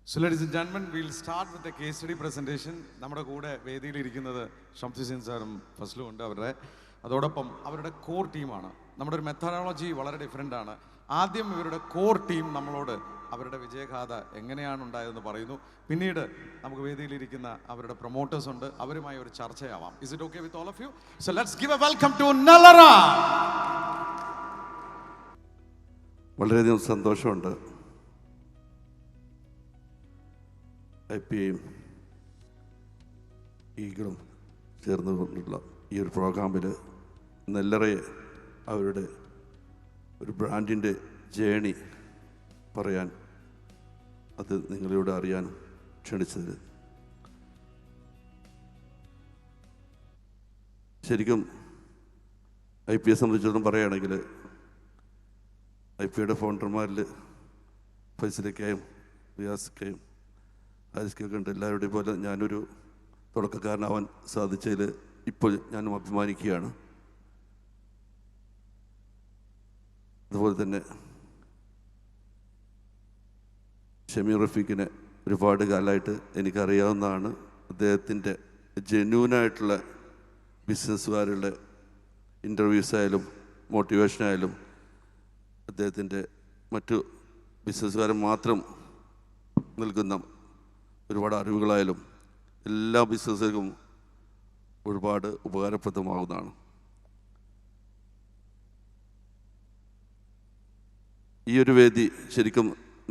So ladies and gentlemen, we'll start with the case study presentation. നമ്മുടെ കൂടെ വേദിയിലിരിക്കുന്നത് ഷംസുദ്ദീൻ സാറും ഫസ്ലും ഉണ്ട്. അതോടൊപ്പം അവരുടെ കോർ ടീമാണ്. നമ്മുടെ ഒരു മെത്തഡോളജി വളരെ ഡിഫറെൻ്റ് ആണ്. ആദ്യം ഇവരുടെ കോർ ടീം നമ്മളോട് അവരുടെ വിജയഗാഥ എങ്ങനെയാണ് ഉണ്ടായതെന്ന് പറയുന്നു. പിന്നീട് നമുക്ക് വേദിയിലിരിക്കുന്ന അവരുടെ പ്രൊമോട്ടേഴ്സ് ഉണ്ട്, അവരുമായി ഒരു ചർച്ചയാവാം. Is it okay with all of you? So let's give a welcome to Nallara. വളരെയധികം സന്തോഷമുണ്ട്. IPAയും ഈഗിളും ചേർന്ന് കൊണ്ടുള്ള ഈ ഒരു പ്രോഗ്രാമിൽ നെല്ലറയെ അവരുടെ ഒരു ബ്രാൻഡിൻ്റെ ജേണി പറയാൻ, അത് നിങ്ങളിവിടെ അറിയാൻ ക്ഷണിച്ചത്. ശരിക്കും IPയെ സംബന്ധിച്ചിടത്തോളം പറയുകയാണെങ്കിൽ IPയുടെ ഫൗണ്ടർമാരിൽ ഫൈസലിക്കയും റിയാസിക്കയും ഹാരിസ്ക്കൊക്കെ ഉണ്ട്. എല്ലാവരുടെയും പോലെ ഞാനൊരു തുടക്കക്കാരനാവാൻ സാധിച്ചതിൽ ഇപ്പോൾ ഞാനും അഭിമാനിക്കുകയാണ്. അതുപോലെ തന്നെ ഷമീർ റഫീഖിനെ ഒരുപാട് കാലമായിട്ട് എനിക്കറിയാവുന്നതാണ്. അദ്ദേഹത്തിൻ്റെ ജെന്യൂനായിട്ടുള്ള ബിസിനസ്സുകാരുടെ ഇൻ്റർവ്യൂസായാലും മോട്ടിവേഷനായാലും അദ്ദേഹത്തിൻ്റെ മറ്റു ബിസിനസ്സുകാരൻ മാത്രം നൽകുന്ന ഒരുപാട് അറിവുകളായാലും എല്ലാ ബിസിനസ്സുകൾക്കും ഒരുപാട് ഉപകാരപ്രദമാവുന്നതാണ്. ഈ ഒരു വേദി ശരിക്കും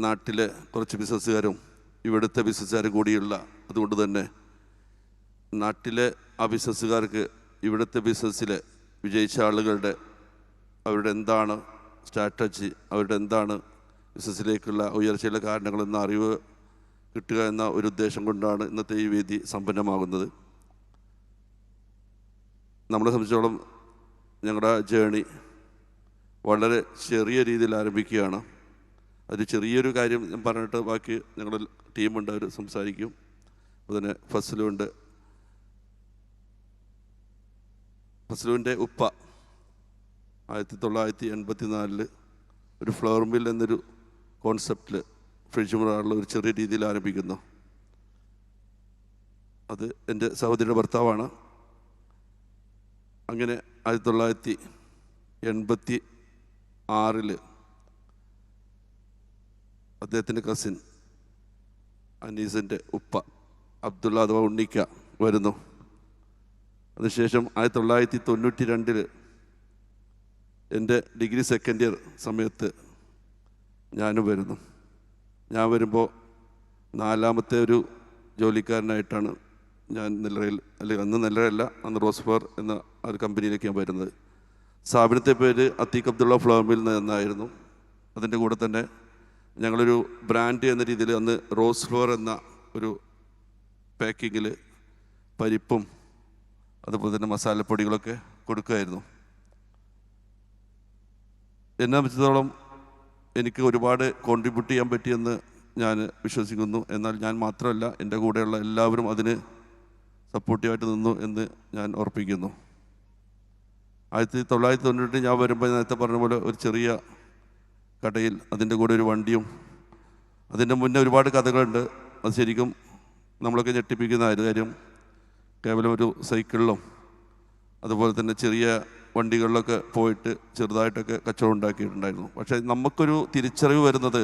നാട്ടിലെ കുറച്ച് ബിസിനസ്സുകാരും ഇവിടുത്തെ ബിസിനസ്സുകാരും കൂടിയുള്ള, അതുകൊണ്ട് തന്നെ നാട്ടിലെ ആ ബിസിനസ്സുകാർക്ക് ഇവിടുത്തെ ബിസിനസ്സിലെ വിജയിച്ച ആളുകളുടെ അവരുടെ എന്താണ് സ്ട്രാറ്റജി, അവരുടെ എന്താണ് ബിസിനസ്സിലേക്കുള്ള ഉയർച്ചയിലെ കാരണങ്ങളെന്ന അറിവ് കിട്ടുക എന്ന ഒരു ഉദ്ദേശം കൊണ്ടാണ് ഇന്നത്തെ ഈ വേദി സമ്പന്നമാകുന്നത്. നമ്മളെ സംബന്ധിച്ചോളം ഞങ്ങളുടെ ജേണി വളരെ ചെറിയ രീതിയിൽ ആരംഭിക്കുകയാണ്. അത് ചെറിയൊരു കാര്യം ഞാൻ പറഞ്ഞിട്ട് ബാക്കി ഞങ്ങളുടെ ടീമുണ്ട്, അവർ സംസാരിക്കും. അതുതന്നെ ഫസ്ലുണ്ട്. ഫസ്ലുവിൻ്റെ ഉപ്പ 1984 ഒരു ഫ്ലവർ മിൽ എന്നൊരു കോൺസെപ്റ്റിൽ ഫ്രിഡ്ജ് മുറാറിൽ ഒരു ചെറിയ രീതിയിൽ ആരംഭിക്കുന്നു. അത് എൻ്റെ സഹോദരിയുടെ ഭർത്താവാണ്. അങ്ങനെ 1986 അദ്ദേഹത്തിൻ്റെ കസിൻ അനീസിൻ്റെ ഉപ്പ അബ്ദുള്ള അഥവാ ഉണ്ണിക്ക വരുന്നു. അതിനുശേഷം 1992 എൻ്റെ ഡിഗ്രി സെക്കൻഡ് ഇയർ സമയത്ത് ഞാനും വരുന്നു. ഞാൻ വരുമ്പോൾ 4ാമത്തെ ഒരു ജോലിക്കാരനായിട്ടാണ് ഞാൻ നെല്ലറയിൽ, അല്ലെങ്കിൽ അന്ന് നെല്ലറയല്ല, അന്ന് റോസ്ഫർ എന്ന ഒരു കമ്പനിയിലേക്ക് ഞാൻ വരുന്നത്. സ്ഥാപനത്തെ പേര് അത്തീഖ് അബ്ദുള്ള ഫ്ലവർ മിൽ എന്നായിരുന്നു. അതിൻ്റെ കൂടെ തന്നെ ഞങ്ങളൊരു ബ്രാൻഡ് എന്ന രീതിയിൽ അന്ന് റോസ് ഫ്ലവർ എന്ന ഒരു പാക്കിങ്ങിൽ പരിപ്പും അതുപോലെ തന്നെ മസാലപ്പൊടികളൊക്കെ കൊടുക്കുമായിരുന്നു. എന്നെ സംബന്ധിച്ചിടത്തോളം എനിക്ക് ഒരുപാട് കോൺട്രിബ്യൂട്ട് ചെയ്യാൻ പറ്റിയെന്ന് ഞാൻ വിശ്വസിക്കുന്നു. എന്നാൽ ഞാൻ മാത്രമല്ല, എൻ്റെ കൂടെയുള്ള എല്ലാവരും അതിന് സപ്പോർട്ടീവായിട്ട് നിന്നു എന്ന് ഞാൻ ഉറപ്പിക്കുന്നു. 1998 ഞാൻ വരുമ്പോൾ നേരത്തെ പറഞ്ഞ പോലെ ഒരു ചെറിയ കടയിൽ അതിൻ്റെ കൂടെ ഒരു വണ്ടിയും, അതിൻ്റെ മുന്നേ ഒരുപാട് കഥകളുണ്ട്. അത് ശരിക്കും നമ്മളൊക്കെ ഞെട്ടിപ്പിക്കുന്ന കാര്യം. കേവലം ഒരു സൈക്കിളിലും അതുപോലെ തന്നെ ചെറിയ വണ്ടികളിലൊക്കെ പോയിട്ട് ചെറുതായിട്ടൊക്കെ കച്ചവടം ഉണ്ടാക്കിയിട്ടുണ്ടായിരുന്നു. പക്ഷേ നമുക്കൊരു തിരിച്ചറിവ് വരുന്നത്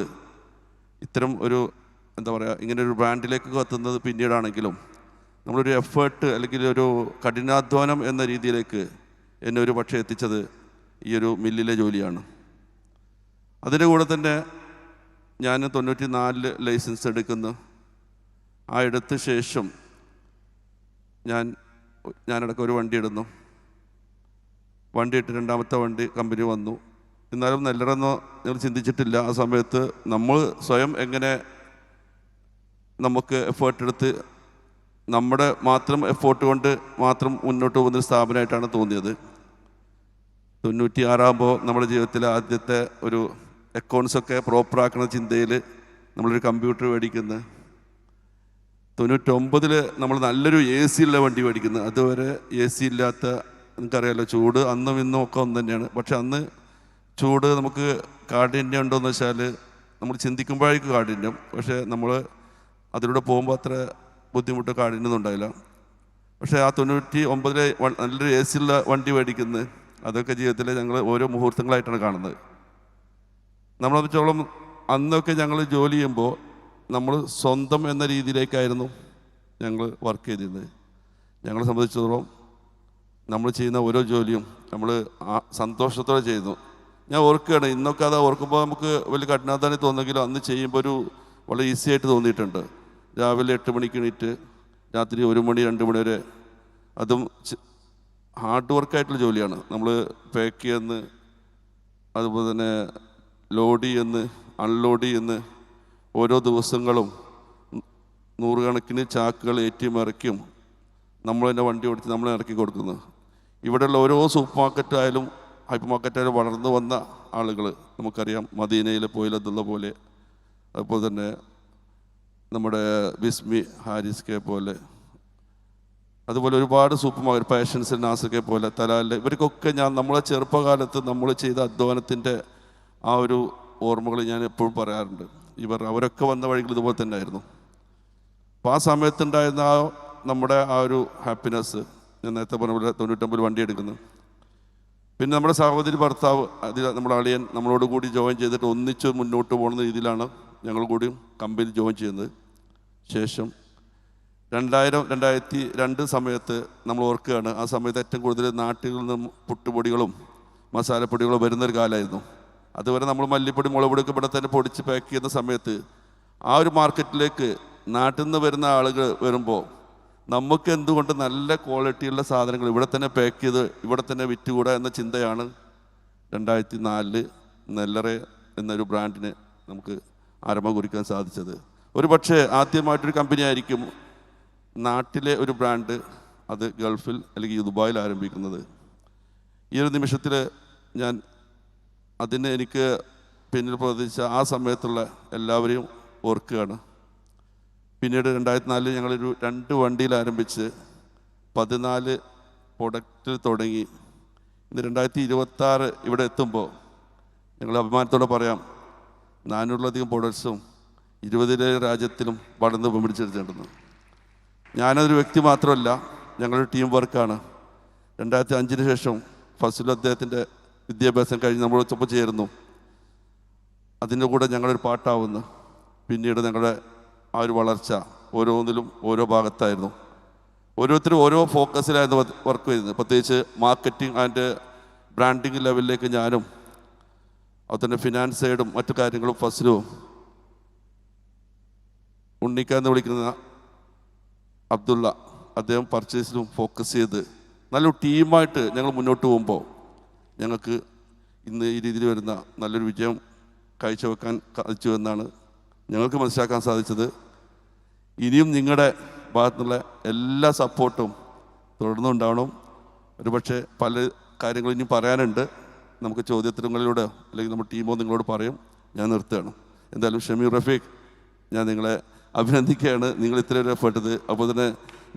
ഇത്തരം ഒരു എന്താ പറയുക, ഇങ്ങനൊരു ബ്രാൻഡിലേക്ക് എത്തുന്നത് പിന്നീടാണെങ്കിലും നമ്മളൊരു എഫേർട്ട് അല്ലെങ്കിൽ ഒരു കഠിനാധ്വാനം എന്ന രീതിയിലേക്ക് എന്നെ ഒരു പക്ഷേ എത്തിച്ചത് ഈ ഒരു മില്ലിലെ ജോലിയാണ്. അതിൻ്റെ കൂടെ തന്നെ ഞാൻ 94 ലൈസൻസ് എടുക്കുന്നു. ആ എടുത്ത ശേഷം ഞാനടക്കം ഒരു വണ്ടി ഇടുന്നു. വണ്ടി ഇട്ട് 2ാമത്തെ വണ്ടി കമ്പനി വന്നു. എന്നാലും നെല്ലറെന്നോ ഞങ്ങൾ ചിന്തിച്ചിട്ടില്ല. ആ സമയത്ത് നമ്മൾ സ്വയം എങ്ങനെ നമുക്ക് എഫേർട്ട് എടുത്ത് നമ്മുടെ മാത്രം എഫേർട്ട് കൊണ്ട് മാത്രം മുന്നോട്ട് പോകുന്നൊരു സ്ഥാപനമായിട്ടാണ് തോന്നിയത്. 96 നമ്മുടെ ജീവിതത്തിലെ ആദ്യത്തെ ഒരു അക്കൗണ്ട്സൊക്കെ പ്രോപ്പറാക്കുന്ന ചിന്തയിൽ നമ്മളൊരു കമ്പ്യൂട്ടർ മേടിക്കുന്നത്. 99 നമ്മൾ നല്ലൊരു AC ഉള്ള വണ്ടി മേടിക്കുന്നത്. അതുവരെ AC ഇല്ലാത്ത, നിങ്ങൾക്കറിയാമല്ലോ, ചൂട് അന്നും ഇന്നും ഒക്കെ ഒന്ന് തന്നെയാണ്. പക്ഷെ അന്ന് ചൂട് നമുക്ക് കാഠിന്യം ഉണ്ടോയെന്ന് വെച്ചാൽ നമ്മൾ ചിന്തിക്കുമ്പോഴേക്കും കാഠിന്യം. പക്ഷേ നമ്മൾ അതിലൂടെ പോകുമ്പോൾ അത്ര ബുദ്ധിമുട്ട് കാണിക്കുന്നുണ്ടായില്ല. പക്ഷേ ആ 99-ലെ നല്ലൊരു AC ഉള്ള വണ്ടി മേടിക്കുന്നത് അതൊക്കെ ജീവിതത്തിൽ ഞങ്ങൾ ഓരോ മുഹൂർത്തങ്ങളായിട്ടാണ് കാണുന്നത്. നമ്മളെ സംബന്ധിച്ചോളം അന്നൊക്കെ ഞങ്ങൾ ജോലി ചെയ്യുമ്പോൾ നമ്മൾ സ്വന്തം എന്ന രീതിയിലേക്കായിരുന്നു ഞങ്ങൾ വർക്ക് ചെയ്തിരുന്നത്. ഞങ്ങളെ സംബന്ധിച്ചിടത്തോളം നമ്മൾ ചെയ്യുന്ന ഓരോ ജോലിയും നമ്മൾ സന്തോഷത്തോടെ ചെയ്യുന്നു. ഞാൻ ഓർക്കുകയാണ്, ഇന്നൊക്കെ അത് ഓർക്കുമ്പോൾ നമുക്ക് വലിയ കഠിനാധ്വാനം തോന്നുമെങ്കിലും അന്ന് ചെയ്യുമ്പോൾ ഒരു വളരെ ഈസി ആയിട്ട് തോന്നിയിട്ടുണ്ട്. രാവിലെ 8 മണിക്ക് എണീറ്റ് രാത്രി 1 മണി 2 മണി വരെ, അതും ഹാർഡ് വർക്കായിട്ടുള്ള ജോലിയാണ്. നമ്മൾ പാക്ക് ചെയ്യുന്ന, അതുപോലെ തന്നെ ലോഡ് ചെയ്യുന്ന, അൺലോഡ് ചെയ്യുന്ന, ഓരോ ദിവസങ്ങളും 100 കണക്കിന് ചാക്കുകൾ ഏറ്റിയും ഇറക്കിയും നമ്മൾ തന്നെ വണ്ടി ഓടിച്ച് നമ്മൾ ഇറക്കി കൊടുക്കുന്നു. ഇവിടെയുള്ള ഓരോ സൂപ്പർ മാർക്കറ്റ് ആയാലും ഹൈപ്പർ മാർക്കറ്റ് ആയാലും വളർന്നു വന്ന ആളുകൾ നമുക്കറിയാം. മദീനയിലെ പോയിലതുള്ള പോലെ, അതുപോലെ തന്നെ നമ്മുടെ ബിസ്മി ഹാരിസ്കെ പോലെ, അതുപോലെ ഒരുപാട് സൂപ്പർ മാർക്കറ്റ് പാഷൻസ് നാസക്കെ പോലെ, തലാലിലെ, ഇവർക്കൊക്കെ നമ്മളെ ചെറുപ്പകാലത്ത് നമ്മൾ ചെയ്ത അധ്വാനത്തിൻ്റെ ആ ഒരു ഓർമ്മകൾ ഞാൻ എപ്പോഴും പറയാറുണ്ട്. അവരൊക്കെ വന്ന വഴികൾ ഇതുപോലെ തന്നെ ആയിരുന്നു. അപ്പോൾ ആ സമയത്തുണ്ടായിരുന്ന നമ്മുടെ ആ ഒരു ഹാപ്പിനെസ്, ഞാൻ നേരത്തെ പറഞ്ഞ പോലെ 99 വണ്ടി എടുക്കുന്നു. പിന്നെ നമ്മുടെ സഹോദരി ഭർത്താവ്, അതിൽ നമ്മുടെ അളിയൻ നമ്മളോട് കൂടി ജോയിൻ ചെയ്തിട്ട് ഒന്നിച്ച് മുന്നോട്ട് പോകുന്ന രീതിയിലാണ് ഞങ്ങൾ കൂടിയും കമ്പനി ജോയിൻ ചെയ്യുന്നത്. ശേഷം 2000-2002 സമയത്ത് നമ്മൾ ഓർക്കുകയാണ്, ആ സമയത്ത് ഏറ്റവും കൂടുതൽ നാട്ടിൽ നിന്നും പുട്ടുപൊടികളും മസാലപ്പൊടികളും വരുന്നൊരു കാലമായിരുന്നു. അതുവരെ നമ്മൾ മല്ലിപ്പൊടി മുളകുപൊടിയൊക്കെ ഇവിടെ തന്നെ പൊടിച്ച് പാക്ക് ചെയ്യുന്ന സമയത്ത് ആ ഒരു മാർക്കറ്റിലേക്ക് നാട്ടിൽ നിന്ന് വരുന്ന ആളുകൾ വരുമ്പോൾ നമുക്ക് എന്തുകൊണ്ട് നല്ല ക്വാളിറ്റിയുള്ള സാധനങ്ങൾ ഇവിടെ തന്നെ പാക്ക് ചെയ്ത് ഇവിടെ തന്നെ വിറ്റുകൂടാ എന്ന ചിന്തയാണ് 2004 നെല്ലറ എന്നൊരു ബ്രാൻഡിന് നമുക്ക് ആരംഭം കുറിക്കാൻ സാധിച്ചത്. ഒരു പക്ഷേ ആദ്യമായിട്ടൊരു കമ്പനി ആയിരിക്കും നാട്ടിലെ ഒരു ബ്രാൻഡ് അത് ഗൾഫിൽ അല്ലെങ്കിൽ ദുബായിൽ ആരംഭിക്കുന്നത്. ഈ ഒരു നിമിഷത്തിൽ ഞാൻ അതിന് എനിക്ക് പിന്നിൽ പ്രവർത്തിച്ച ആ സമയത്തുള്ള എല്ലാവരെയും ഓർക്കുകയാണ്. പിന്നീട് 2004 ഞങ്ങളൊരു 2 വണ്ടിയിൽ ആരംഭിച്ച് 14 പ്രൊഡക്റ്റിൽ തുടങ്ങി. ഇന്ന് 2026 ഇവിടെ എത്തുമ്പോൾ ഞങ്ങൾ അഭിമാനത്തോടെ പറയാം, 400-ലധികം പ്രൊഡക്ട്സും 20 രാജ്യത്തിലും വളർന്ന് പിടിച്ചെടുത്തിട്ടുണ്ട്. ഞാനൊരു വ്യക്തി മാത്രമല്ല, ഞങ്ങളൊരു ടീം വർക്കാണ്. 2005 ശേഷം ഫസ്റ്റിൽ അദ്ദേഹത്തിൻ്റെ വിദ്യാഭ്യാസം കഴിഞ്ഞ് നമ്മളൊപ്പം ചേരുന്നു. അതിൻ്റെ കൂടെ ഞങ്ങളൊരു പാട്ടാവുന്നു. പിന്നീട് ഞങ്ങളുടെ ആ ഒരു വളർച്ച ഓരോന്നിലും ഓരോ ഭാഗത്തായിരുന്നു. ഓരോരുത്തരും ഓരോ ഫോക്കസിലായിരുന്നു വർക്ക് ചെയ്യുന്നത്. പ്രത്യേകിച്ച് മാർക്കറ്റിംഗ് ആൻഡ് ബ്രാൻഡിങ് ലെവലിലേക്ക് ഞാനും, അതുതന്നെ ഫിനാൻസ് സൈഡും മറ്റു കാര്യങ്ങളും ഫസ്റ്റിലും, ഉണ്ണിക്കാന്ന് വിളിക്കുന്ന അബ്ദുള്ള അദ്ദേഹം പർച്ചേസിലും ഫോക്കസ് ചെയ്ത് നല്ലൊരു ടീമായിട്ട് ഞങ്ങൾ മുന്നോട്ട് പോകുമ്പോൾ ഞങ്ങൾക്ക് ഇന്ന് ഈ രീതിയിൽ വരുന്ന നല്ലൊരു വിജയം കാഴ്ചവെക്കാൻ സാധിച്ചു എന്നാണ് ഞങ്ങൾക്ക് മനസ്സിലാക്കാൻ സാധിച്ചത്. ഇനിയും നിങ്ങളുടെ ഭാഗത്തുനിന്നുള്ള എല്ലാ സപ്പോർട്ടും തുടർന്നുണ്ടാവണം. ഒരുപക്ഷെ പല കാര്യങ്ങളും ഇനിയും പറയാനുണ്ട്. നമുക്ക് ചോദ്യോത്തരങ്ങളിലൂടെ അല്ലെങ്കിൽ നമ്മുടെ ടീമോ നിങ്ങളോട് പറയും. ഞാൻ നിർത്തുകയാണ്. എന്തായാലും ഷമീർ റഫീഖ്, ഞാൻ നിങ്ങളെ അഭിനന്ദിക്കുകയാണ്. നിങ്ങൾ ഇത്രയും എഫേർട്ടത്. അപ്പോൾ തന്നെ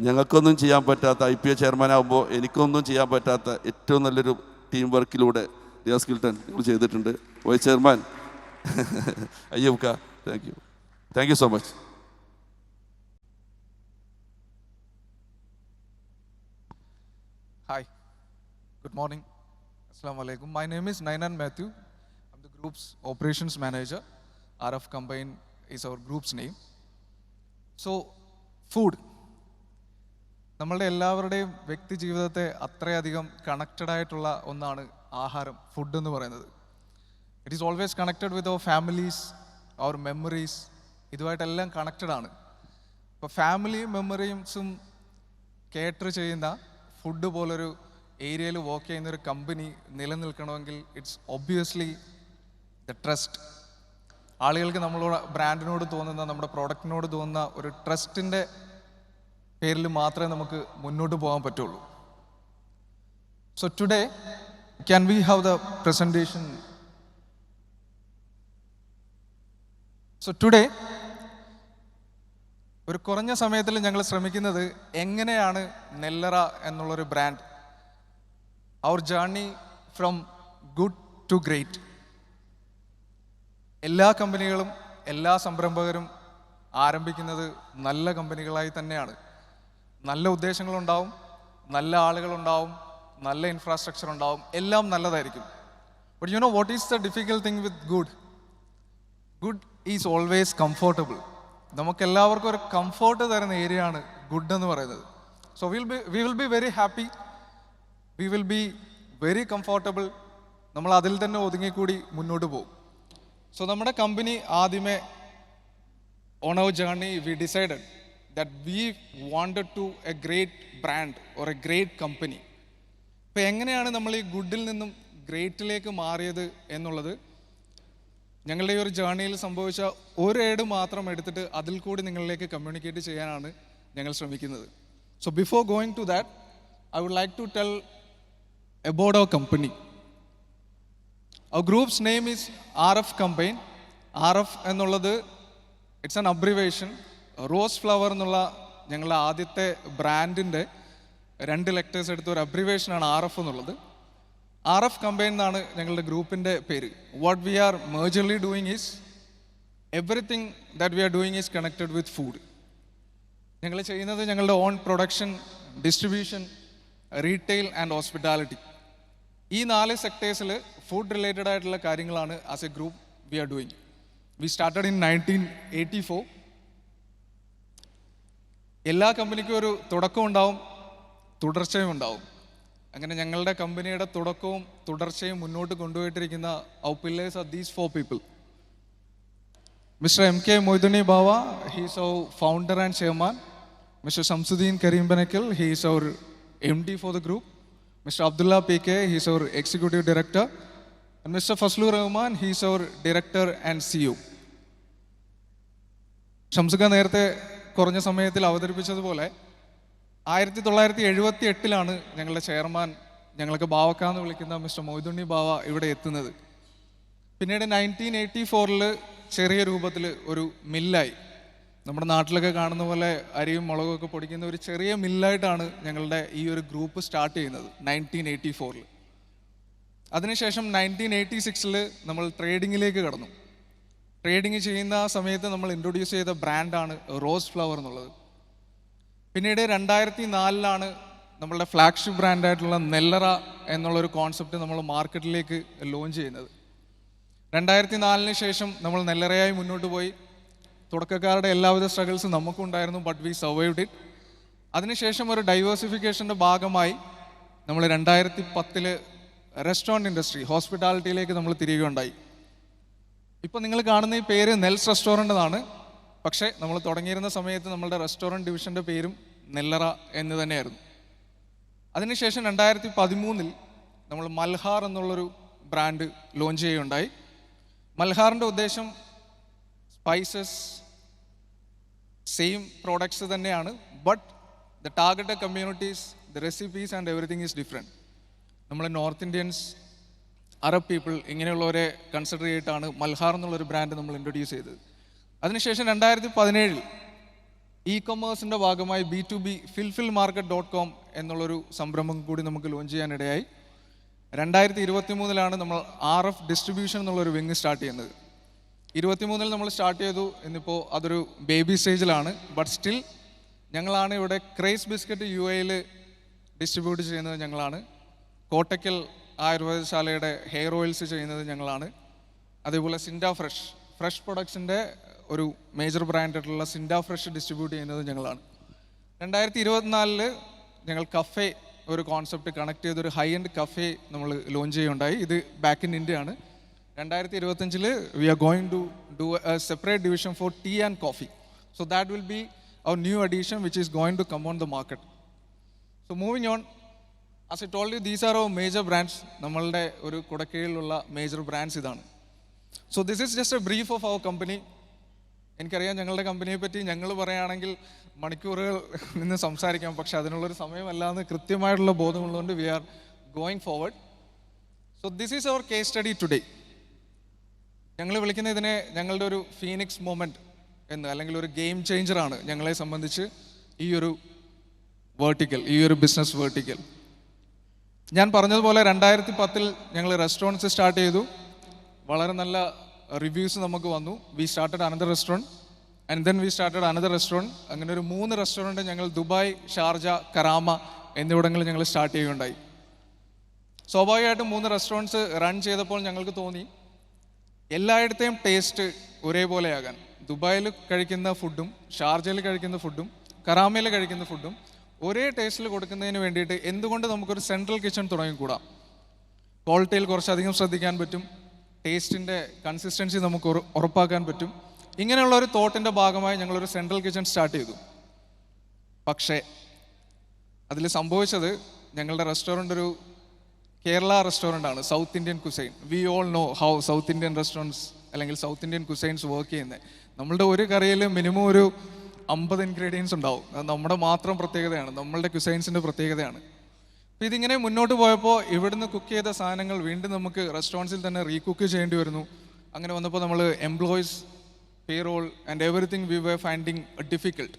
ഞങ്ങൾക്കൊന്നും ചെയ്യാൻ പറ്റാത്ത, IPA ചെയർമാനാകുമ്പോൾ എനിക്കൊന്നും ചെയ്യാൻ പറ്റാത്ത ഏറ്റവും നല്ലൊരു ടീം വർക്കിലൂടെ റിയാസ് കിൽട്ടൺ നിങ്ങൾ ചെയ്തിട്ടുണ്ട്. വൈസ് ചെയർമാൻ അയ്യൂബ്ക്ക, thank you so much. Hi, good morning. Assalamu alaikum. My name is Nainan Matthew. I'm the group's operations manager. RF Combine is our group's name. So, food. നമ്മളുടെ എല്ലാവരുടെയും വ്യക്തി ജീവിതത്തെ അത്രയധികം കണക്റ്റഡ് ആയിട്ടുള്ള ഒന്നാണ് ആഹാരം, ഫുഡ് എന്ന് പറയുന്നത്. It is always connected with our families, our memories. ഇതുമായിട്ടെല്ലാം കണക്റ്റഡ് ആണ്. ഇപ്പോൾ ഫാമിലി മെമ്മറീസും കേറ്റർ ചെയ്യുന്ന ഫുഡ് പോലൊരു ഏരിയയിൽ വർക്ക് ചെയ്യുന്നൊരു കമ്പനി നിലനിൽക്കണമെങ്കിൽ ഇറ്റ്സ് ഒബ്വിയസ്ലി ദ ട്രസ്റ്റ്. ആളുകൾക്ക് നമ്മളോട് ബ്രാൻഡിനോട് തോന്നുന്ന, നമ്മുടെ പ്രോഡക്റ്റിനോട് തോന്നുന്ന ഒരു ട്രസ്റ്റിൻ്റെ പേരിൽ മാത്രമേ നമുക്ക് മുന്നോട്ട് പോകാൻ പറ്റുള്ളൂ. So today can we have the presentation? So today ഒരു കുറഞ്ഞ സമയത്തിൽ ഞങ്ങൾ ശ്രമിക്കുന്നത് എങ്ങനെയാണ് നെല്ലറ എന്നുള്ളൊരു brand, our journey from good to great. എല്ലാ കമ്പനികളും എല്ലാ സംരംഭകരും ആരംഭിക്കുന്നത് നല്ല കമ്പനികളായി തന്നെയാണ്. നല്ല ഉദ്ദേശങ്ങളുണ്ടാവും, നല്ല ആളുകളുണ്ടാവും, നല്ല ഇൻഫ്രാസ്ട്രക്ചർ ഉണ്ടാവും, എല്ലാം നല്ലതായിരിക്കും. But you know what is the difficult thing with good? Good is always comfortable. നമുക്കെല്ലാവർക്കും ഒരു കംഫർട്ട് തരുന്ന ഏരിയ ആണ് ഗുഡ് എന്ന് പറയുന്നത്. So we will be very happy, we will be very comfortable. നമ്മൾ അതിൽ തന്നെ ഒതുങ്ങിക്കൂടി മുന്നോട്ട് പോകും. സോ നമ്മുടെ കമ്പനി ആദ്യമേ on our journey we decided that we wanted to a great brand or a great company. അപ്പോൾ എങ്ങനെയാണ് നമ്മൾ ഈ ഗുഡിൽ നിന്നും ഗ്രേറ്റിലേക്ക് മാറിയത് എന്നുള്ളത് ഞങ്ങളുടെ ഈ ഒരു ജേർണിയിൽ സംഭവിച്ച ഒരു ഏഡ് മാത്രം എടുത്തിട്ട് അതിൽ കൂടി നിങ്ങളിലേക്ക് കമ്മ്യൂണിക്കേറ്റ് ചെയ്യാനാണ് ഞങ്ങൾ ശ്രമിക്കുന്നത്. So before going to that I would like to tell about our company. Our group's name is RF combine. RF എന്നുള്ളത് it's an abbreviation. Rose flower എന്നുള്ള ഞങ്ങളുടെ ആദ്യത്തെ ബ്രാൻഡിൻ്റെ 2 ലെറ്റേഴ്സ് എടുത്ത ഒരു അബ്രിവേഷനാണ് RF എന്നുള്ളത്. RF കമ്പൈൻ എന്നാണ് ഞങ്ങളുടെ ഗ്രൂപ്പിൻ്റെ പേര്. What we are majorly doing is everything that we are doing is connected with food. ഞങ്ങൾ ചെയ്യുന്നത് ഞങ്ങളുടെ own production, distribution, retail and hospitality. ഈ 4 സെക്ടേഴ്സിൽ ഫുഡ് റിലേറ്റഡ് ആയിട്ടുള്ള കാര്യങ്ങളാണ് as a group we are doing. We started in 1984. എല്ലാ കമ്പനിക്കും ഒരു തുടക്കം ഉണ്ടാവും, തുടർച്ചയും ഉണ്ടാവും. അങ്ങനെ ഞങ്ങളുടെ കമ്പനിയുടെ തുടക്കവും തുടർച്ചയും മുന്നോട്ട് കൊണ്ടുപോയിട്ടിരിക്കുന്ന our pillars are these 4 people. Mr. M.K. Moiduni Bawa, he is our founder and chairman. Mr. Shamsuddin Karim Benakil, he is our MD for the group. Mr. Abdullah P.K., he is our executive director. And Mr. Fazlur Rahman, he is our director and CEO. ഷംസുഖ നേരത്തെ കുറഞ്ഞ സമയത്തിൽ അവതരിപ്പിച്ചതുപോലെ 1978 ഞങ്ങളുടെ chairman, ഞങ്ങൾക്ക് ബാവക്ക എന്ന് വിളിക്കുന്ന mister Moythunni ബാവ ഇവിടെ എത്തുന്നത്. പിന്നീട് 1984 ചെറിയ രൂപത്തിൽ ഒരു മില്ലായി, നമ്മുടെ നാട്ടിലൊക്കെ കാണുന്ന പോലെ അരിയും മുളകും ഒക്കെ പൊടിക്കുന്ന ഒരു ചെറിയ മില്ലായിട്ടാണ് ഞങ്ങളുടെ ഈ ഒരു ഗ്രൂപ്പ് സ്റ്റാർട്ട് ചെയ്യുന്നത് 1984. അതിനുശേഷം 1986 നമ്മൾ ട്രേഡിങ്ങിലേക്ക് കടന്നു. ട്രേഡിങ് ചെയ്യുന്ന സമയത്ത് നമ്മൾ ഇൻട്രൊഡ്യൂസ് ചെയ്ത ബ്രാൻഡാണ് റോസ് ഫ്ലവർ എന്നുള്ളത്. പിന്നീട് 2004 നമ്മളുടെ ഫ്ലാഗ്ഷിപ്പ് ബ്രാൻഡായിട്ടുള്ള നെല്ലറ എന്നുള്ളൊരു കോൺസെപ്റ്റ് നമ്മൾ മാർക്കറ്റിലേക്ക് ലോഞ്ച് ചെയ്യുന്നത്. 2004 ശേഷം നമ്മൾ നെല്ലറയായി മുന്നോട്ട് പോയി. തുടക്കക്കാരുടെ എല്ലാവിധ സ്ട്രഗിൾസും നമുക്കുണ്ടായിരുന്നു, ബട്ട് വി സർവൈവ്ഡ് ഇറ്റ്. അതിനുശേഷം ഒരു ഡൈവേഴ്സിഫിക്കേഷൻ്റെ ഭാഗമായി നമ്മൾ 2010 റെസ്റ്റോറൻറ്റ് ഇൻഡസ്ട്രി, ഹോസ്പിറ്റാലിറ്റിയിലേക്ക് നമ്മൾ തിരികെയുണ്ടായി. ഇപ്പോൾ നിങ്ങൾ കാണുന്ന ഈ പേര് നെൽസ് റെസ്റ്റോറൻ്റ് എന്നാണ്. പക്ഷേ നമ്മൾ തുടങ്ങിയിരുന്ന സമയത്ത് നമ്മളുടെ റെസ്റ്റോറൻറ്റ് ഡിവിഷൻ്റെ പേരും നെല്ലറ എന്ന് തന്നെയായിരുന്നു. അതിനുശേഷം 2013 നമ്മൾ മൽഹാർ എന്നുള്ളൊരു ബ്രാൻഡ് ലോഞ്ച് ചെയ്യുകയുണ്ടായി. മൽഹാറിൻ്റെ ഉദ്ദേശം സ്പൈസസ്, സെയിം പ്രോഡക്ട്സ് തന്നെയാണ്, but the targeted communities, the recipes and everything is different. നമ്മൾ നോർത്ത് ഇന്ത്യൻസ്, അറബ് പീപ്പിൾ ഇങ്ങനെയുള്ളവരെ കൺസിഡർ ചെയ്തിട്ടാണ് മൽഹാർ എന്നുള്ളൊരു ബ്രാൻഡ് നമ്മൾ ഇൻട്രൊഡ്യൂസ് ചെയ്തത്. അതിനുശേഷം 2017 ഇ-കൊമേഴ്സിൻ്റെ ഭാഗമായി B2B fulfillmarket.com എന്നുള്ളൊരു സംരംഭം കൂടി നമുക്ക് ലോഞ്ച് ചെയ്യാനിടയായി. 2023 നമ്മൾ RF ഡിസ്ട്രിബ്യൂഷൻ എന്നുള്ളൊരു വിങ് സ്റ്റാർട്ട് ചെയ്യുന്നത്. 2023 നമ്മൾ സ്റ്റാർട്ട് ചെയ്തു. ഇന്നിപ്പോൾ അതൊരു ബേബി സ്റ്റേജിലാണ്. ബട്ട് സ്റ്റിൽ ഞങ്ങളാണ് ഇവിടെ ക്രേസ് ബിസ്ക്കറ്റ് UAE ഡിസ്ട്രിബ്യൂട്ട് ചെയ്യുന്നത് ഞങ്ങളാണ്. കോട്ടക്കൽ ആയുർവേദശാലയുടെ ഹെയർ ഓയിൽസ് ചെയ്യുന്നത് ഞങ്ങളാണ്. അതേപോലെ സിൻഡ ഫ്രഷ് പ്രൊഡക്ട്സിൻ്റെ ഒരു മേജർ ബ്രാൻഡായിട്ടുള്ള സിൻഡ ഫ്രഷ് ഡിസ്ട്രിബ്യൂട്ട് ചെയ്യുന്നത് ഞങ്ങളാണ്. 2024 ഞങ്ങൾ കഫേ ഒരു കോൺസെപ്റ്റ് കണക്ട് ചെയ്തൊരു ഹൈ എൻഡ് കഫേ നമ്മൾ ലോഞ്ച് ചെയ്യുകയുണ്ടായി. ഇത് ബാക്ക് ഇൻ ഇന്ത്യ ആണ്. 2025 we are going to do a separate division for tea and coffee. So that will be our new addition which is going to come on the market. So moving on, as I told you, these are our major brands. നമ്മളുടെ ഒരു കുടക്കീഴിലുള്ള major brands ഇതാണ്. So this is just a brief of our company. എനിക്കറിയാം ഞങ്ങളുടെ കമ്പനിയെ പറ്റി ഞങ്ങൾ പറയുകയാണെങ്കിൽ മണിക്കൂറുകൾ നിന്ന് സംസാരിക്കാം, പക്ഷെ അതിനുള്ളൊരു സമയമല്ല എന്ന് കൃത്യമായിട്ടുള്ള ബോധമുള്ളതുകൊണ്ട് we are going forward. So this is our case study today. ഞങ്ങൾ വിളിക്കുന്ന ഇതിനെ ഞങ്ങളുടെ ഒരു ഫീനിക്സ് മൊമെൻറ്റ് എന്ന്, അല്ലെങ്കിൽ ഒരു ഗെയിം ചേഞ്ചറാണ് ഞങ്ങളെ സംബന്ധിച്ച് ഈ ഒരു വേർട്ടിക്കൽ, ഈ ഒരു ബിസിനസ് വേർട്ടിക്കൽ. ഞാൻ പറഞ്ഞതുപോലെ 2010 ഞങ്ങൾ റെസ്റ്റോറൻറ്റ്സ് സ്റ്റാർട്ട് ചെയ്തു. വളരെ നല്ല റിവ്യൂസ് നമുക്ക് വന്നു. We started another restaurant. And then we started another restaurant. അങ്ങനെ ഒരു 3 റെസ്റ്റോറൻറ്റ് ഞങ്ങൾ ദുബായ്, ഷാർജ, കറാമ എന്നിവിടങ്ങളിൽ ഞങ്ങൾ സ്റ്റാർട്ട് ചെയ്യുകയുണ്ടായി. സ്വാഭാവികമായിട്ടും 3 റെസ്റ്റോറൻറ്റ്സ് റൺ ചെയ്തപ്പോൾ ഞങ്ങൾക്ക് തോന്നി എല്ലായിടത്തെയും ടേസ്റ്റ് ഒരേപോലെയാകാൻ. ദുബായിൽ കഴിക്കുന്ന ഫുഡും ഷാർജയിൽ കഴിക്കുന്ന ഫുഡും കറാമയിൽ കഴിക്കുന്ന ഫുഡും ഒരേ ടേസ്റ്റിൽ കൊടുക്കുന്നതിന് വേണ്ടിയിട്ട് എന്തുകൊണ്ട് നമുക്കൊരു സെൻട്രൽ കിച്ചൺ തുടങ്ങിക്കൂടാം? ക്വാളിറ്റിയിൽ കുറച്ചധികം ശ്രദ്ധിക്കാൻ പറ്റും, ടേസ്റ്റിൻ്റെ കൺസിസ്റ്റൻസി നമുക്ക് ഉറപ്പാക്കാൻ പറ്റും. ഇങ്ങനെയുള്ള ഒരു തോട്ടിൻ്റെ ഭാഗമായി ഞങ്ങളൊരു സെൻട്രൽ കിച്ചൺ സ്റ്റാർട്ട് ചെയ്തു. പക്ഷേ അതിൽ സംഭവിച്ചത്, ഞങ്ങളുടെ റെസ്റ്റോറൻ്റ് ഒരു കേരള റെസ്റ്റോറൻ്റ് ആണ്, south Indian cuisine. We all know how south Indian restaurants അല്ലെങ്കിൽ സൗത്ത് ഇന്ത്യൻ കുസൈൻസ് വർക്ക് ചെയ്യുന്നത്. നമ്മളുടെ ഒരു കറിയിൽ മിനിമം ഒരു 50 ഇൻഗ്രീഡിയൻസ് ഉണ്ടാവും. അത് നമ്മുടെ മാത്രം പ്രത്യേകതയാണ്, നമ്മളുടെ കുസൈൻസിൻ്റെ പ്രത്യേകതയാണ്. അപ്പോൾ ഇതിങ്ങനെ മുന്നോട്ട് പോയപ്പോൾ ഇവിടുന്ന് കുക്ക് ചെയ്ത സാധനങ്ങൾ വീണ്ടും നമുക്ക് റെസ്റ്റോറൻറ്റ്സിൽ തന്നെ റീകുക്ക് ചെയ്യേണ്ടി വരുന്നു. അങ്ങനെ വന്നപ്പോൾ നമ്മൾ employees, payroll and everything we were finding difficult.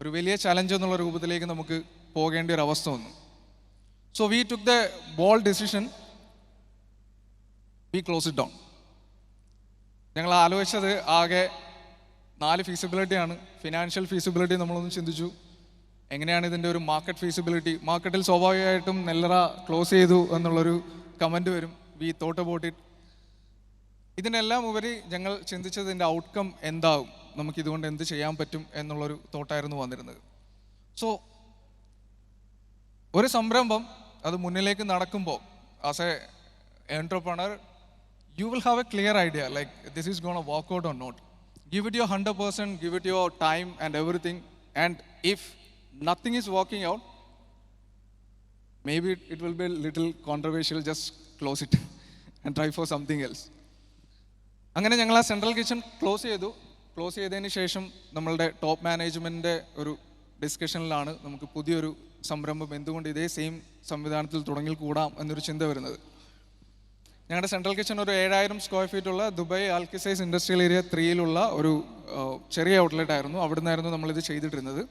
ഒരു വലിയ ചലഞ്ച് എന്നുള്ള രൂപത്തിലേക്ക് നമുക്ക് പോകേണ്ട ഒരു അവസ്ഥ വന്നു. So we took the bold decision, V close it down. ഞങ്ങൾ ആലോചിച്ചത് ആകെ 4 ഫീസിബിലിറ്റിയാണ്. ഫിനാൻഷ്യൽ ഫീസിബിലിറ്റി നമ്മളൊന്ന് ചിന്തിച്ചു, എങ്ങനെയാണ് ഇതിൻ്റെ ഒരു മാർക്കറ്റ് ഫീസിബിലിറ്റി. മാർക്കറ്റിൽ സ്വാഭാവികമായിട്ടും നെല്ലറ ക്ലോസ് ചെയ്തു എന്നുള്ളൊരു കമൻറ്റ് വരും. We thought about it. ഇതിനെല്ലാം ഉപരി ഞങ്ങൾ ചിന്തിച്ചത് ഇതിൻ്റെ ഔട്ട്കം എന്താകും, നമുക്കിതുകൊണ്ട് എന്ത് ചെയ്യാൻ പറ്റും എന്നുള്ളൊരു തോട്ടായിരുന്നു വന്നിരുന്നത്. സോ ഒരു സംരംഭം അത് മുന്നിലേക്ക് നടക്കുമ്പോൾ as a entrepreneur you will have a clear idea like this is going to work out or not. Give it your 100%, give it your time and everything, and if nothing is working out, maybe it will be a little controversial, just close it and try for something else. അങ്ങനെ ഞങ്ങൾ ആ central kitchen close ചെയ്തു. Close ചെയ്തതിന് ശേഷം നമ്മളുടെ top മാനേജ്മെൻറ്റിൻ്റെ ഒരു ഡിസ്കഷനിലാണ് നമുക്ക് പുതിയൊരു സംരംഭം എന്തുകൊണ്ട് ഇതേ സെയിം സംവിധാനത്തിൽ തുടങ്ങിക്കൂടാം എന്നൊരു ചിന്ത വരുന്നത്. ഞങ്ങളുടെ സെൻട്രൽ കിച്ചൺ ഒരു 7000 സ്ക്വയർ ഫീറ്റ് ഉള്ള ദുബായ് ആൽക്കിസൈസ് ഇൻഡസ്ട്രിയൽ ഏരിയ 3-ലുള്ള ഒരു ചെറിയ ഔട്ട്ലെറ്റ് ആയിരുന്നു. അവിടെ നിന്നായിരുന്നു നമ്മളിത് ചെയ്തിട്ടിരുന്നത്.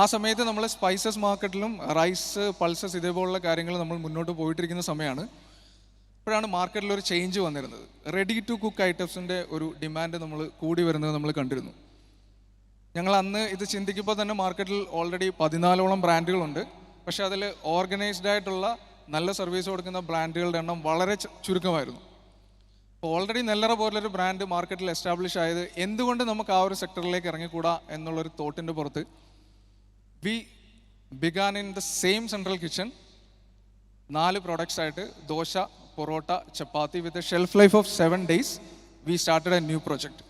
ആ സമയത്ത് നമ്മൾ സ്പൈസസ് മാർക്കറ്റിലും റൈസ്, പൾസസ് ഇതേപോലുള്ള കാര്യങ്ങൾ നമ്മൾ മുന്നോട്ട് പോയിട്ടിരിക്കുന്ന സമയമാണ്. അപ്പോഴാണ് മാർക്കറ്റിൽ ഒരു ചേഞ്ച് വന്നിരുന്നത്. റെഡി ടു കുക്ക് ഐറ്റംസിൻ്റെ ഒരു ഡിമാൻഡ് നമ്മൾ കൂടി വരുന്നത് നമ്മൾ കണ്ടിരുന്നു. ഞങ്ങൾ അന്ന് ഇത് ചിന്തിക്കുമ്പോൾ തന്നെ മാർക്കറ്റിൽ ഓൾറെഡി 14ഓളം ബ്രാൻഡുകളുണ്ട്. പക്ഷേ അതിൽ ഓർഗനൈസ്ഡ് ആയിട്ടുള്ള നല്ല സർവീസ് കൊടുക്കുന്ന ബ്രാൻഡുകളുടെ എണ്ണം വളരെ ചുരുക്കമായിരുന്നു. അപ്പോൾ ഓൾറെഡി നെല്ലറ പോലൊരു ബ്രാൻഡ് മാർക്കറ്റിൽ എസ്റ്റാബ്ലിഷ് ആയത് എന്തുകൊണ്ട് നമുക്ക് ആ ഒരു സെക്ടറിലേക്ക് ഇറങ്ങിക്കൂടാ എന്നുള്ളൊരു തോട്ടിൻ്റെ പുറത്ത് we began in the same central kitchen 4 products ആയിട്ട് dosa, parotta, chapati with a shelf life of 7 days we started a new project.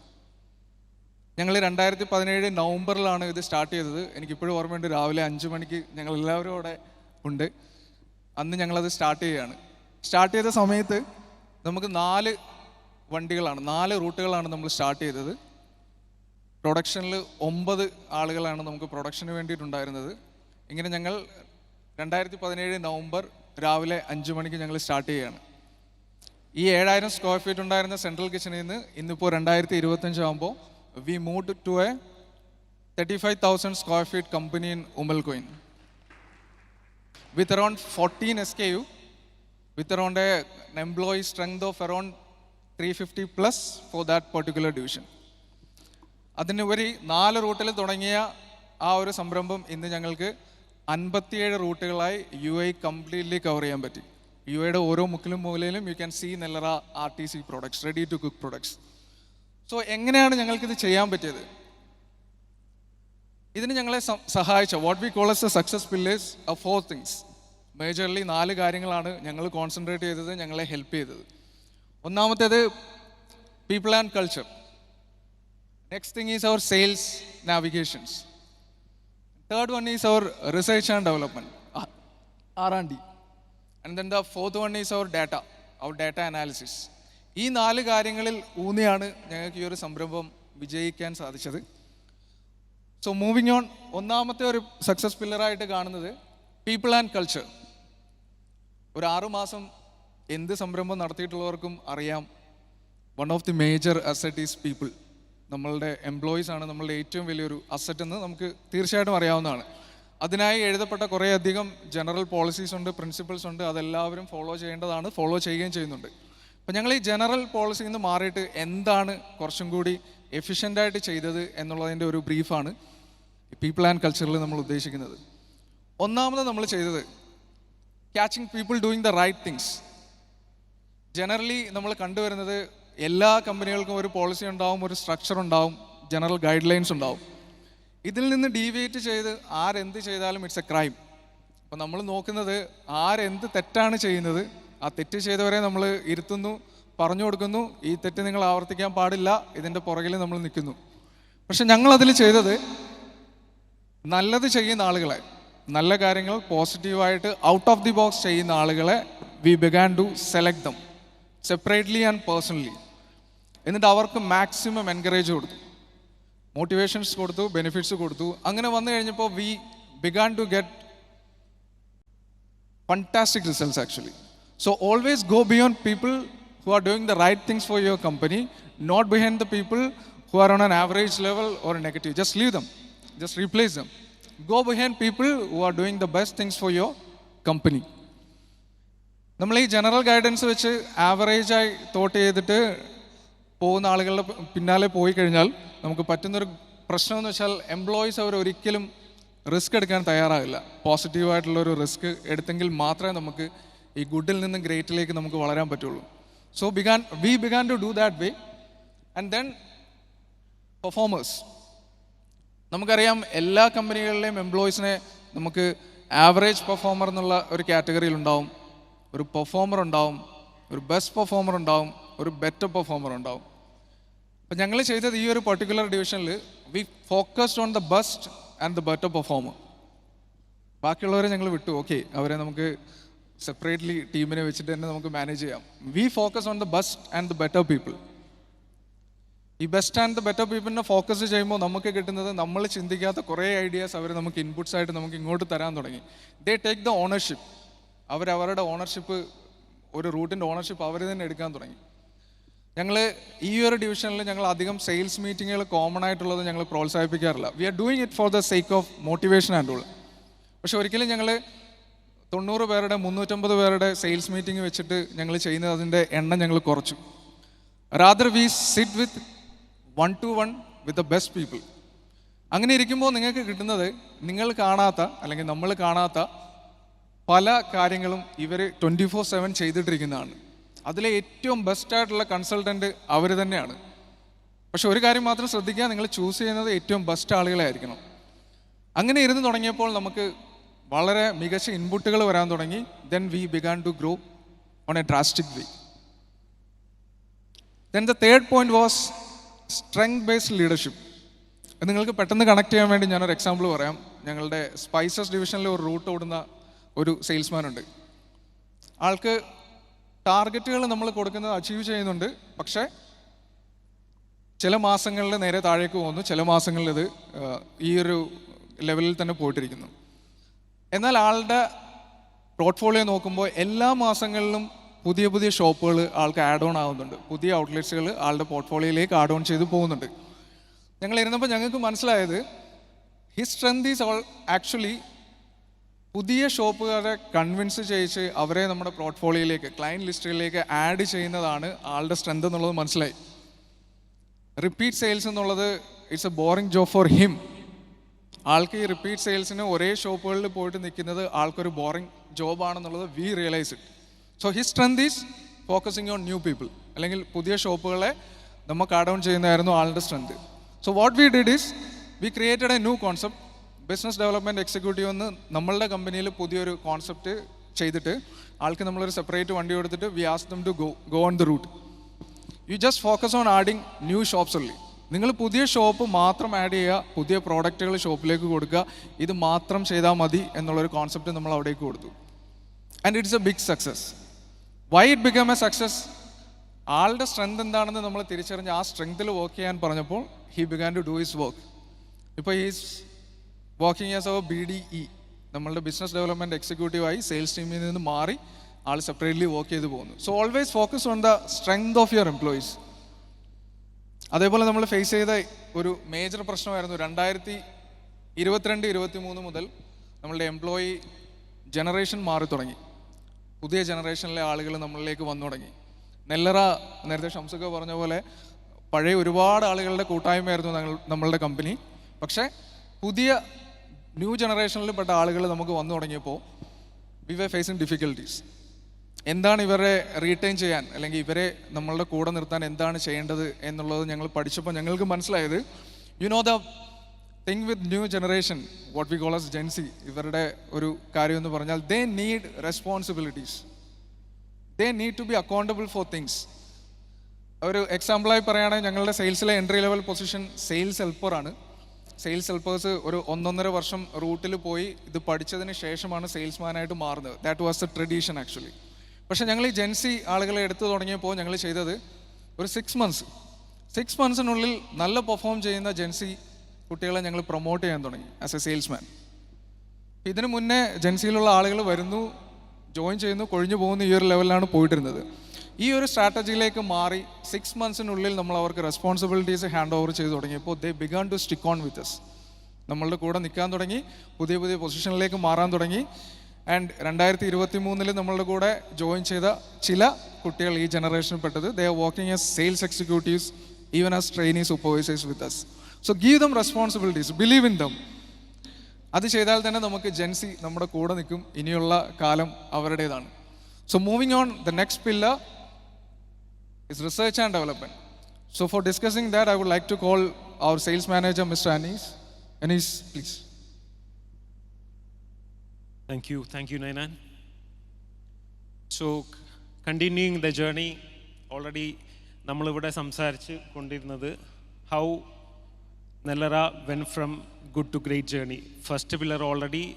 ഞങ്ങൾ 2017 നവംബറിലാണ് ഇത് സ്റ്റാർട്ട് ചെയ്തത്. എനിക്കിപ്പോഴും ഓർമ്മയുണ്ട്, രാവിലെ 5 മണിക്ക് ഞങ്ങൾ എല്ലാവരും അവിടെ ഉണ്ട്. അന്ന് ഞങ്ങളത് സ്റ്റാർട്ട് ചെയ്യുകയാണ്. സ്റ്റാർട്ട് ചെയ്ത സമയത്ത് നമുക്ക് 4 വണ്ടികളാണ്, 4 റൂട്ടുകളാണ് നമ്മൾ സ്റ്റാർട്ട് ചെയ്തത്. പ്രൊഡക്ഷനിൽ 9 ആളുകളാണ് നമുക്ക് പ്രൊഡക്ഷന് വേണ്ടിയിട്ടുണ്ടായിരുന്നത്. ഇങ്ങനെ ഞങ്ങൾ 2017 നവംബർ രാവിലെ 5 മണിക്ക് ഞങ്ങൾ സ്റ്റാർട്ട് ചെയ്യുകയാണ്. ഈ 7000 സ്ക്വയർ ഫീറ്റ് ഉണ്ടായിരുന്ന സെൻട്രൽ കിച്ചണിൽ നിന്ന് ഇന്നിപ്പോൾ 2025 ആകുമ്പോൾ we moved to a 35,000 square feet company in Umm al Quwain with around 14 SKU, with around an employee strength of around 350 plus for that particular division. അതിനുപരി 4 റൂട്ടിൽ തുടങ്ങിയ ആ ഒരു സംരംഭം ഇന്ന് ഞങ്ങൾക്ക് 57 റൂട്ടുകളായി UAE കംപ്ലീറ്റ്ലി കവർ ചെയ്യാൻ പറ്റി. UAEയുടെ ഓരോ മുക്കിലും മൂലയിലും you can see Nellara RTC products, ready to cook products. So എങ്ങനെയാണ് ഞങ്ങൾക്കിത് ചെയ്യാൻ പറ്റിയത്? ഇതിന് ഞങ്ങളെ സഹായിച്ച what we call as a success pillars of 4 things. Majorly 4 കാര്യങ്ങളാണ് ഞങ്ങൾ കോൺസെൻട്രേറ്റ് ചെയ്തത്, ഞങ്ങളെ ഹെൽപ്പ് ചെയ്തത്. ഒന്നാമത്തേത് people and culture. Next thing is our sales navigations. Third one is our research and development, R&D. And then the fourth one is our data analysis. ഈ 4 കാര്യങ്ങളിൽ ഊന്നിയാണ് ഞങ്ങൾക്ക് ഈ ഒരു സംരംഭം വിജയിക്കാൻ സാധിച്ചത്. സോ മൂവിങ് ഓൺ, ഒന്നാമത്തെ ഒരു സക്സസ് പില്ലറായിട്ട് കാണുന്നത് പീപ്പിൾ ആൻഡ് കൾച്ചർ. ഒരു 6 മാസം എന്ത് സംരംഭം നടത്തിയിട്ടുള്ളവർക്കും അറിയാം, one of the major asset is people. നമ്മളുടെ എംപ്ലോയീസ് ആണ് നമ്മളുടെ ഏറ്റവും വലിയൊരു അസറ്റ് എന്ന് നമുക്ക് തീർച്ചയായിട്ടും അറിയാവുന്നതാണ്. അതിനായി എഴുതപ്പെട്ട കുറേയധികം ജനറൽ പോളിസീസ് ഉണ്ട്, പ്രിൻസിപ്പിൾസ് ഉണ്ട്. അതെല്ലാവരും ഫോളോ ചെയ്യേണ്ടതാണ്, ഫോളോ ചെയ്യുകയും ചെയ്യുന്നുണ്ട്. അപ്പം ഞങ്ങൾ ഈ ജനറൽ പോളിസിയിൽ നിന്ന് മാറിയിട്ട് എന്താണ് കുറച്ചും കൂടി എഫിഷ്യൻ്റായിട്ട് ചെയ്തത് എന്നുള്ളതിൻ്റെ ഒരു ബ്രീഫാണ് പീപ്പിൾ ആൻഡ് കൾച്ചറിൽ നമ്മൾ ഉദ്ദേശിക്കുന്നത്. ഒന്നാമത് നമ്മൾ ചെയ്തത് catching people doing the right things. Generally നമ്മൾ കണ്ടുവരുന്നത് എല്ലാ കമ്പനികൾക്കും ഒരു പോളിസി ഉണ്ടാവും, ഒരു സ്ട്രക്ചർ ഉണ്ടാവും, ജനറൽ ഗൈഡ് ലൈൻസ് ഉണ്ടാവും. ഇതിൽ നിന്ന് ഡീവിയേറ്റ് ചെയ്ത് ആരെന്ത് ചെയ്താലും ഇറ്റ്സ് എ ക്രൈം. അപ്പോൾ നമ്മൾ നോക്കുന്നത് ആരെന്ത് തെറ്റാണ് ചെയ്യുന്നത്, ആ തെറ്റ് ചെയ്തവരെ നമ്മൾ ഇരുത്തുന്നു, പറഞ്ഞു കൊടുക്കുന്നു, ഈ തെറ്റ് നിങ്ങൾ ആവർത്തിക്കാൻ പാടില്ല, ഇതിൻ്റെ പുറകിൽ നമ്മൾ നിൽക്കുന്നു. പക്ഷെ ഞങ്ങളതിൽ ചെയ്തത് നല്ലത് ചെയ്യുന്ന ആളുകളെ, നല്ല കാര്യങ്ങൾ പോസിറ്റീവായിട്ട് ഔട്ട് ഓഫ് ദി ബോക്സ് ചെയ്യുന്ന ആളുകളെ we began to select them separately and personally. എന്നിട്ട് അവർക്ക് മാക്സിമം എൻകറേജ് കൊടുത്തു, മോട്ടിവേഷൻസ് കൊടുത്തു, ബെനിഫിറ്റ്സ് കൊടുത്തു. അങ്ങനെ വന്നു കഴിഞ്ഞപ്പോൾ we began to get fantastic results actually. So always go beyond people who are doing the right things for your company, not behind the people who are on an average level or negative. Just leave them, just replace them. Go behind people who are doing the best things for your company. നമ്മൾ ഈ general guidance വെച്ച് ആവറേജായി thought ചെയ്തിട്ട് പോകുന്ന ആളുകളുടെ പിന്നാലെ പോയി കഴിഞ്ഞാൽ നമുക്ക് പറ്റുന്നൊരു പ്രശ്നമെന്ന് വെച്ചാൽ എംപ്ലോയീസ് അവർ ഒരിക്കലും റിസ്ക് എടുക്കാൻ തയ്യാറാകില്ല. പോസിറ്റീവായിട്ടുള്ളൊരു റിസ്ക് എടുത്തെങ്കിൽ മാത്രമേ നമുക്ക് ഈ ഗുഡിൽ നിന്ന് ഗ്രേറ്റിലേക്ക് നമുക്ക് വളരാൻ പറ്റുള്ളൂ. So we began to do that way. And then performers. നമുക്കറിയാം എല്ലാ കമ്പനികളിലെയും എംപ്ലോയീസിനെ നമുക്ക് ആവറേജ് പെർഫോമർ എന്നുള്ള ഒരു കാറ്റഗറിയിൽ ഉണ്ടാവും, ഒരു പെർഫോമർ ഉണ്ടാവും, ഒരു ബെസ്റ്റ് പെർഫോമർ ഉണ്ടാവും, ഒരു ബെറ്റർ പെർഫോമർ ഉണ്ടാവും. അപ്പം ഞങ്ങൾ ചെയ്തത് ഈ ഒരു പർട്ടിക്കുലർ ഡിവിഷനിൽ we focused on the best and the better performer. ബാക്കിയുള്ളവരെ ഞങ്ങൾ വിട്ടു, ഓക്കെ അവരെ നമുക്ക് സെപ്പറേറ്റ്ലി ടീമിനെ വെച്ചിട്ട് തന്നെ നമുക്ക് മാനേജ് ചെയ്യാം. We focus on the best and the better people. ഈ ബെസ്റ്റ് ആൻഡ് ദ ബെറ്റർ പീപ്പിളിനെ ഫോക്കസ് ചെയ്യുമ്പോൾ നമുക്ക് കിട്ടുന്നത് നമ്മൾ ചിന്തിക്കാത്ത കുറേ ഐഡിയാസ് അവർ നമുക്ക് ഇൻപുട്സ് ആയിട്ട് നമുക്ക് ഇങ്ങോട്ട് തരാൻ തുടങ്ങി. They take the ownership. അവരവരുടെ ഓണർഷിപ്പ്, ഒരു റൂട്ടിൻ്റെ ഓണർഷിപ്പ് അവർ തന്നെ എടുക്കാൻ തുടങ്ങി. ഞങ്ങൾ ഈ ഒരു ഡിവിഷനിൽ ഞങ്ങൾ അധികം സെയിൽസ് മീറ്റിങ്ങുകൾ കോമൺ ആയിട്ടുള്ളത് ഞങ്ങൾ പ്രോത്സാഹിപ്പിക്കാറില്ല. We are doing it for the sake of motivation and all. പക്ഷെ ഒരിക്കലും ഞങ്ങൾ 90 പേരുടെ 350 പേരുടെ സെയിൽസ് മീറ്റിംഗ് വെച്ചിട്ട് ഞങ്ങൾ ചെയ്യുന്നത് അതിൻ്റെ എണ്ണം ഞങ്ങൾ കുറച്ചു. Rather V sit with 1-to-1 with the best people. അങ്ങനെ ഇരിക്കുമ്പോൾ നിങ്ങൾക്ക് കിട്ടുന്നത് നിങ്ങൾ കാണാത്ത അല്ലെങ്കിൽ നമ്മൾ കാണാത്ത പല കാര്യങ്ങളും ഇവർ 24/7 ചെയ്തിട്ടിരിക്കുന്നതാണ്. അതിലെ ഏറ്റവും ബെസ്റ്റായിട്ടുള്ള കൺസൾട്ടൻറ്റ് അവർ തന്നെയാണ്. പക്ഷെ ഒരു കാര്യം മാത്രം ശ്രദ്ധിക്കുക, നിങ്ങൾ ചൂസ് ചെയ്യുന്നത് ഏറ്റവും ബെസ്റ്റ് ആളുകളെ ആയിരിക്കണം. അങ്ങനെ ഇരുന്ന് തുടങ്ങിയപ്പോൾ നമുക്ക് വളരെ മികച്ച ഇൻപുട്ടുകൾ വരാൻ തുടങ്ങി. Then we began to grow on a drastic way. Then the third point was strength based leadership. നിങ്ങൾക്ക് പെട്ടെന്ന് കണക്ട് ചെയ്യാൻ വേണ്ടി ഞാനൊരു എക്സാമ്പിൾ പറയാം. ഞങ്ങളുടെ സ്പൈസസ് ഡിവിഷനിൽ ഒരു റൂട്ട് ഓടുന്ന ഒരു സെയിൽസ്മാൻ ഉണ്ട്. ആൾക്ക് ടാർഗറ്റുകൾ നമ്മൾ കൊടുക്കുന്നത് അച്ചീവ് ചെയ്യുന്നുണ്ട്, പക്ഷേ ചില മാസങ്ങളിൽ നേരെ താഴേക്ക് പോകുന്നു, ചില മാസങ്ങളിൽ ഇത് ഈ ഒരു ലെവലിൽ തന്നെ പോയിട്ടിരിക്കുന്നു. എന്നാൽ ആളുടെ പോർട്ട്ഫോളിയോ നോക്കുമ്പോൾ എല്ലാ മാസങ്ങളിലും പുതിയ പുതിയ ഷോപ്പുകൾ ആൾക്ക് ആഡ് ഓൺ ആവുന്നുണ്ട്, പുതിയ ഔട്ട്ലെറ്റ്സുകൾ ആളുടെ പോർട്ട്ഫോളിയോയിലേക്ക് ആഡ് ഓൺ ചെയ്ത് പോകുന്നുണ്ട്. ഞങ്ങൾ ഇരുന്നപ്പോൾ ഞങ്ങൾക്ക് മനസ്സിലായത് his strength is all actually പുതിയ ഷോപ്പുകാരെ കൺവിൻസ് ചെയ്യിച്ച് അവരെ നമ്മുടെ പോർട്ട്ഫോളിയോയിലേക്ക്, ക്ലയൻറ്റ് ലിസ്റ്റിലേക്ക് ആഡ് ചെയ്യുന്നതാണ് ആളുടെ സ്ട്രെങ്ത് എന്നുള്ളത് മനസ്സിലായി. റിപ്പീറ്റ് സെയിൽസ് എന്നുള്ളത് it's a boring job for him. ആൾക്ക് ഈ റിപ്പീറ്റ് സെയിൽസിന് ഒരേ ഷോപ്പുകളിൽ പോയിട്ട് നിൽക്കുന്നത് ആൾക്കൊരു ബോറിംഗ് ജോബാണെന്നുള്ളത് we realise it. So his strength is focusing on new people, അല്ലെങ്കിൽ പുതിയ ഷോപ്പുകളെ നമുക്ക് ആഡ് ഓൺ ചെയ്യുന്നതായിരുന്നു ആളുടെ strength. So what we did is we created a new concept. Business development executive എന്ന് നമ്മളുടെ കമ്പനിയിൽ പുതിയൊരു കോൺസെപ്റ്റ് ചെയ്തിട്ട് ആൾക്ക് നമ്മളൊരു സെപ്പറേറ്റ് വണ്ടി കൊടുത്തിട്ട് we ask them to go on the route. You just focus on adding new shops only. നിങ്ങൾ പുതിയ ഷോപ്പ് മാത്രം ആഡ് ചെയ്യുക, പുതിയ പ്രോഡക്റ്റുകൾ ഷോപ്പിലേക്ക് കൊടുക്കുക, ഇത് മാത്രം ചെയ്താൽ മതി എന്നുള്ളൊരു കോൺസെപ്റ്റ് നമ്മൾ അവിടേക്ക് കൊടുത്തു. And it's a big success. Why it become a success? ആളുടെ സ്ട്രെങ്ത് എന്താണെന്ന് നമ്മൾ തിരിച്ചറിഞ്ഞ് ആ സ്ട്രെങ്തിൽ വർക്ക് ചെയ്യാൻ പറഞ്ഞപ്പോൾ he began to do his work. ഇപ്പോൾ he's working as our BDE, നമ്മളുടെ ബിസിനസ് ഡെവലപ്മെൻറ്റ് എക്സിക്യൂട്ടീവായി സെയിൽസ് ടീമിൽ നിന്ന് മാറി ആൾ സെപ്പറേറ്റ്ലി വർക്ക് ചെയ്ത് പോകുന്നു. So always focus on the strength of your employees. അതേപോലെ നമ്മൾ ഫേസ് ചെയ്ത ഒരു മേജർ പ്രശ്നമായിരുന്നു 2022-23 മുതൽ നമ്മളുടെ എംപ്ലോയി ജനറേഷൻ മാറി തുടങ്ങി. പുതിയ ജനറേഷനിലെ ആളുകൾ നമ്മളിലേക്ക് വന്നു തുടങ്ങി. നെല്ലറ നേരത്തെ ഷംസുഖ പറഞ്ഞ പോലെ പഴയ ഒരുപാട് ആളുകളുടെ കൂട്ടായ്മയായിരുന്നു നമ്മളുടെ കമ്പനി. പക്ഷേ പുതിയ ന്യൂ ജനറേഷനിൽ പെട്ട ആളുകൾ നമുക്ക് വന്നു തുടങ്ങിയപ്പോൾ വി വർ ഫേസിങ് ഡിഫിക്കൽട്ടീസ്. എന്താണ് ഇവരെ റീറ്റെയിൻ ചെയ്യാൻ, അല്ലെങ്കിൽ ഇവരെ നമ്മളുടെ കൂടെ നിർത്താൻ എന്താണ് ചെയ്യേണ്ടത് എന്നുള്ളത് ഞങ്ങൾ പഠിച്ചപ്പോൾ ഞങ്ങൾക്ക് മനസ്സിലായത്, you know the thing with new generation, what we call as Gen Z, ഇവരുടെ ഒരു കാര്യം എന്ന് പറഞ്ഞാൽ they need responsibilities, they need to be accountable for things. ഒരു എക്സാമ്പിളായി പറയുകയാണെങ്കിൽ ഞങ്ങളുടെ സെയിൽസിലെ എൻട്രി ലെവൽ പൊസിഷൻ സെയിൽസ് ഹെൽപ്പറാണ്. സെയിൽസ് ഹെൽപ്പേഴ്സ് ഒരു 1.5 വർഷം റൂട്ടിൽ പോയി ഇത് പഠിച്ചതിന് ശേഷമാണ് സെയിൽസ്മാനായിട്ട് മാറുന്നത്. That was the tradition actually. പക്ഷേ ഞങ്ങൾ ഈ ജെൻസി ആളുകളെ എടുത്തു തുടങ്ങിയപ്പോൾ ഞങ്ങൾ ചെയ്തത് ഒരു 6 മന്ത്സിനുള്ളിൽ നല്ല പെർഫോം ചെയ്യുന്ന ജെൻസി കുട്ടികളെ ഞങ്ങൾ പ്രൊമോട്ട് ചെയ്യാൻ തുടങ്ങി ആസ് എ സെയിൽസ്മാൻ. ഇതിനു മുന്നേ ജെൻസിയിലുള്ള ആളുകൾ വരുന്നു, ജോയിൻ ചെയ്യുന്നു, കൊഴിഞ്ഞു പോകുന്ന ഈ ഒരു ലെവലിലാണ് പോയിട്ടിരുന്നത്. ഈ ഒരു സ്ട്രാറ്റജിയിലേക്ക് മാറി 6 മന്ത്സിനുള്ളിൽ നമ്മൾ അവർക്ക് റെസ്പോൺസിബിലിറ്റീസ് ഹാൻഡ് ഓവർ ചെയ്ത് തുടങ്ങിയപ്പോൾ they begun to stick on with us. നമ്മളുടെ കൂടെ നിൽക്കാൻ തുടങ്ങി, പുതിയ പുതിയ പൊസിഷനിലേക്ക് മാറാൻ തുടങ്ങി. ആൻഡ് 2023 നമ്മളുടെ കൂടെ ജോയിൻ ചെയ്ത ചില കുട്ടികൾ ഈ ജനറേഷനിൽ പെട്ടത്, they are working as sales executives, even as trainee supervisors with us. So give dum responsibilities, believe in them. അത് ചെയ്താൽ തന്നെ നമുക്ക് ജെൻസി നമ്മുടെ കൂടെ നിൽക്കും, ഇനിയുള്ള കാലം അവരുടേതാണ്. So moving on, the next pillar is research and development. So for discussing that, I would like to call our sales manager, Mr. Anis. Anis, please. Thank you, Nainan. So continuing the journey, already നമ്മളിവിടെ സംസാരിച്ച് കൊണ്ടിരുന്നത് how Nellora went from good to great journey. First pillar already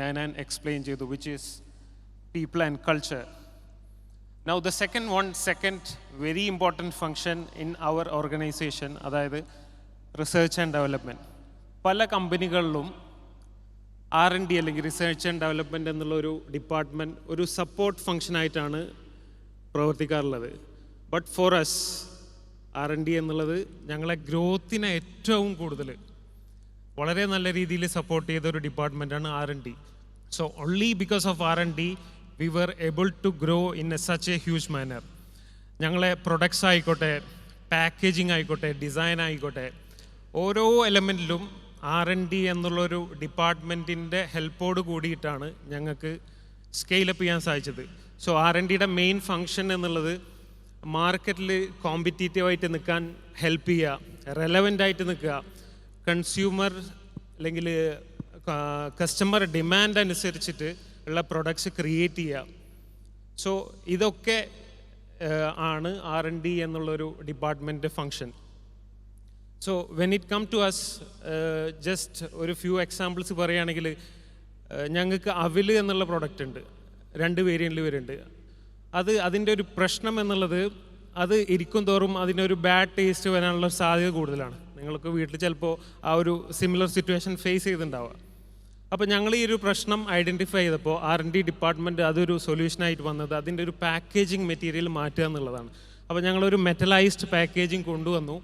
Nainan explained ചെയ്തു, which is people and culture. Now the second very important function in our organization, അതായത് research and development. പല കമ്പനികളിലും R&D അല്ലെങ്കിൽ research and development എന്നുള്ളൊരു department ഒരു support ഫങ്ഷനായിട്ടാണ് പ്രവർത്തിക്കാറുള്ളത്. But for us R&D എന്നുള്ളത് ഞങ്ങളെ ഗ്രോത്തിനെ ഏറ്റവും കൂടുതൽ വളരെ നല്ല രീതിയിൽ സപ്പോർട്ട് ചെയ്ത ഒരു ഡിപ്പാർട്ട്മെൻറ്റാണ് R&D. So only because of R&D we were able to grow in such a huge manner. ഞങ്ങളെ പ്രൊഡക്ട്സ് ആയിക്കോട്ടെ, പാക്കേജിങ് ആയിക്കോട്ടെ, ഡിസൈൻ ആയിക്കോട്ടെ, ഓരോ എലമെൻറ്റിലും R&D എന്നുള്ളൊരു ഡിപ്പാർട്ട്മെൻറ്റിൻ്റെ ഹെൽപ്പോട് കൂടിയിട്ടാണ് ഞങ്ങൾക്ക് സ്കെയിലപ്പ് ചെയ്യാൻ സാധിച്ചത്. സോ R&Dയുടെ മെയിൻ ഫങ്ഷൻ എന്നുള്ളത് മാർക്കറ്റിൽ കോമ്പറ്റീറ്റീവായിട്ട് നിൽക്കാൻ ഹെൽപ്പ് ചെയ്യുക, റെലവൻ്റ് ആയിട്ട് നിൽക്കുക, കൺസ്യൂമർ അല്ലെങ്കിൽ കസ്റ്റമർ ഡിമാൻഡ് അനുസരിച്ചിട്ട് ഉള്ള പ്രൊഡക്ട്സ് ക്രിയേറ്റ് ചെയ്യുക. സോ ഇതൊക്കെ ആണ് R&D എന്നുള്ളൊരു department function. So when it come to us, just ഒരു ഫ്യൂ എക്സാമ്പിൾസ് പറയുകയാണെങ്കിൽ, ഞങ്ങൾക്ക് അവിൽ എന്നുള്ള പ്രൊഡക്റ്റ് ഉണ്ട്, 2 വേരിയൻറ്റിൽ വരുന്നുണ്ട്. അതിൻ്റെ ഒരു പ്രശ്നം എന്നുള്ളത്, അത് ഇരിക്കും തോറും അതിനൊരു ബാഡ് ടേസ്റ്റ് വരാനുള്ള സാധ്യത കൂടുതലാണ്. നിങ്ങൾക്ക് വീട്ടിൽ ചിലപ്പോൾ ആ ഒരു സിമിലർ സിറ്റുവേഷൻ ഫേസ് ചെയ്തിട്ടുണ്ടാവുക. അപ്പോൾ ഞങ്ങൾ ഈ ഒരു പ്രശ്നം ഐഡൻറ്റിഫൈ ചെയ്തപ്പോൾ R&D ഡിപ്പാർട്ട്മെൻറ്റ് അതൊരു സൊല്യൂഷനായിട്ട് വന്നത് അതിൻ്റെ ഒരു പാക്കേജിങ് മെറ്റീരിയൽ മാറ്റുക എന്നുള്ളതാണ്. അപ്പോൾ ഞങ്ങളൊരു മെറ്റലൈസ്ഡ് പാക്കേജിങ് കൊണ്ടുവന്നു.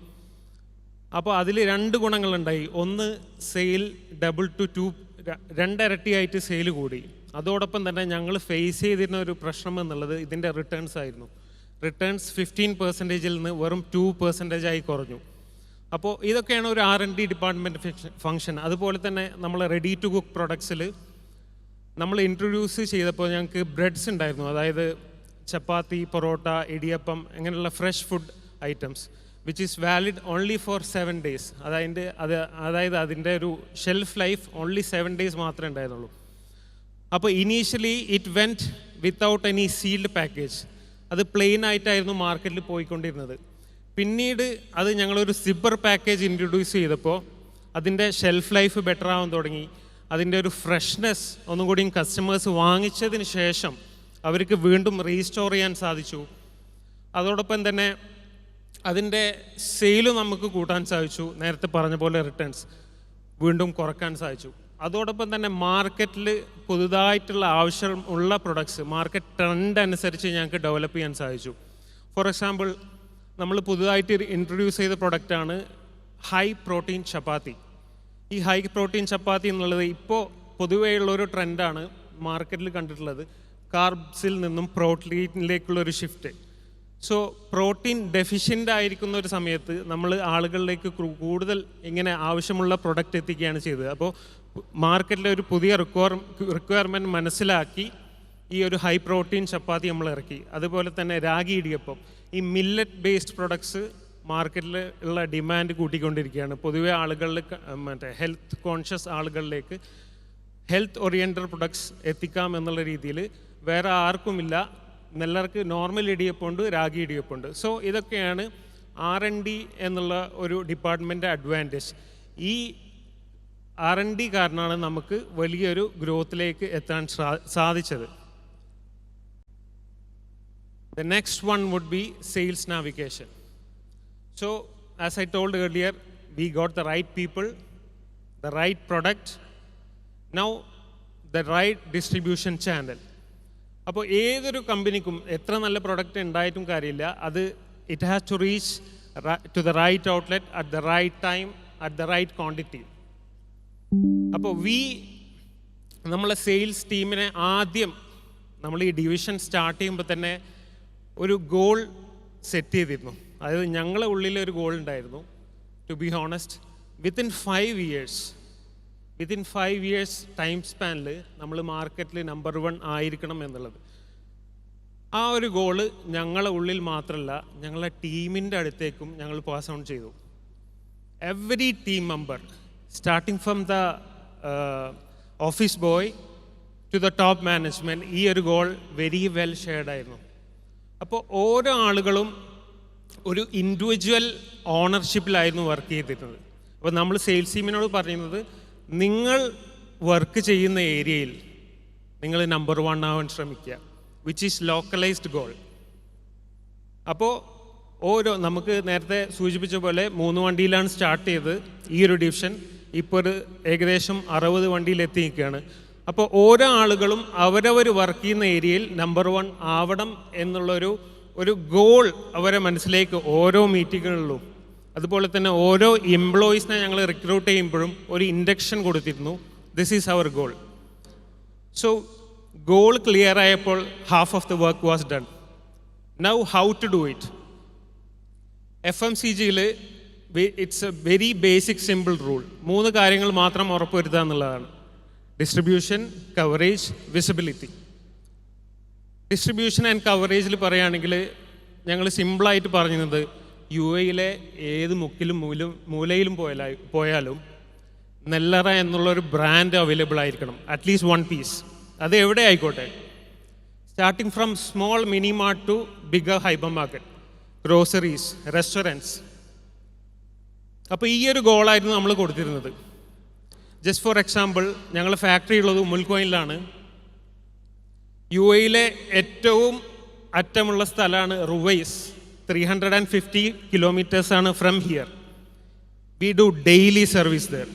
അപ്പോൾ അതിൽ 2 ഗുണങ്ങളുണ്ടായി. ഒന്ന്, സെയിൽ ഡബിൾ ടു 2 ഇരട്ടിയായിട്ട് സെയിൽ കൂടി. അതോടൊപ്പം തന്നെ ഞങ്ങൾ ഫേസ് ചെയ്തിരുന്ന ഒരു പ്രശ്നം എന്നുള്ളത് ഇതിൻ്റെ റിട്ടേൺസ് ആയിരുന്നു. റിട്ടേൺസ് 15% നിന്ന് വെറും 2% കുറഞ്ഞു. അപ്പോൾ ഇതൊക്കെയാണ് ഒരു R&D ഡിപ്പാർട്ട്മെൻറ്റ് ഫങ്ഷൻ. അതുപോലെ തന്നെ നമ്മൾ റെഡി ടു കുക്ക് പ്രൊഡക്ട്സിൽ നമ്മൾ ഇൻട്രൊഡ്യൂസ് ചെയ്തപ്പോൾ ഞങ്ങൾക്ക് ബ്രെഡ്സ് ഉണ്ടായിരുന്നു, അതായത് ചപ്പാത്തി, പൊറോട്ട, ഇടിയപ്പം, അങ്ങനെയുള്ള fresh food items, which is valid only for 7 days. അതായത് അതിൻ്റെ ഒരു ഷെൽഫ് ലൈഫ് ഓൺലി 7 days മാത്രമേ ഉണ്ടായിരുന്നുള്ളൂ. അപ്പോൾ initially it went without any sealed package. അത് പ്ലെയിൻ ആയിട്ടായിരുന്നു മാർക്കറ്റിൽ പോയിക്കൊണ്ടിരുന്നത്. പിന്നീട് അത് ഞങ്ങളൊരു സിബ്ബർ പാക്കേജ് ഇൻട്രൊഡ്യൂസ് ചെയ്തപ്പോൾ അതിൻ്റെ ഷെൽഫ് ലൈഫ് ബെറ്റർ ആവാൻ തുടങ്ങി. അതിൻ്റെ ഒരു ഫ്രഷ്നെസ് ഒന്നും കൂടിയും കസ്റ്റമേഴ്സ് വാങ്ങിച്ചതിന് ശേഷം അവർക്ക് വീണ്ടും റീസ്റ്റോർ ചെയ്യാൻ സാധിച്ചു. അതോടൊപ്പം തന്നെ അതിൻ്റെ സെയിലും നമുക്ക് കൂട്ടാൻ സാധിച്ചു. നേരത്തെ പറഞ്ഞ പോലെ റിട്ടേൺസ് വീണ്ടും കുറക്കാൻ സാധിച്ചു. അതോടൊപ്പം തന്നെ മാർക്കറ്റിൽ പുതുതായിട്ടുള്ള ആവശ്യമുള്ള പ്രൊഡക്ട്സ് മാർക്കറ്റ് ട്രെൻഡ് അനുസരിച്ച് ഞങ്ങൾക്ക് ഡെവലപ്പ് ചെയ്യാൻ സാധിച്ചു. ഫോർ എക്സാമ്പിൾ, നമ്മൾ പുതുതായിട്ട് ഇൻട്രൊഡ്യൂസ് ചെയ്ത പ്രൊഡക്റ്റാണ് ഹൈ പ്രോട്ടീൻ ചപ്പാത്തി. ഈ ഹൈ പ്രോട്ടീൻ ചപ്പാത്തി എന്നുള്ളത് ഇപ്പോൾ പൊതുവെയുള്ളൊരു ട്രെൻഡാണ് മാർക്കറ്റിൽ കണ്ടിട്ടുള്ളത്. കാർബ്സിൽ നിന്നും പ്രോട്ടീനിലേക്കുള്ളൊരു ഷിഫ്റ്റ്. സോ പ്രോട്ടീൻ ഡെഫിഷ്യൻ്റ് ആയിരിക്കുന്ന ഒരു സമയത്ത് നമ്മൾ ആളുകളിലേക്ക് കൂടുതൽ ഇങ്ങനെ ആവശ്യമുള്ള പ്രൊഡക്റ്റ് എത്തിക്കുകയാണ് ചെയ്തത്. അപ്പോൾ മാർക്കറ്റിലെ ഒരു പുതിയ റിക്വയർമെൻറ്റ് മനസ്സിലാക്കി ഈ ഒരു ഹൈ പ്രോട്ടീൻ ചപ്പാത്തി നമ്മൾ ഇറക്കി. അതുപോലെ തന്നെ രാഗി ഇടിയപ്പം, ഈ മില്ലറ്റ് ബേസ്ഡ് പ്രൊഡക്ട്സ് മാർക്കറ്റിൽ ഉള്ള ഡിമാൻഡ് കൂട്ടിക്കൊണ്ടിരിക്കുകയാണ്. പൊതുവെ ആളുകളിൽ മറ്റേ ഹെൽത്ത് കോൺഷ്യസ് ആളുകളിലേക്ക് ഹെൽത്ത് ഓറിയൻറ്റഡ് പ്രൊഡക്ട്സ് എത്തിക്കാം എന്നുള്ള രീതിയിൽ വേറെ ആർക്കുമില്ല. എല്ലാവർക്കും നോർമൽ ഇടിയപ്പമുണ്ട്, രാഗി ഇടിയപ്പമുണ്ട്. സോ ഇതൊക്കെയാണ് R&D എന്നുള്ള ഒരു ഡിപ്പാർട്ട്മെൻറ്റ് അഡ്വാൻറ്റേജ്. ഈ R&D കാരണമാണ് നമുക്ക് വലിയൊരു ഗ്രോത്തിലേക്ക് എത്താൻ സാധിച്ചത്. The next one would be sales navigation. So, as I told earlier, we got the right people, the right product, now the right distribution channel. അപ്പോൾ ഏതൊരു കമ്പനിക്കും എത്ര നല്ല പ്രൊഡക്റ്റ് ഉണ്ടായിട്ടും കാര്യമില്ല, അത് it has to reach to the right outlet at the right time at the right quantity. അപ്പോൾ നമ്മളെ സെയിൽസ് ടീമിനെ ആദ്യം നമ്മൾ ഈ ഡിവിഷൻ സ്റ്റാർട്ട് ചെയ്യുമ്പോൾ തന്നെ ഒരു ഗോൾ സെറ്റ് ചെയ്തിരുന്നു. അതായത് ഞങ്ങളെ ഉള്ളിൽ ഒരു ഗോൾ ഉണ്ടായിരുന്നു. To be honest, within 5 years time സ്പാനിൽ നമ്മൾ മാർക്കറ്റിൽ നമ്പർ 1 ആയിരിക്കണം എന്നുള്ളത്. ആ ഒരു ഗോള് ഞങ്ങളെ ഉള്ളിൽ മാത്രമല്ല, ഞങ്ങളെ ടീമിൻ്റെ അടുത്തേക്കും ഞങ്ങൾ പാസ് ഓൺ ചെയ്തു. Every team member, starting from the office boy to the top management, ഈ ഒരു ഗോൾ വെരി വെൽ ഷെയർഡ് ആയിരുന്നു. അപ്പോൾ ഓരോ ആളുകളും ഒരു ഇൻഡിവിജ്വൽ ഓണർഷിപ്പിലായിരുന്നു വർക്ക് ചെയ്തിരുന്നത്. അപ്പോൾ നമ്മൾ സെയിൽസ് ടീമിനോട് പറയുന്നത്, നിങ്ങൾ വർക്ക് ചെയ്യുന്ന ഏരിയയിൽ നിങ്ങൾ നമ്പർ 1 ആവാൻ ശ്രമിക്കുക, വിച്ച് ഈസ് ലോക്കലൈസ്ഡ് ഗോൾ. അപ്പോൾ നമുക്ക് നേരത്തെ സൂചിപ്പിച്ച പോലെ 3 വണ്ടിയിലാണ് സ്റ്റാർട്ട് ചെയ്തത് ഈ ഒരു ഡിവിഷൻ. ഇപ്പോൾ ഏകദേശം 60 വണ്ടിയിൽ എത്തിയിരിക്കുകയാണ്. അപ്പോൾ ഓരോ ആളുകളും അവരവർ വർക്ക് ചെയ്യുന്ന ഏരിയയിൽ നമ്പർ 1 ആവണം എന്നുള്ളൊരു ഗോൾ അവരെ മനസ്സിലേക്ക് ഓരോ മീറ്റിങ്ങുകളിലും, അതുപോലെ തന്നെ ഓരോ എംപ്ലോയീസിനെ ഞങ്ങൾ റിക്രൂട്ട് ചെയ്യുമ്പോഴും ഒരു ഇൻഡക്ഷൻ കൊടുത്തിരുന്നു. This is our goal. So goal clear ആയപ്പോൾ half of the work was done. Now how to do it? FMCGയിൽ it's a very basic simple rule. 3 കാര്യങ്ങൾ മാത്രം ഉറപ്പുവരുത്തുക എന്നുള്ളതാണ്: distribution, coverage, visibility. Distribution and കവറേജിൽ പറയുകയാണെങ്കിൽ ഞങ്ങൾ സിമ്പിളായിട്ട് പറഞ്ഞത്, UAE ഏത് മൂലയിലും പോയാലും നെല്ലറ എന്നുള്ളൊരു ബ്രാൻഡ് അവൈലബിൾ ആയിരിക്കണം, അറ്റ്ലീസ്റ്റ് 1 പീസ്. അത് എവിടെ ആയിക്കോട്ടെ, starting from small mini mart to bigger hyper market, groceries, restaurants. അപ്പോൾ ഈ ഒരു ഗോളായിരുന്നു നമ്മൾ കൊടുത്തിരുന്നത്. ജസ്റ്റ് ഫോർ എക്സാമ്പിൾ, ഞങ്ങളുടെ ഫാക്ടറി ഉള്ളത് മുൽക്കോയിലാണ്. UAE ഏറ്റവും അറ്റമുള്ള സ്ഥലമാണ് റുവൈസ്. 350 kilometers ആണ് from here. We do daily service there.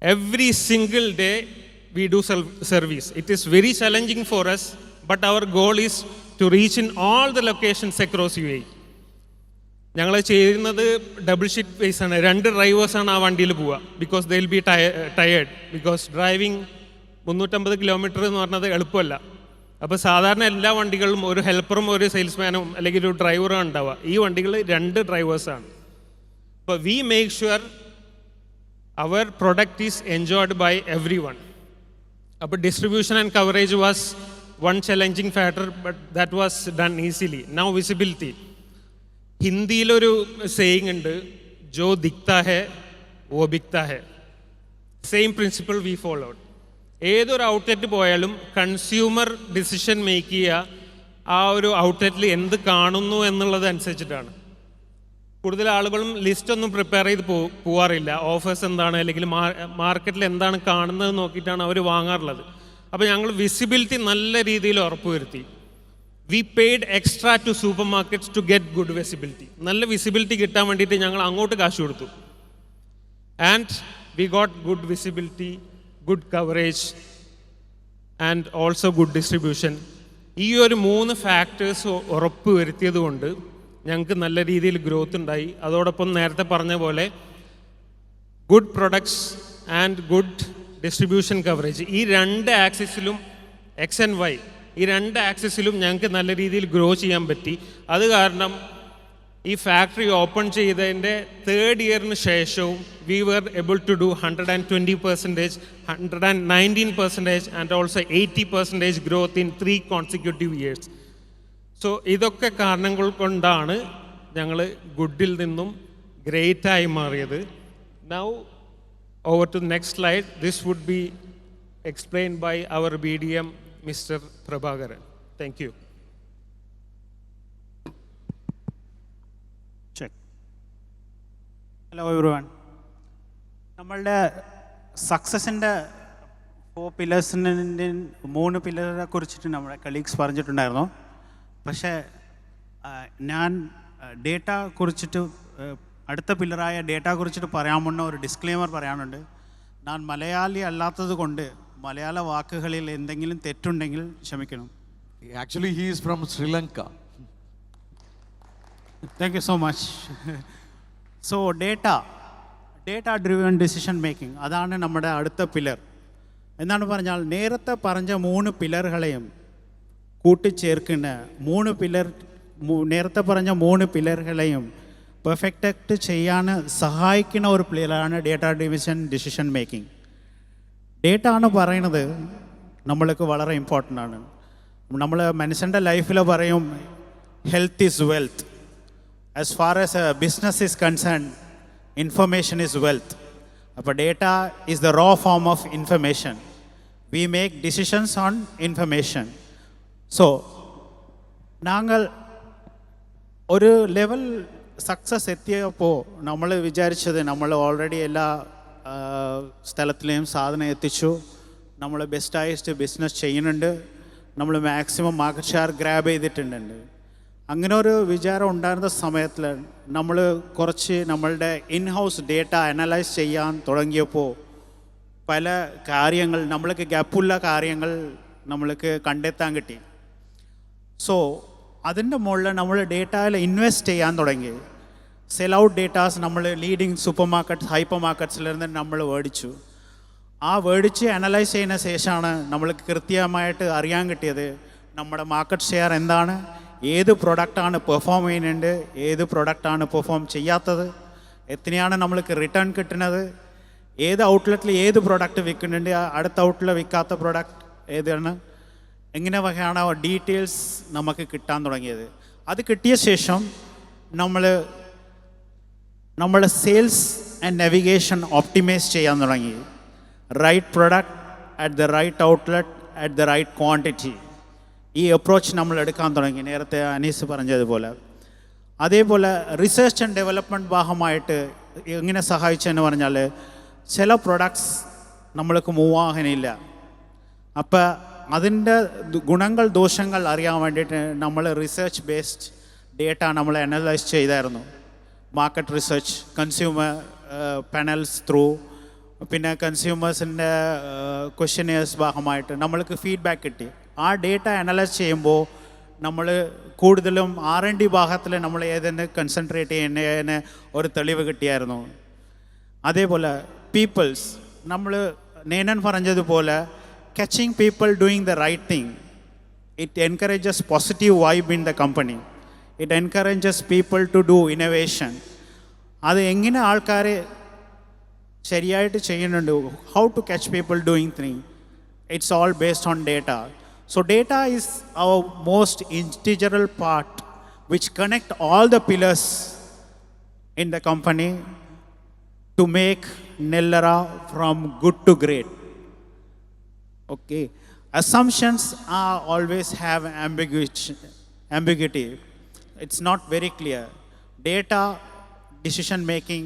Every single day we do service. It is very challenging for us, but our goal is to reach in all the locations across UAE. ഞങ്ങൾ ചെയ്യുന്നത് double shift base ആണ്. 2 ഡ്രൈവേഴ്സാണ് ആ വണ്ടിയിൽ പോവുക. Because they will be tired. Because driving 350 kilometre എന്ന് പറഞ്ഞത് എളുപ്പമല്ല. അപ്പോൾ സാധാരണ എല്ലാ വണ്ടികളിലും ഒരു ഹെൽപ്പറും ഒരു സെയിൽസ്മാനും അല്ലെങ്കിൽ ഒരു ഡ്രൈവറും ഉണ്ടാവുക. ഈ വണ്ടികൾ 2 ഡ്രൈവേഴ്സാണ്. അപ്പോൾ we make sure our product is enjoyed by everyone. അപ്പോൾ distribution and coverage was one challenging factor, but that was done easily. Now visibility. ഹിന്ദിയിലൊരു സേയിങ് ഉണ്ട്, ജോ ദിക്താ ഹെ വോ ബിക്താ ഹെ. Same principle we followed. ഏതൊരു ഔട്ട്ലെറ്റ് പോയാലും കൺസ്യൂമർ ഡിസിഷൻ മേക്ക് ചെയ്യുക ആ ഒരു ഔട്ട്ലെറ്റിൽ എന്ത് കാണുന്നു എന്നുള്ളത് അനുസരിച്ചിട്ടാണ്. കൂടുതൽ ആളുകളും ലിസ്റ്റൊന്നും പ്രിപ്പയർ ചെയ്ത് പോവാറില്ല. ഓഫേഴ്സ് എന്താണ് അല്ലെങ്കിൽ മാർക്കറ്റിൽ എന്താണ് കാണുന്നത് നോക്കിയിട്ടാണ് അവർ വാങ്ങാറുള്ളത്. അപ്പോൾ ഞങ്ങൾ വിസിബിലിറ്റി നല്ല രീതിയിൽ ഉറപ്പുവരുത്തി. We paid extra to super markets to get good visibility. നല്ല വിസിബിലിറ്റി കിട്ടാൻ വേണ്ടിയിട്ട് ഞങ്ങൾ അങ്ങോട്ട് കാശ് കൊടുത്തു. And we got good visibility, good coverage and also good distribution. ഈ ഒരു 3 ഫാക്ടേഴ്സ് ഉറപ്പ് വരുത്തിയത് കൊണ്ട് ഞങ്ങൾക്ക് നല്ല രീതിയിൽ ഗ്രോത്ത് ഉണ്ടായി. അതോടൊപ്പം നേരത്തെ പറഞ്ഞ പോലെ good products and good distribution coverage, ഈ 2 ആക്സിസിലും X and Y ഈ 2 ആക്സിസിലും ഞങ്ങൾക്ക് നല്ല രീതിയിൽ ഗ്രോ ചെയ്യാൻ പറ്റി. അത് കാരണം ഈ ഫാക്ടറി ഓപ്പൺ ചെയ്തതിൻ്റെ 3rd ഇയറിന് ശേഷവും we were able to do 120%, 119% and also 80% growth in 3 consecutive years. So ഇതൊക്കെ കാരണങ്ങൾ കൊണ്ടാണ് ഞങ്ങൾ ഗുഡിൽ നിന്നും ഗ്രേറ്റായി മാറിയത്. Now over to the next slide. This would be explained by our BDM, Mr. Prabhakaran. Thank you. Check. Hello everyone. നമ്മളുടെ സക്സസിൻ്റെ 4 പില്ലേഴ്സിൻ്റെ 3 പില്ലറെ കുറിച്ചിട്ട് നമ്മുടെ കളീഗ്സ് പറഞ്ഞിട്ടുണ്ടായിരുന്നു. പക്ഷേ ഞാൻ ഡേറ്റ കുറിച്ചിട്ട് അടുത്ത പില്ലറായ ഡേറ്റ കുറിച്ചിട്ട് പറയാമെന്ന ഒരു ഡിസ്ക്ലെയിമർ പറയാനുണ്ട്. ഞാൻ മലയാളി അല്ലാത്തത് കൊണ്ട് മലയാള വാക്കുകളിൽ എന്തെങ്കിലും തെറ്റുണ്ടെങ്കിൽ ക്ഷമിക്കണം. Actually, he is from Sri Lanka. Thank you so much. So data driven decision making, അതാണ് നമ്മുടെ അടുത്ത പില്ലർ. എന്നാണ് പറഞ്ഞാൽ നേരത്തെ പറഞ്ഞ 3 പില്ലറുകളെയും കൂട്ടിച്ചേർക്കുന്ന നേരത്തെ പറഞ്ഞ 3 പില്ലറുകളെയും പെർഫെക്റ്റ് ചെയ്യാൻ സഹായിക്കുന്ന ഒരു പില്ലറാണ് data driven decision making. Data എന്ന് പറയുന്നത് നമ്മൾക്ക് വളരെ ഇമ്പോർട്ടൻ്റ് ആണ്. നമ്മൾ മനുഷ്യൻ്റെ ലൈഫിൽ പറയും health is wealth. As far as a business is concern, information is wealth. അപ്പോൾ data is the raw form of information. We make decisions on information. So ഞങ്ങൾ ഒരു ലെവൽ സക്സസ് എത്തിയപ്പോൾ നമ്മൾ വിചാരിച്ചത് നമ്മൾ ഓൾറെഡി എല്ലാ സ്ഥലത്തിലെയും സാധനം എത്തിച്ചു, നമ്മൾ ബെസ്റ്റായിട്ട് ബിസിനസ് ചെയ്യുന്നുണ്ട്, നമ്മൾ മാക്സിമം മാർക്കറ്റ് ഷെയർ ഗ്രാബ് ചെയ്തിട്ടുണ്ട്. അങ്ങനെ ഒരു വിചാരം ഉണ്ടായിരുന്ന സമയത്തിൽ നമ്മൾ കുറച്ച് നമ്മളുടെ ഇൻഹൗസ് ഡേറ്റ അനലൈസ് ചെയ്യാൻ തുടങ്ങിയപ്പോൾ പല കാര്യങ്ങൾ നമ്മൾക്ക് ഗ്യാപ്പുള്ള കാര്യങ്ങൾ നമ്മൾക്ക് കണ്ടെത്താൻ കിട്ടി. സോ അതിൻ്റെ മുകളിൽ നമ്മൾ ഡേറ്റയിൽ ഇൻവെസ്റ്റ് ചെയ്യാൻ തുടങ്ങി. സെൽ ഔട്ട് ഡേറ്റാസ് നമ്മൾ ലീഡിങ് സൂപ്പർ മാർക്കറ്റ് ഹൈപ്പർ മാർക്കറ്റ്സിലിരുന്ന് നമ്മൾ മേടിച്ചു. മേടിച്ച് അനലൈസ് ചെയ്യുന്ന ശേഷമാണ് നമ്മൾക്ക് കൃത്യമായിട്ട് അറിയാൻ കിട്ടിയത് നമ്മുടെ മാർക്കറ്റ് ഷെയർ എന്താണ്, ഏത് പ്രൊഡക്റ്റാണ് പെർഫോം ചെയ്യുന്നുണ്ട്, ഏത് പ്രൊഡക്റ്റാണ് പെർഫോം ചെയ്യാത്തത്, എത്രയാണ് നമ്മൾക്ക് റിട്ടേൺ കിട്ടുന്നത്, ഏത് ഔട്ട്ലെറ്റിൽ ഏത് പ്രൊഡക്റ്റ് വിൽക്കുന്നുണ്ട്, അടുത്ത ഔട്ട്ലെറ്റ് വിൽക്കാത്ത പ്രൊഡക്റ്റ് ഏതാണ്, എങ്ങനെ വകയാണ് ഡീറ്റെയിൽസ് നമുക്ക് കിട്ടാൻ തുടങ്ങിയത്. അത് കിട്ടിയ ശേഷം നമ്മൾ സെയിൽസ് ആൻഡ് നാവിഗേഷൻ ഒപ്റ്റിമൈസ് ചെയ്യാൻ തുടങ്ങി. Right product at the right outlet at the right quantity. ഈ അപ്രോച്ച് നമ്മൾ എടുക്കാൻ തുടങ്ങി, നേരത്തെ അനീസ് പറഞ്ഞതുപോലെ. അതേപോലെ റിസർച്ച് ആൻഡ് ഡെവലപ്മെൻറ്റ് ഭാഗമായിട്ട് എങ്ങനെ സഹായിച്ചെന്ന് പറഞ്ഞാൽ ചില പ്രൊഡക്ട്സ് നമ്മൾക്ക് മൂവ് ആകാനില്ല. അപ്പോൾ അതിൻ്റെ ഗുണങ്ങൾ ദോഷങ്ങൾ അറിയാൻ വേണ്ടിയിട്ട് നമ്മൾ റിസർച്ച് ബേസ്ഡ് ഡേറ്റ നമ്മൾ അനലൈസ് ചെയ്തായിരുന്നു. Market research, consumer panels through, പിന്നെ കൺസ്യൂമേഴ്സിൻ്റെ ക്വസ്റ്റ്യനേഴ്സ് ഭാഗമായിട്ട് നമ്മൾക്ക് ഫീഡ്ബാക്ക് കിട്ടി. ആ ഡേറ്റ അനലൈസ് ചെയ്യുമ്പോൾ നമ്മൾ കൂടുതലും R&D ഭാഗത്തിൽ നമ്മൾ ഏതെന്ന് കൺസെൻട്രേറ്റ് ചെയ്യുന്നതിന് ഒരു തെളിവ് കിട്ടിയായിരുന്നു. അതേപോലെ പീപ്പിൾസ്, നമ്മൾ നേനൻ പറഞ്ഞതുപോലെ catching people doing the right thing, it encourages positive vibe in the company. It encourages people to do innovation. അത് എങ്ങനെ ആൾക്കാരെ ശരിയായിട്ട് ചെയ്യുന്നുണ്ട്, how to catch people doing things, it's all based on data. So data is our most integral part which connect all the pillars in the company to make Nellera from good to great. Okay, assumptions are always have ambiguity. It's not very clear. Data decision making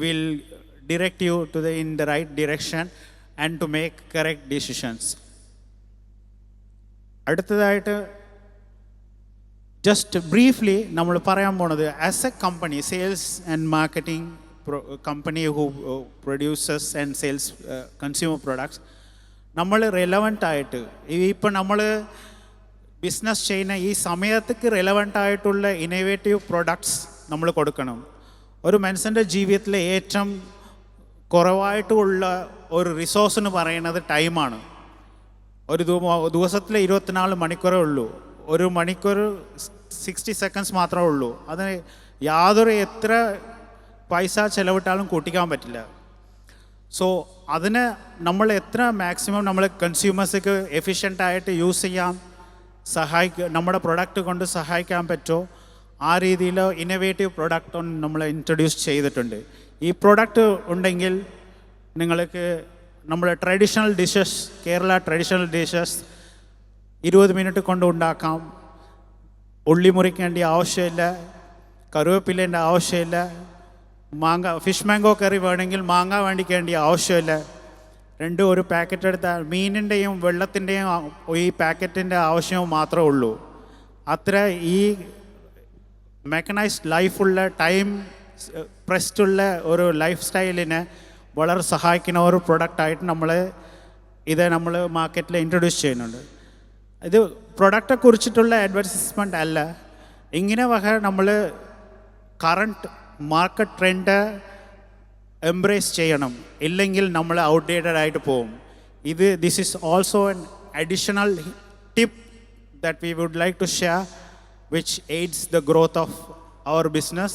will direct you in the right direction and to make correct decisions. അടുത്തതായിട്ട് just briefly നമ്മൾ പറയാൻ പോണത്, as A company, sales and marketing company who producers and sales consumer products, നമ്മൾ റെലവൻ്റായിട്ട് ഇപ്പം നമ്മൾ business ചെയ്യുന്ന ഈ സമയത്തേക്ക് റെലവൻ്റായിട്ടുള്ള ഇന്നോവേറ്റീവ് പ്രൊഡക്ട്സ് നമ്മൾ കൊടുക്കണം. ഒരു മനുഷ്യൻ്റെ ജീവിതത്തിലെ ഏറ്റവും കുറവായിട്ടുള്ള ഒരു റിസോഴ്സ് എന്ന് പറയുന്നത് ടൈമാണ്. ഒരു ദിവസത്തിൽ 24 മണിക്കൂറേ ഉള്ളൂ. ഒരു മണിക്കൂർ 60 സെക്കൻഡ്സ് മാത്രമേ ഉള്ളൂ. അത് യാതൊരു എത്ര പൈസ ചിലവിട്ടാലും കൂട്ടിക്കാൻ പറ്റില്ല. സോ അതിന് നമ്മൾ എത്ര മാക്സിമം നമ്മൾ കൺസ്യൂമേഴ്സിക്ക് എഫിഷ്യൻ്റായിട്ട് യൂസ് ചെയ്യാൻ നമ്മുടെ പ്രൊഡക്റ്റ് കൊണ്ട് സഹായിക്കാൻ പറ്റുമോ ആ രീതിയിൽ ഇന്നോവേറ്റീവ് പ്രൊഡക്റ്റ് നമ്മൾ ഇൻട്രൊഡ്യൂസ് ചെയ്തിട്ടുണ്ട്. ഈ പ്രൊഡക്റ്റ് ഉണ്ടെങ്കിൽ നിങ്ങൾക്ക് നമ്മുടെ traditional dishes, Kerala traditional dishes 20 minute കൊണ്ട് ഉണ്ടാക്കാം. ഉള്ളി മുറിക്കേണ്ട ആവശ്യമില്ല, കറിവേപ്പിലേൻ്റെ ആവശ്യമില്ല, ഫിഷ് മാംഗോ കറി വേണമെങ്കിൽ മാങ്ങ വേണ്ടിക്കേണ്ട ആവശ്യമില്ല. ഒരു പാക്കറ്റ് എടുത്താൽ മീനിൻ്റെയും വെള്ളത്തിൻ്റെയും ഈ പാക്കറ്റിൻ്റെ ആവശ്യവും മാത്രമേ ഉള്ളൂ. അത്ര ഈ മെക്കനൈസ്ഡ് ലൈഫുള്ള ടൈം പ്രസ്റ്റുള്ള ഒരു ലൈഫ് സ്റ്റൈലിനെ വളരെ സഹായിക്കുന്ന ഒരു പ്രൊഡക്റ്റായിട്ട് നമ്മൾ മാർക്കറ്റിൽ ഇൻട്രൊഡ്യൂസ് ചെയ്യുന്നുണ്ട്. ഇത് പ്രൊഡക്റ്റെ കുറിച്ചിട്ടുള്ള അഡ്വർടൈസ്മെൻ്റ് അല്ല. ഇങ്ങനെ നമ്മൾ കറണ്ട് മാർക്കറ്റ് ട്രെൻഡ് എംബ്രേസ് ചെയ്യണം, ഇല്ലെങ്കിൽ നമ്മൾ ഔട്ട്ഡേറ്റഡ് ആയിട്ട് പോകും. This is also an additional tip that we would like to share which aids the growth of our business.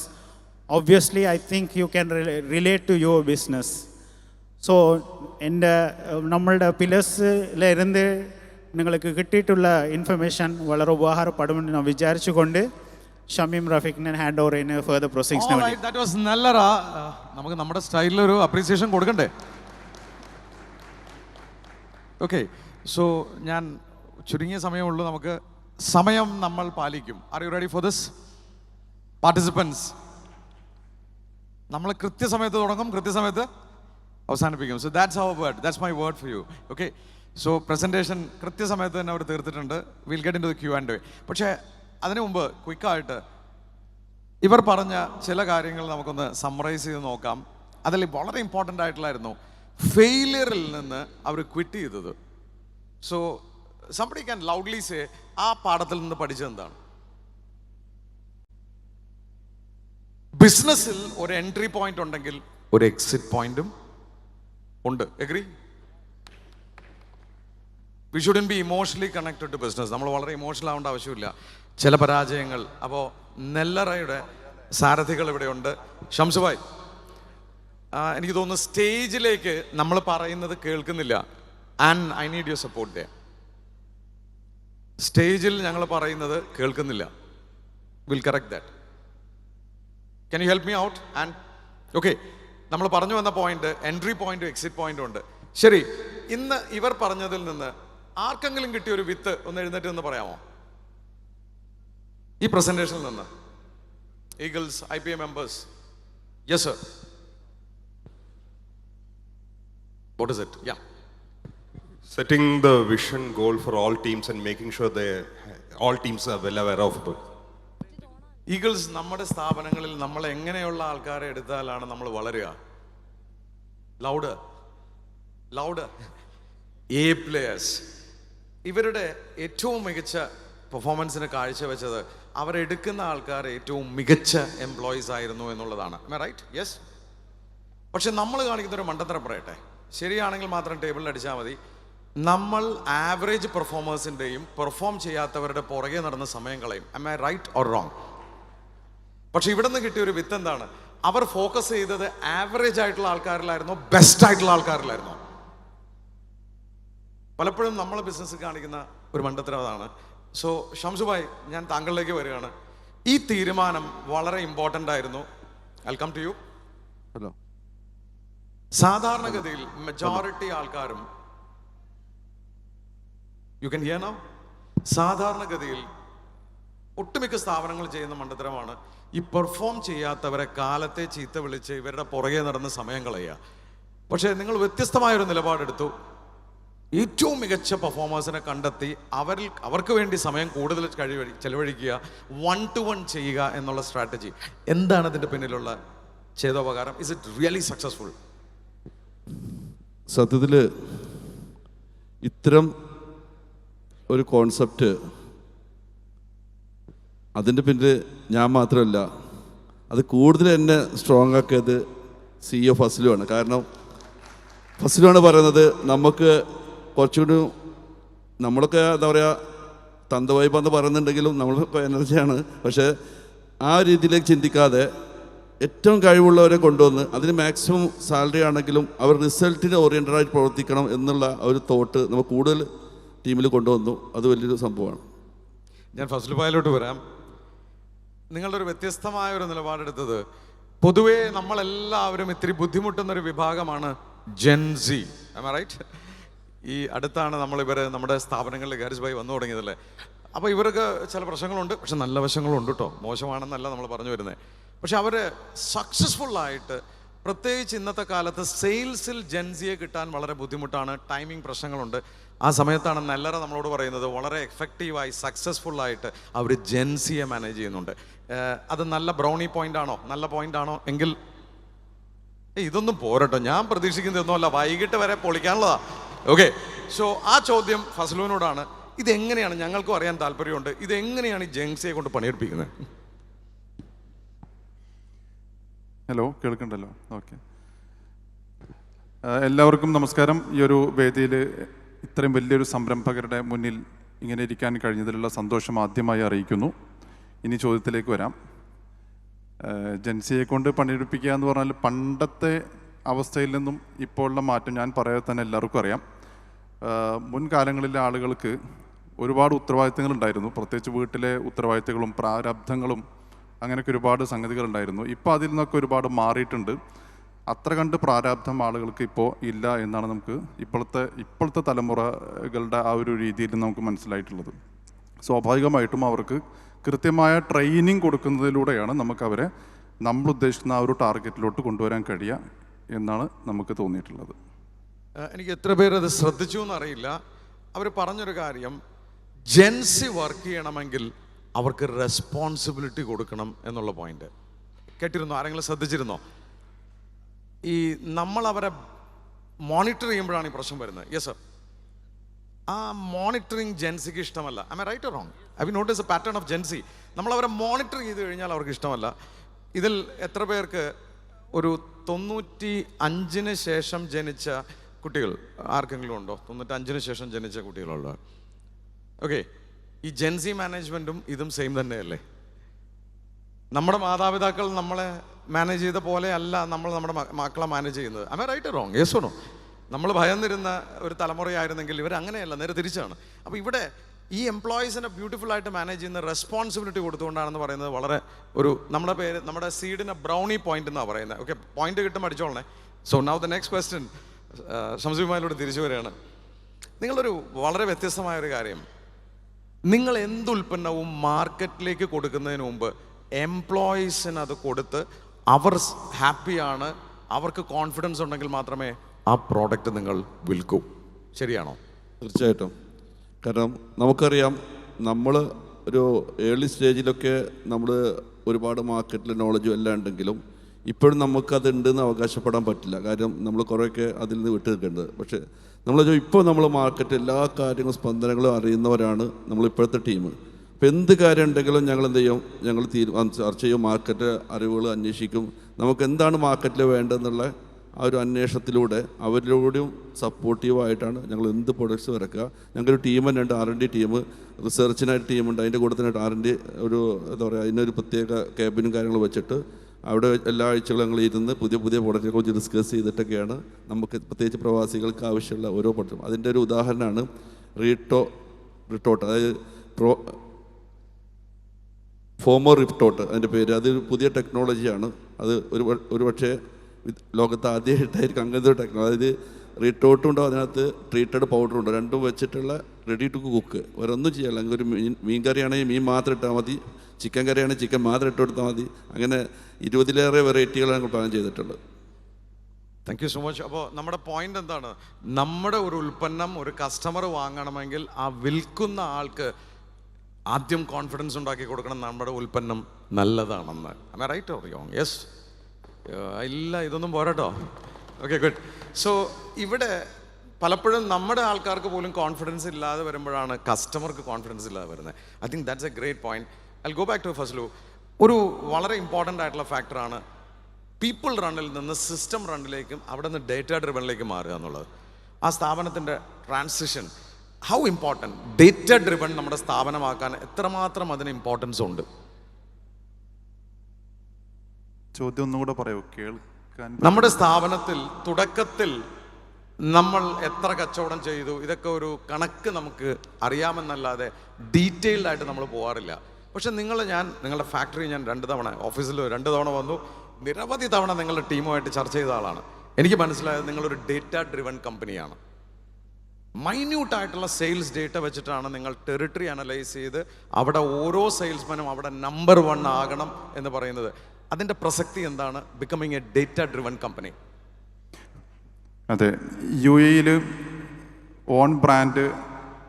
Obviously, I think you can relate to your business. So, നമ്മളുടെ പില്ലേഴ്സിലിരുന്ന് നിങ്ങൾക്ക് കിട്ടിയിട്ടുള്ള information വളരെ ഉപകാരപ്പെടുമെന്ന് ഞാൻ വിചാരിച്ചുകൊണ്ട് ഷമീം റഫീഖിനെ ഹാൻഡ് ഓവർ ചെയ്യുന്ന further പ്രൊസീജിംഗ്സിന് വേണ്ടി. That was Nellara. നമുക്ക് നമ്മുടെ സ്റ്റൈലിലൊരു അപ്രീസിയേഷൻ കൊടുക്കണ്ടേ? ഓക്കെ, സോ ഞാൻ ചുരുങ്ങിയ സമയമുള്ളൂ, നമുക്ക് സമയം നമ്മൾ പാലിക്കും. Are you ready for this participants? നമ്മൾ കൃത്യസമയത്ത് തുടങ്ങും, കൃത്യസമയത്ത് അവസാനിപ്പിക്കും. So that's our word, that's my word for you. Okay, so presentation കൃത്യസമയത്ത് തന്നെ അവർ തീർത്തിട്ടുണ്ട്. Will get into the Q&A. പക്ഷേ അതിനു മുമ്പ് ക്വിക്കായിട്ട് ഇവർ പറഞ്ഞ ചില കാര്യങ്ങൾ നമുക്കൊന്ന് സമ്മറൈസ് ചെയ്ത് നോക്കാം. അതിൽ വളരെ ഇമ്പോർട്ടൻ്റ് ആയിട്ടുള്ളായിരുന്നു ഫെയിലിയറിൽ നിന്ന് അവർ ക്വിറ്റ് ചെയ്തത്. So somebody can loudly say ആ പാഠത്തിൽ നിന്ന് പഠിച്ചത് എന്താണ്? ബിസിനസ്സിൽ ഒരു എൻട്രി പോയിന്റ് ഉണ്ടെങ്കിൽ ഒരു എക്സിറ്റ് പോയിന്റും ഉണ്ട്. Agree? We shouldn't be emotionally connected to business. നമ്മൾ വളരെ ഇമോഷണൽ ആവേണ്ട ആവശ്യമില്ല. ചില പരാജയങ്ങൾ. അപ്പോൾ നെല്ലറയുടെ സാരഥികൾ ഇവിടെയുണ്ട്. ഷംസുഭായ്, എനിക്ക് തോന്നുന്നു സ്റ്റേജിലേക്ക് നമ്മൾ പറയുന്നത് കേൾക്കുന്നില്ല. And I need your support there. സ്റ്റേജിൽ ഞങ്ങൾ പറയുന്നത് കേൾക്കുന്നില്ല. Will correct that. Can you help me out? And okay, നമ്മൾ പറഞ്ഞു വന്ന പോയിന്റ് എൻട്രി പോയിന്റും എക്സിറ്റ് പോയിന്റും ഉണ്ട്. ശരി, ഇന്ന് ഇവർ പറഞ്ഞതിൽ നിന്ന് ആർക്കെങ്കിലും കിട്ടിയ ഒരു വിത്ത് ഒന്ന് എഴുന്നേറ്റ് എന്ന് പറയാമോ? ഈ പ്രസന്റേഷനിൽ നിന്ന് Eagles IPA members. Yes sir. What is it? Yeah. Setting the vision goal for all teams and making sure all teams are well aware of it. Eagles, നമ്മുടെ സ്ഥാപനങ്ങളിൽ നമ്മൾ എങ്ങനെയുള്ള ആൾക്കാരെ എടുത്താലാണ് നമ്മൾ വളരുക? Loud loud. A players. ഇവരുടെ ഏറ്റവും മികച്ച പെർഫോമൻസിന് കാഴ്ചവെച്ചത് അവരെടുക്കുന്ന ആൾക്കാർ ഏറ്റവും മികച്ച എംപ്ലോയീസ് ആയിരുന്നു എന്നുള്ളതാണ്. റൈറ്റ്? യെസ്. പക്ഷെ നമ്മൾ കാണിക്കുന്നൊരു മണ്ടത്തരം പറയട്ടെ, ശരിയാണെങ്കിൽ മാത്രം ടേബിളിൽ അടിച്ചാൽ മതി. നമ്മൾ ആവറേജ് പെർഫോമേഴ്സിൻ്റെയും പെർഫോം ചെയ്യാത്തവരുടെ പുറകെ നടന്ന സമയം കളയും. am I right or wrong? പക്ഷെ ഇവിടെ നിന്ന് കിട്ടിയ ഒരു വിത്ത് എന്താണ്? അവർ ഫോക്കസ് ചെയ്തത് ആവറേജ് ആയിട്ടുള്ള ആൾക്കാരിലായിരുന്നോ ബെസ്റ്റ് ആയിട്ടുള്ള ആൾക്കാരിലായിരുന്നോ? പലപ്പോഴും നമ്മൾ ബിസിനസ് കാണിക്കുന്ന ഒരു മണ്ടത്തരം അതാണ്. സോ ഷംസുഭായ്, ഞാൻ താങ്കളിലേക്ക് വരികയാണ്. ഈ തീരുമാനം വളരെ ഇമ്പോർട്ടൻ്റ് ആയിരുന്നു. I come to you. Hello. സാധാരണഗതിയിൽ മെജോറിറ്റി ആൾക്കാരും, യു ക്യാൻ ഹിയർ നൗ, സാധാരണഗതിയിൽ ഒട്ടുമിക്ക സ്ഥാപനങ്ങൾ ചെയ്യുന്ന മണ്ടത്തരമാണ് ഈ പെർഫോം ചെയ്യാത്തവരെ കാലത്തെ ചീത്ത വിളിച്ച് ഇവരുടെ പുറകെ നടന്ന് സമയം കളയുക. പക്ഷേ നിങ്ങൾ വ്യത്യസ്തമായൊരു നിലപാടെടുത്തു. ഏറ്റവും മികച്ച പെർഫോമേഴ്സിനെ കണ്ടെത്തി അവർക്ക് വേണ്ടി സമയം കൂടുതൽ ചെലവഴിക്കുക, 1-to-1 ചെയ്യുക എന്നുള്ള സ്ട്രാറ്റജി. എന്താണ് ഇതിൻ്റെ പിന്നിലുള്ള ചേതോപകാരം? Is it really successful? സത്യത്തിൽ ഇത്തരം ഒരു കോൺസെപ്റ്റ് അതിൻ്റെ പിന്നിൽ ഞാൻ മാത്രമല്ല, അത് കൂടുതൽ എന്നെ സ്ട്രോങ് ആക്കിയത് CEO ഫസ്ലുമാണ്. കാരണം ഫസ്ലുമാണ് പറയുന്നത് നമുക്ക് കുറച്ചുകൂടി നമ്മളൊക്കെ എന്താ പറയുക തന്തവൈബെന്ന് പറയുന്നുണ്ടെങ്കിലും നമ്മളിപ്പോൾ എനർജിയാണ്. പക്ഷേ ആ രീതിയിലേക്ക് ചിന്തിക്കാതെ ഏറ്റവും കഴിവുള്ളവരെ കൊണ്ടുവന്ന് അതിന് മാക്സിമം സാലറി ആണെങ്കിലും അവർ റിസൾട്ടിന് ഓറിയൻറ്റഡായി പ്രവർത്തിക്കണം എന്നുള്ള ഒരു തോട്ട് നമ്മൾ കൂടുതൽ ടീമിൽ കൊണ്ടുവന്നു. അത് വലിയൊരു സംഭവമാണ്. ഞാൻ ഫസ്ൽ ഭായിലോട്ട് വരാം. നിങ്ങളുടെ ഒരു വ്യത്യസ്തമായ ഒരു നിലപാടെടുത്തത്, പൊതുവേ നമ്മളെല്ലാവരും ഇത്തിരി ബുദ്ധിമുട്ടുന്നൊരു വിഭാഗമാണ് ജെൻസി. റൈറ്റ്? ഈ അടുത്താണ് നമ്മുടെ സ്ഥാപനങ്ങളിൽ ഗാരിസ് ഭായി വന്നു തുടങ്ങിയതല്ലേ. അപ്പോൾ ഇവർക്ക് ചില പ്രശ്നങ്ങളുണ്ട്, പക്ഷെ നല്ല വശങ്ങളുണ്ട് കേട്ടോ, മോശമാണെന്നല്ല നമ്മൾ പറഞ്ഞു വരുന്നത്. പക്ഷെ അവർ സക്സസ്ഫുള്ളായിട്ട്, പ്രത്യേകിച്ച് ഇന്നത്തെ കാലത്ത് സെയിൽസിൽ ജെൻസിയെ കിട്ടാൻ വളരെ ബുദ്ധിമുട്ടാണ്, ടൈമിംഗ് പ്രശ്നങ്ങളുണ്ട്. ആ സമയത്താണ് നെല്ലറ നമ്മളോട് പറയുന്നത് വളരെ എഫക്റ്റീവായി സക്സസ്ഫുള്ളായിട്ട് അവർ ജെൻസിയെ മാനേജ് ചെയ്യുന്നുണ്ട്. അത് നല്ല ബ്രൗണി പോയിന്റ് ആണോ? നല്ല പോയിന്റ് ആണോ? എങ്കിൽ ഇതൊന്നും പോരട്ടോ, ഞാൻ പ്രതീക്ഷിക്കുന്നതൊന്നുമല്ല, വൈകിട്ട് വരെ പൊളിക്കാനുള്ളതാ. ഓക്കെ, സോ ആ ചോദ്യം ഫസ്ലുവിനോടാണ്. ഇതെങ്ങനെയാണ്, ഞങ്ങൾക്കും അറിയാൻ താല്പര്യമുണ്ട്, ഇതെങ്ങനെയാണ് ഈ ജെൻസിയെ കൊണ്ട് പണിയെടുപ്പിക്കുന്നത്? ഹലോ, കേൾക്കണ്ടല്ലോ? ഓക്കെ. എല്ലാവർക്കും നമസ്കാരം. ഈ ഒരു വേദിയിൽ ഇത്രയും വലിയൊരു സംരംഭകരുടെ മുന്നിൽ ഇങ്ങനെ ഇരിക്കാൻ കഴിഞ്ഞതിലുള്ള സന്തോഷം ആദ്യമായി അറിയിക്കുന്നു. ഇനി ചോദ്യത്തിലേക്ക് വരാം. ജെൻസിയെ കൊണ്ട് പണിയെടുപ്പിക്കുക എന്ന് പറഞ്ഞാൽ പണ്ടത്തെ അവസ്ഥയിൽ നിന്നും ഇപ്പോഴുള്ള മാറ്റം ഞാൻ പറയാതെ തന്നെ എല്ലാവർക്കും അറിയാം. മുൻകാലങ്ങളിലെ ആളുകൾക്ക് ഒരുപാട് ഉത്തരവാദിത്തങ്ങളുണ്ടായിരുന്നു, പ്രത്യേകിച്ച് വീട്ടിലെ ഉത്തരവാദിത്തങ്ങളും പ്രാരബ്ധങ്ങളും അങ്ങനെയൊക്കെ ഒരുപാട് സംഗതികളുണ്ടായിരുന്നു. ഇപ്പോൾ അതിൽ നിന്നൊക്കെ ഒരുപാട് മാറിയിട്ടുണ്ട്. അത്ര കണ്ട് പ്രാരാബ്ധം ആളുകൾക്ക് ഇപ്പോൾ ഇല്ല എന്നാണ് നമുക്ക് ഇപ്പോഴത്തെ തലമുറകളുടെ ആ ഒരു രീതിയിൽ നമുക്ക് മനസ്സിലായിട്ടുള്ളത്. സ്വാഭാവികമായിട്ടും അവർക്ക് കൃത്യമായ ട്രെയിനിങ് കൊടുക്കുന്നതിലൂടെയാണ് നമുക്ക് അവരെ നമ്മൾ ഉദ്ദേശിക്കുന്ന ആ ഒരു ടാർഗറ്റിലോട്ട് കൊണ്ടുവരാൻ കഴിയുക എന്നാണ് നമുക്ക് തോന്നിയിട്ടുള്ളത്. എനിക്ക് എത്ര പേര് അത് ശ്രദ്ധിച്ചു എന്നറിയില്ല. അവർ പറഞ്ഞൊരു കാര്യം, ജെൻസി വർക്ക് ചെയ്യണമെങ്കിൽ അവർക്ക് റെസ്പോൺസിബിലിറ്റി കൊടുക്കണം എന്നുള്ള പോയിന്റ് കേട്ടിരുന്നോ? ആരെങ്കിലും ശ്രദ്ധിച്ചിരുന്നോ? ഈ നമ്മൾ അവരെ മോണിറ്റർ ചെയ്യുമ്പോഴാണ് ഈ പ്രശ്നം വരുന്നത്. യെസ് സർ, ആ മോണിറ്ററിങ് ജെൻസിക്ക് ഇഷ്ടമല്ല. I am right or wrong? I will notice a pattern of Gen Z. നമ്മൾ അവരെ മോണിറ്റർ ചെയ്ത് കഴിഞ്ഞാൽ അവർക്ക് ഇഷ്ടമല്ല. ഇതിൽ എത്ര പേർക്ക് ഒരു 95 ശേഷം ജനിച്ച കുട്ടികൾ ആർക്കെങ്കിലും ഉണ്ടോ? 95 ശേഷം ജനിച്ച കുട്ടികളുണ്ടോ? ഓക്കെ, ഈ ജെൻസി മാനേജ്മെൻറ്റും ഇതും സെയിം തന്നെയല്ലേ? നമ്മുടെ മാതാപിതാക്കൾ നമ്മളെ മാനേജ് ചെയ്ത പോലെ അല്ല നമ്മൾ നമ്മുടെ മക്കളെ മാനേജ് ചെയ്യുന്നത്. I am right or wrong? Yes or no? നമ്മൾ ഭയന്നിരുന്ന ഒരു തലമുറയായിരുന്നെങ്കിൽ ഇവരങ്ങനെയല്ല, നേരെ തിരിച്ചാണ്. അപ്പോൾ ഇവിടെ ഈ എംപ്ലോയീസിനെ ബ്യൂട്ടിഫുൾ ആയിട്ട് മാനേജ് ചെയ്യുന്ന റെസ്പോൺസിബിലിറ്റി കൊടുത്തുകൊണ്ടാണെന്ന് പറയുന്നത് വളരെ നമ്മുടെ സീഡിനെ ബ്രൗണി പോയിന്റ് എന്നാണ് പറയുന്നത്. ഓക്കെ, പോയിന്റ് കിട്ടും, അടിച്ചോളണേ. So now the next question ഷംസുമായിലൂടെ തിരിച്ചു വരികയാണ്. നിങ്ങളൊരു വളരെ വ്യത്യസ്തമായ ഒരു കാര്യം, നിങ്ങൾ എന്ത് ഉൽപ്പന്നവും മാർക്കറ്റിലേക്ക് കൊടുക്കുന്നതിന് മുമ്പ് എംപ്ലോയീസിന് അത് കൊടുത്ത് അവർ ഹാപ്പിയാണ്, അവർക്ക് കോൺഫിഡൻസ് ഉണ്ടെങ്കിൽ മാത്രമേ ആ പ്രോഡക്റ്റ് നിങ്ങൾ വിൽക്കൂ. ശരിയാണോ? തീർച്ചയായിട്ടും. കാരണം നമുക്കറിയാം, നമ്മൾ ഒരു ഏർലി സ്റ്റേജിലൊക്കെ നമ്മൾ ഒരുപാട് മാർക്കറ്റിൽ നോളജും എല്ലാം ഉണ്ടെങ്കിലും ഇപ്പോഴും നമുക്കതുണ്ടെന്ന് അവകാശപ്പെടാൻ പറ്റില്ല. കാര്യം നമ്മൾ കുറേയൊക്കെ അതിൽ നിന്ന് വിട്ടു നിൽക്കേണ്ടത്. പക്ഷേ ഇപ്പോൾ നമ്മൾ മാർക്കറ്റ് എല്ലാ കാര്യങ്ങളും സ്പന്ദനങ്ങളും അറിയുന്നവരാണ് നമ്മളിപ്പോഴത്തെ ടീം. അപ്പോൾ എന്ത് കാര്യം ഉണ്ടെങ്കിലും ഞങ്ങൾ എന്ത് ചെയ്യും, ഞങ്ങൾ ചർച്ച ചെയ്യും, മാർക്കറ്റ് അറിവുകൾ അന്വേഷിക്കും, നമുക്ക് എന്താണ് മാർക്കറ്റിൽ വേണ്ടതെന്നുള്ള ആ ഒരു അന്വേഷണത്തിലൂടെ അവരിലൂടെയും സപ്പോർട്ടീവായിട്ടാണ് ഞങ്ങൾ എന്ത് പ്രൊഡക്ട്സ് ഇറക്കുക. ഞങ്ങൾക്കൊരു ടീം തന്നെ ഉണ്ട്, R&D ടീം, റിസർച്ചിനായിട്ട് ടീമുണ്ട്. അതിൻ്റെ കൂടെ തന്നെ R&D ഒരു എന്താ പറയുക, അതിനൊരു പ്രത്യേക ക്യാബിനും കാര്യങ്ങളും വെച്ചിട്ട് അവിടെ എല്ലാ ആഴ്ചകളും ഞങ്ങൾ ഇരുന്ന് പുതിയ പ്രൊഡക്റ്റിനെ കുറിച്ച് ഡിസ്കസ് ചെയ്തിട്ടൊക്കെയാണ് നമുക്ക് പ്രത്യേകിച്ച് പ്രവാസികൾക്ക് ആവശ്യമുള്ള ഓരോ പ്രൊഡക്റ്റും. അതിൻ്റെ ഒരു ഉദാഹരണമാണ് റിട്ടോട്ട്, അതായത് ഫോമോ റിട്ടോട്ട് അതിൻ്റെ പേര്. അതൊരു പുതിയ ടെക്നോളജിയാണ്. അത് ഒരു പക്ഷേ ലോകത്ത് ആദ്യമായിട്ടായിരിക്കും അങ്ങനത്തെ ഒരു ടെക്നോളജി. അതായത് റിട്ടോട്ടും ഉണ്ടാവും, അതിനകത്ത് ട്രീറ്റഡ് പൗഡറും ഉണ്ട്, രണ്ടും വെച്ചിട്ടുള്ള റെഡി ടു കുക്ക്. ഒരൊന്നും ചെയ്യാറില്ല. അങ്ങനെ ഒരു മീൻ കറിയാണെങ്കിൽ മീൻ മാത്രം ഇട്ടാൽ മതി, ചിക്കൻ കറിയാണെങ്കിൽ ചിക്കൻ മാത്രം ഇട്ട് കൊടുത്താൽ മതി. അങ്ങനെ 20-ലേറെ വെറൈറ്റികളാണ് ഞങ്ങൾ പ്ലാൻ ചെയ്തിട്ടുള്ളത്. Thank you so much. അപ്പോൾ നമ്മുടെ പോയിന്റ് എന്താണ്? നമ്മുടെ ഒരു ഉൽപ്പന്നം ഒരു കസ്റ്റമർ വാങ്ങണമെങ്കിൽ ആ വിൽക്കുന്ന ആൾക്ക് ആദ്യം കോൺഫിഡൻസ് ഉണ്ടാക്കി കൊടുക്കണം, നമ്മുടെ ഉൽപ്പന്നം നല്ലതാണെന്ന്. I right or wrong? Yes? ഇല്ല, ഇതൊന്നും പോരാട്ടോ. Okay, good. സോ ഇവിടെ പലപ്പോഴും നമ്മുടെ ആൾക്കാർക്ക് പോലും കോൺഫിഡൻസ് ഇല്ലാതെ വരുമ്പോഴാണ് കസ്റ്റമർക്ക് കോൺഫിഡൻസ് ഇല്ലാതെ വരുന്നത്. I think that's a great point. I go back to Fazlu. ഒരു വളരെ ഇമ്പോർട്ടൻ്റ് ആയിട്ടുള്ള ഫാക്ടറാണ് പീപ്പിൾ റണ്ണിൽ നിന്ന് സിസ്റ്റം റണ്ണിലേക്കും അവിടെ നിന്ന് ഡേറ്റ ഡ്രിവണിലേക്ക് മാറുക എന്നുള്ളത്. ആ സ്ഥാപനത്തിൻ്റെ transition how important data driven നമ്മുടെ സ്ഥാപനമാക്കാൻ എത്രമാത്രം അതിന് ഇമ്പോർട്ടൻസ് ഉണ്ട്? ചോദ്യം ഒന്നുകൂടെ പറയൂ, കേൾക്കാൻ. നമ്മുടെ സ്ഥാപനത്തിൽ തുടക്കത്തിൽ നമ്മൾ എത്ര കച്ചവടം ചെയ്തു, ഇതൊക്കെ ഒരു കണക്ക് നമുക്ക് അറിയാമെന്നല്ലാതെ ഡീറ്റെയിൽഡ് ആയിട്ട് നമ്മൾ പോകാറില്ല. പക്ഷെ നിങ്ങളുടെ ഫാക്ടറി ഞാൻ 2 തവണ ഓഫീസിൽ 2 തവണ വന്നു, നിരവധി തവണ നിങ്ങളുടെ ടീമുമായിട്ട് ചർച്ച ചെയ്ത ആളാണ്. എനിക്ക് മനസ്സിലായത് നിങ്ങളൊരു ഡേറ്റ ഡ്രിവൺ കമ്പനിയാണ്. മൈന്യൂട്ടായിട്ടുള്ള സെയിൽസ് ഡേറ്റ വെച്ചിട്ടാണ് നിങ്ങൾ ടെറിട്ടറി അനലൈസ് ചെയ്ത് അവിടെ ഓരോ സെയിൽസ്മാനും അവിടെ നമ്പർ 1 ആകണം എന്ന് പറയുന്നത്. അതിൻ്റെ പ്രസക്തി എന്താണ് becoming A data driven company? അതെ, UAE ഓൺ ബ്രാൻഡ്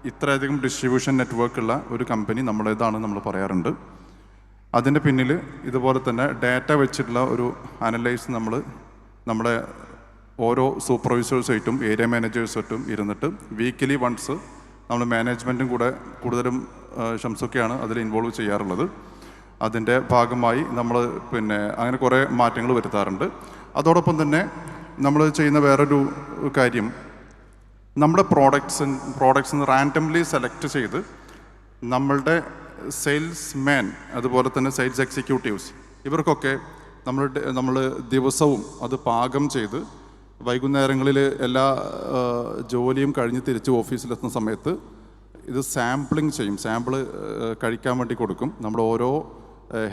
ഇത്രയധികം ഡിസ്ട്രിബ്യൂഷൻ നെറ്റ്വർക്ക് ഉള്ള ഒരു കമ്പനി നമ്മുടേതാണ് നമ്മൾ പറയാറുണ്ട്. അതിൻ്റെ പിന്നിൽ ഇതുപോലെ തന്നെ ഡാറ്റ വെച്ചിട്ടുള്ള ഒരു അനലൈസ് നമ്മുടെ ഓരോ സൂപ്പർവൈസേഴ്സായിട്ടും ഏരിയ മാനേജേഴ്സായിട്ടും ഇരുന്നിട്ട് വീക്കിലി വൺസ് നമ്മൾ മാനേജ്മെൻറ്റും കൂടെ കൂടുതലും ഷംസൊക്കെയാണ് അതിൽ ഇൻവോൾവ് ചെയ്യാറുള്ളത്. അതിൻ്റെ ഭാഗമായി നമ്മൾ അങ്ങനെ കുറേ മാറ്റങ്ങൾ വരുത്താറുണ്ട്. അതോടൊപ്പം തന്നെ നമ്മൾ ചെയ്യുന്ന വേറൊരു കാര്യം, നമ്മുടെ പ്രോഡക്ട്സ് റാൻഡംലി സെലക്ട് ചെയ്ത് സെയിൽസ്മാൻ അതുപോലെ തന്നെ സെയിൽസ് എക്സിക്യൂട്ടീവ്സ് ഇവർക്കൊക്കെ നമ്മൾ ദിവസവും അത് പാകം ചെയ്ത് വൈകുന്നേരങ്ങളിൽ എല്ലാ ജോലിയും കഴിഞ്ഞ് തിരിച്ച് ഓഫീസിലെത്തുന്ന സമയത്ത് ഇത് സാമ്പിളിങ് ചെയ്യും. സാമ്പിൾ കഴിക്കാൻ വേണ്ടി കൊടുക്കും. നമ്മുടെ ഓരോ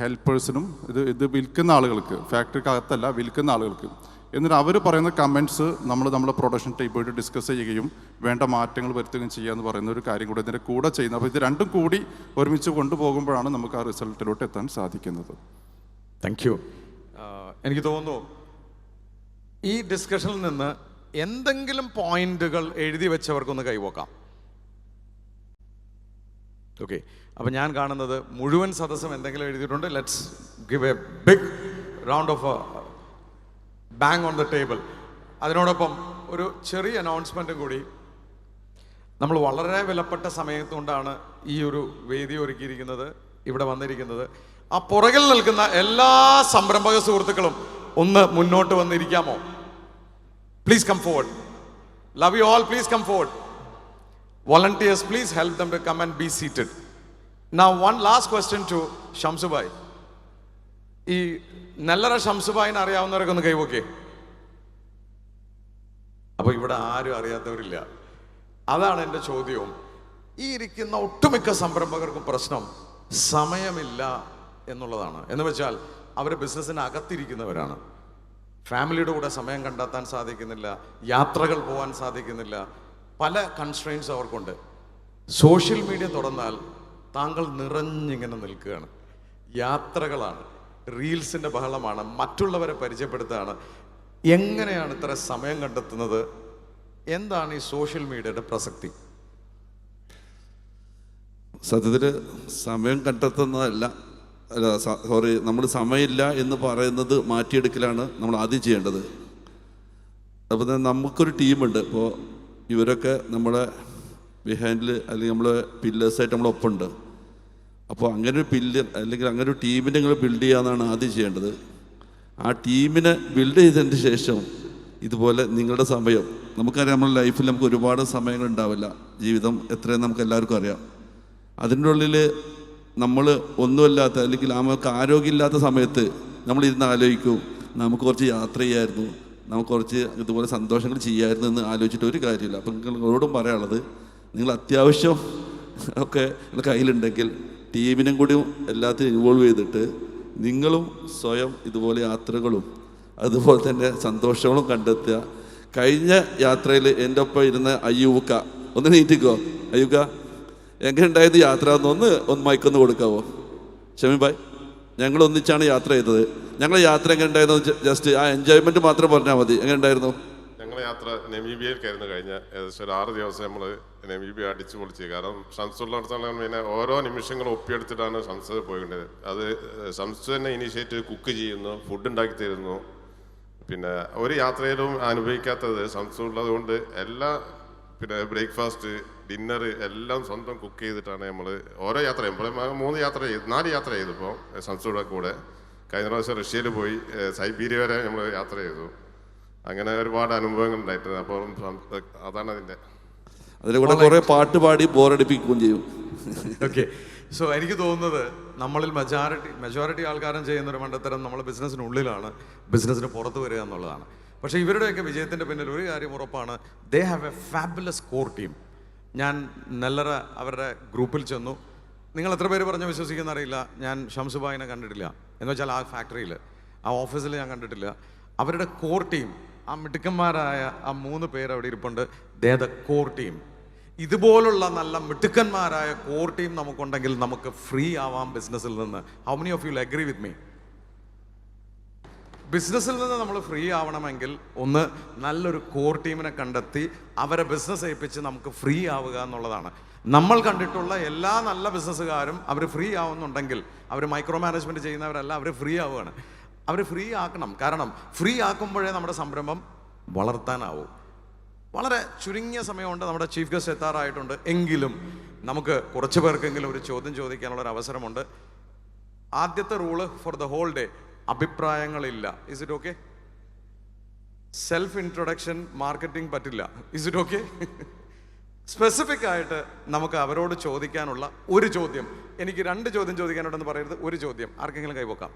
ഹെൽപ്പേഴ്സിനും ഇത് വിൽക്കുന്ന ആളുകൾക്ക്, ഫാക്ടറിക്കകത്തല്ല വിൽക്കുന്ന ആളുകൾക്ക്. എന്നിട്ട് അവർ പറയുന്ന കമൻറ്റ്സ് നമ്മുടെ പ്രൊഡക്ഷൻ ടീമായിട്ട് ഡിസ്കസ് ചെയ്യുകയും വേണ്ട മാറ്റങ്ങൾ വരുത്തുകയും ചെയ്യുക എന്ന് പറയുന്ന ഒരു കാര്യം കൂടെ ഇതിൻ്റെ കൂടെ ചെയ്യുന്നത്. അപ്പോൾ ഇത് രണ്ടും കൂടി ഒരുമിച്ച് കൊണ്ടുപോകുമ്പോഴാണ് നമുക്ക് ആ റിസൾട്ടിലോട്ട് എത്താൻ സാധിക്കുന്നത്. Thank you. എനിക്ക് തോന്നുന്നു ഈ ഡിസ്കഷനിൽ നിന്ന് എന്തെങ്കിലും പോയിന്റുകൾ എഴുതി വെച്ചവർക്കൊന്ന് കൈവക്കാം. ഓക്കെ, അപ്പം ഞാൻ കാണുന്നത് മുഴുവൻ സദസ്സും എന്തെങ്കിലും എഴുതിയിട്ടുണ്ട്. Let's give a big round of bang on the table. അതിനോടൊപ്പം ഒരു ചെറിയ അനൗൺസ്മെൻറ്റും കൂടി. നമ്മൾ വളരെ വിലപ്പെട്ട സമയത്തുകൊണ്ടാണ് ഈ ഒരു വേദി ഒരുക്കിയിരിക്കുന്നത്, ഇവിടെ വന്നിരിക്കുന്നത്. ആ പുറകിൽ നിൽക്കുന്ന എല്ലാ സംരംഭക സുഹൃത്തുക്കളും ഒന്ന് മുന്നോട്ട് വന്നിരിക്കാമോ? Please come forward. Love you all. Please come forward. Volunteers, please help them to come and be seated. Now, one last question to Shamsubai. ഈ നെല്ലറ ഷംസുബായിനെ അറിയാവുന്നവരൊക്കെ കൈവോക്കേ. അപ്പോൾ ഇവിടെ ആരും അറിയാത്തവരില്ല. അതാണ് എൻ്റെ ചോദ്യവും. ഈ ഇരിക്കുന്ന ഒട്ടുമിക്ക സംരംഭകർക്കും പ്രശ്നം സമയമില്ല എന്നുള്ളതാണ്. എന്ന് വെച്ചാൽ അവർ ബിസിനസ്സിന് അകത്തിരിക്കുന്നവരാണ്. ഫാമിലിയുടെ കൂടെ സമയം കണ്ടെത്താൻ സാധിക്കുന്നില്ല, യാത്രകൾ പോകാൻ സാധിക്കുന്നില്ല, പല കൺസ്ട്രെയിൻസ് അവർക്കുണ്ട്. സോഷ്യൽ മീഡിയ തുറന്നാൽ താങ്കൾ നിറഞ്ഞിങ്ങനെ നിൽക്കുകയാണ്. യാത്രകളാണ്, റീൽസിൻ്റെ ബഹളമാണ്, മറ്റുള്ളവരെ പരിചയപ്പെടുത്തുകയാണ്. എങ്ങനെയാണ് ഇത്ര സമയം കണ്ടെത്തുന്നത്? എന്താണ് ഈ സോഷ്യൽ മീഡിയയുടെ പ്രസക്തി? സത്യത്തിൽ സമയം കണ്ടെത്തുന്നതല്ല, നമ്മൾ സമയമില്ല എന്ന് പറയുന്നത് മാറ്റിയെടുക്കലാണ് നമ്മൾ ആദ്യം ചെയ്യേണ്ടത്. അപ്പോൾ തന്നെ നമുക്കൊരു ടീമുണ്ട്. ഇപ്പോൾ ഇവരൊക്കെ നമ്മളെ ബിഹൈൻഡിൽ അല്ലെങ്കിൽ നമ്മളെ പില്ലേഴ്സായിട്ട് നമ്മളൊപ്പമുണ്ട്. അപ്പോൾ അങ്ങനെ ഒരു പില്ലർ അല്ലെങ്കിൽ അങ്ങനെ ഒരു ടീമിനെ നിങ്ങൾ ബിൽഡ് ചെയ്യാമെന്നാണ് ആദ്യം ചെയ്യേണ്ടത്. ആ ടീമിനെ ബിൽഡ് ചെയ്തതിന് ശേഷം ഇതുപോലെ നിങ്ങളുടെ സമയം, നമുക്കറിയാം നമ്മുടെ ലൈഫിൽ നമുക്ക് ഒരുപാട് സമയങ്ങൾ ഉണ്ടാവില്ല, ജീവിതം എത്രയും നമുക്ക് എല്ലാവർക്കും അറിയാം. അതിൻ്റെ ഉള്ളിൽ നമ്മൾ ഒന്നുമില്ലാത്ത അല്ലെങ്കിൽ നമുക്ക് ആരോഗ്യമില്ലാത്ത സമയത്ത് നമ്മളിരുന്ന് ആലോചിക്കും, നമുക്ക് കുറച്ച് യാത്ര ചെയ്യായിരുന്നു, നമുക്ക് കുറച്ച് ഇതുപോലെ സന്തോഷങ്ങൾ ചെയ്യായിരുന്നു എന്ന് ആലോചിച്ചിട്ട് ഒരു കാര്യമില്ല. അപ്പം നിങ്ങളോടും പറയാനുള്ളത്, നിങ്ങൾ അത്യാവശ്യം ഒക്കെ നിങ്ങളുടെ കയ്യിലുണ്ടെങ്കിൽ ടീമിനും കൂടി എല്ലാത്തിനും ഇൻവോൾവ് ചെയ്തിട്ട് നിങ്ങളും സ്വയം ഇതുപോലെ യാത്രകളും അതുപോലെ തന്നെ സന്തോഷങ്ങളും കണ്ടെത്തുക. കഴിഞ്ഞ യാത്രയിൽ എൻ്റെ ഒപ്പം ഇരുന്ന അയ്യൂക്ക ഒന്ന് നീറ്റിക്കോ. അയ്യൂക്ക, എങ്ങനെ ഉണ്ടായിരുന്നു യാത്ര ഒന്ന് മൈക്കൊന്ന് കൊടുക്കാവോ? ഷമീബായ്, ഞങ്ങൾ ഒന്നിച്ചാണ് യാത്ര ചെയ്തത്. ഞങ്ങളുടെ യാത്ര എങ്ങനെ ഉണ്ടായിരുന്നു? ജസ്റ്റ് ആ എൻജോയ്മെൻറ്റ് മാത്രം പറഞ്ഞാൽ മതി. എങ്ങനെ ഉണ്ടായിരുന്നു ഞങ്ങളുടെ യാത്ര? നെമീബിയയിലേക്കായിരുന്നു. കഴിഞ്ഞ ഏകദേശം ഒരു 6 ദിവസം നമ്മൾ നെമീബിയ അടിച്ചു പൊളിച്ച്. കാരണം ഷംസുള്ളിടത്തോളം പിന്നെ ഓരോ നിമിഷങ്ങളും ഒപ്പിയെടുത്തിട്ടാണ് ഷംസ് പോയിക്കൊണ്ടത്. അത് ഷംസ് തന്നെ ഇനീഷ്യേറ്റീവ് കുക്ക് ചെയ്യുന്നു, ഫുഡ് ഉണ്ടാക്കി തരുന്നു. പിന്നെ ഒരു യാത്രയിലും അനുഭവിക്കാത്തത് ഷംസ് ഉള്ളത് കൊണ്ട് എല്ലാ ബ്രേക്ക്ഫാസ്റ്റ്, ഡിന്നർ എല്ലാം സ്വന്തം കുക്ക് ചെയ്തിട്ടാണ് നമ്മൾ ഓരോ യാത്ര ചെയ്യുമ്പോൾ 4 യാത്ര ചെയ്തു. ഇപ്പോൾ ഷംസുടെ കൂടെ കഴിഞ്ഞ പ്രാവശ്യം റഷ്യയിൽ പോയി, സൈബീരിയ വരെ നമ്മൾ യാത്ര ചെയ്തു. അങ്ങനെ ഒരുപാട് അനുഭവങ്ങൾ ഉണ്ടായിട്ടുണ്ട്. അപ്പോൾ അതാണ് അതിൻ്റെ. അതിലെ കൂടെ കുറേ പാട്ട് പാടി ബോറടിപ്പിക്കുകയും ചെയ്യും. ഓക്കെ, സോ എനിക്ക് തോന്നുന്നത് നമ്മളിൽ മെജോറിറ്റി ആൾക്കാരും ചെയ്യുന്നൊരു മണ്ടത്തരം നമ്മൾ ബിസിനസ്സിനുള്ളിലാണ്, ബിസിനസ്സിന് പുറത്ത് വരിക എന്നുള്ളതാണ്. പക്ഷേ ഇവരുടെയൊക്കെ വിജയത്തിൻ്റെ പിന്നിൽ ഒരു കാര്യം ഉറപ്പാണ്, they have A fabulous core team. ഞാൻ നെല്ലറ അവരുടെ ഗ്രൂപ്പിൽ ചെന്നു. നിങ്ങൾ എത്ര പേര് പറഞ്ഞ് വിശ്വസിക്കുന്ന അറിയില്ല, ഞാൻ ഷംസുബായിനെ കണ്ടിട്ടില്ല, എന്ന് വെച്ചാൽ ആ ഫാക്ടറിയിൽ, ആ ഓഫീസിൽ ഞാൻ കണ്ടിട്ടില്ല. അവരുടെ കോർ ടീം, ആ മിടുക്കന്മാരായ ആ 3 പേര് അവിടെ ഇരിപ്പുണ്ട്. ദേ ദ കോർ ടീം. ഇതുപോലുള്ള നല്ല മിടുക്കന്മാരായ കോർ ടീം നമുക്കുണ്ടെങ്കിൽ നമുക്ക് ഫ്രീ ആവാം ബിസിനസ്സിൽ നിന്ന്. How many of you will agree with me? ബിസിനസ്സിൽ നിന്ന് നമ്മൾ ഫ്രീ ആവണമെങ്കിൽ ഒന്ന് നല്ലൊരു കോർ ടീമിനെ കണ്ടെത്തി അവരെ ബിസിനസ് ഏൽപ്പിച്ച് നമുക്ക് ഫ്രീ ആവുക എന്നുള്ളതാണ്. നമ്മൾ കണ്ടിട്ടുള്ള എല്ലാ നല്ല ബിസിനസ്സുകാരും അവർ ഫ്രീ ആവുന്നുണ്ടെങ്കിൽ, അവർ മൈക്രോ മാനേജ്മെൻറ്റ് ചെയ്യുന്നവരല്ല, അവർ ഫ്രീ ആവുകയാണ്. അവർ ഫ്രീ ആക്കണം. കാരണം ഫ്രീ ആക്കുമ്പോഴേ നമ്മുടെ സംരംഭം വളർത്താനാവും. വളരെ ചുരുങ്ങിയ സമയമുണ്ട്, നമ്മുടെ ചീഫ് ഗസ്റ്റ് എത്താറായിട്ടുണ്ട്. എങ്കിലും നമുക്ക് കുറച്ച് പേർക്കെങ്കിലും ഒരു ചോദ്യം ചോദിക്കാനുള്ളൊരു അവസരമുണ്ട്. ആദ്യത്തെ rule for the whole day, അഭിപ്രായങ്ങളില്ല. Is it okay? Self introduction, marketing പറ്റില്ല. Is it okay? സ്പെസിഫിക് ആയിട്ട് നമുക്ക് അവരോട് ചോദിക്കാനുള്ള ഒരു ചോദ്യം. എനിക്ക് 2 ചോദ്യം ചോദിക്കാനുണ്ടെന്ന് പറയരുത്, ഒരു ചോദ്യം. ആർക്കെങ്കിലും കൈവക്കാം?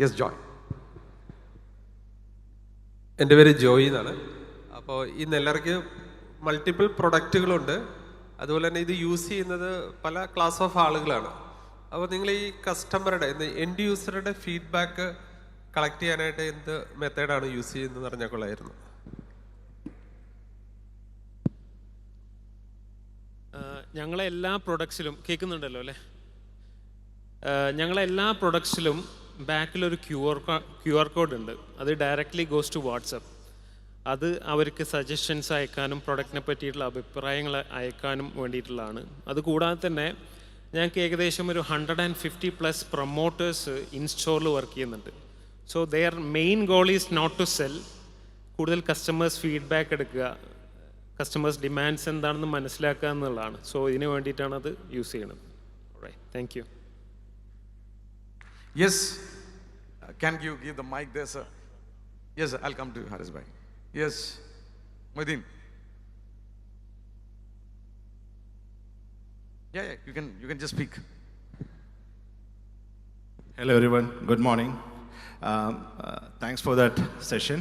യെസ്, ജോയ്. എൻ്റെ പേര് ജോയി എന്നാണ്. അപ്പോൾ ഈ നെല്ലറയ്ക്ക് മൾട്ടിപ്പിൾ പ്രൊഡക്റ്റുകളുണ്ട്. അതുപോലെ തന്നെ ഇത് യൂസ് ചെയ്യുന്നത് പല ക്ലാസ് ഓഫ് ആളുകളാണ്. അപ്പോൾ നിങ്ങൾ ഈ കസ്റ്റമറുടെ എൻഡ് യൂസറുടെ ഫീഡ്ബാക്ക് കളക്ട് ചെയ്യാനായിട്ട് എന്ത് മെത്തേഡാണ് യൂസ് ചെയ്യുന്നത് പറഞ്ഞാൽ കൊള്ളായിരുന്നു. ഞങ്ങളെ എല്ലാ പ്രൊഡക്ട്സിലും കേൾക്കുന്നുണ്ടല്ലോ അല്ലേ? ഞങ്ങളെ എല്ലാ പ്രൊഡക്ട്സിലും ബാക്കിലൊരു QR കോഡ് ഉണ്ട്. അത് ഡയറക്റ്റ്ലി ഗോസ് ടു വാട്സപ്പ്. അത് അവർക്ക് സജഷൻസ് അയക്കാനും പ്രൊഡക്റ്റിനെ പറ്റിയിട്ടുള്ള അഭിപ്രായങ്ങൾ അയക്കാനും വേണ്ടിയിട്ടുള്ളതാണ്. അതുകൂടാതെ തന്നെ ഞങ്ങൾക്ക് ഏകദേശം ഒരു 150+ പ്രൊമോട്ടേഴ്സ് ഇൻ സ്റ്റോറിൽ വർക്ക് ചെയ്യുന്നുണ്ട്. So their main goal is not to sell, കൂടുതൽ കസ്റ്റമേഴ്സ് ഫീഡ്ബാക്ക് എടുക്കുക, കസ്റ്റമേഴ്സ് ഡിമാൻഡ്സ് എന്താണെന്ന് മനസ്സിലാക്കുക എന്നുള്ളതാണ്. സോ ഇതിന് വേണ്ടിയിട്ടാണ് അത് യൂസ് ചെയ്യുന്നത്. Thank you. Yes, can you give the mic there, sir? Yes, I'll come to Haris bhai. Yes, Moideen. Yeah, you can just speak. Hello everyone, good morning. Thanks for that session.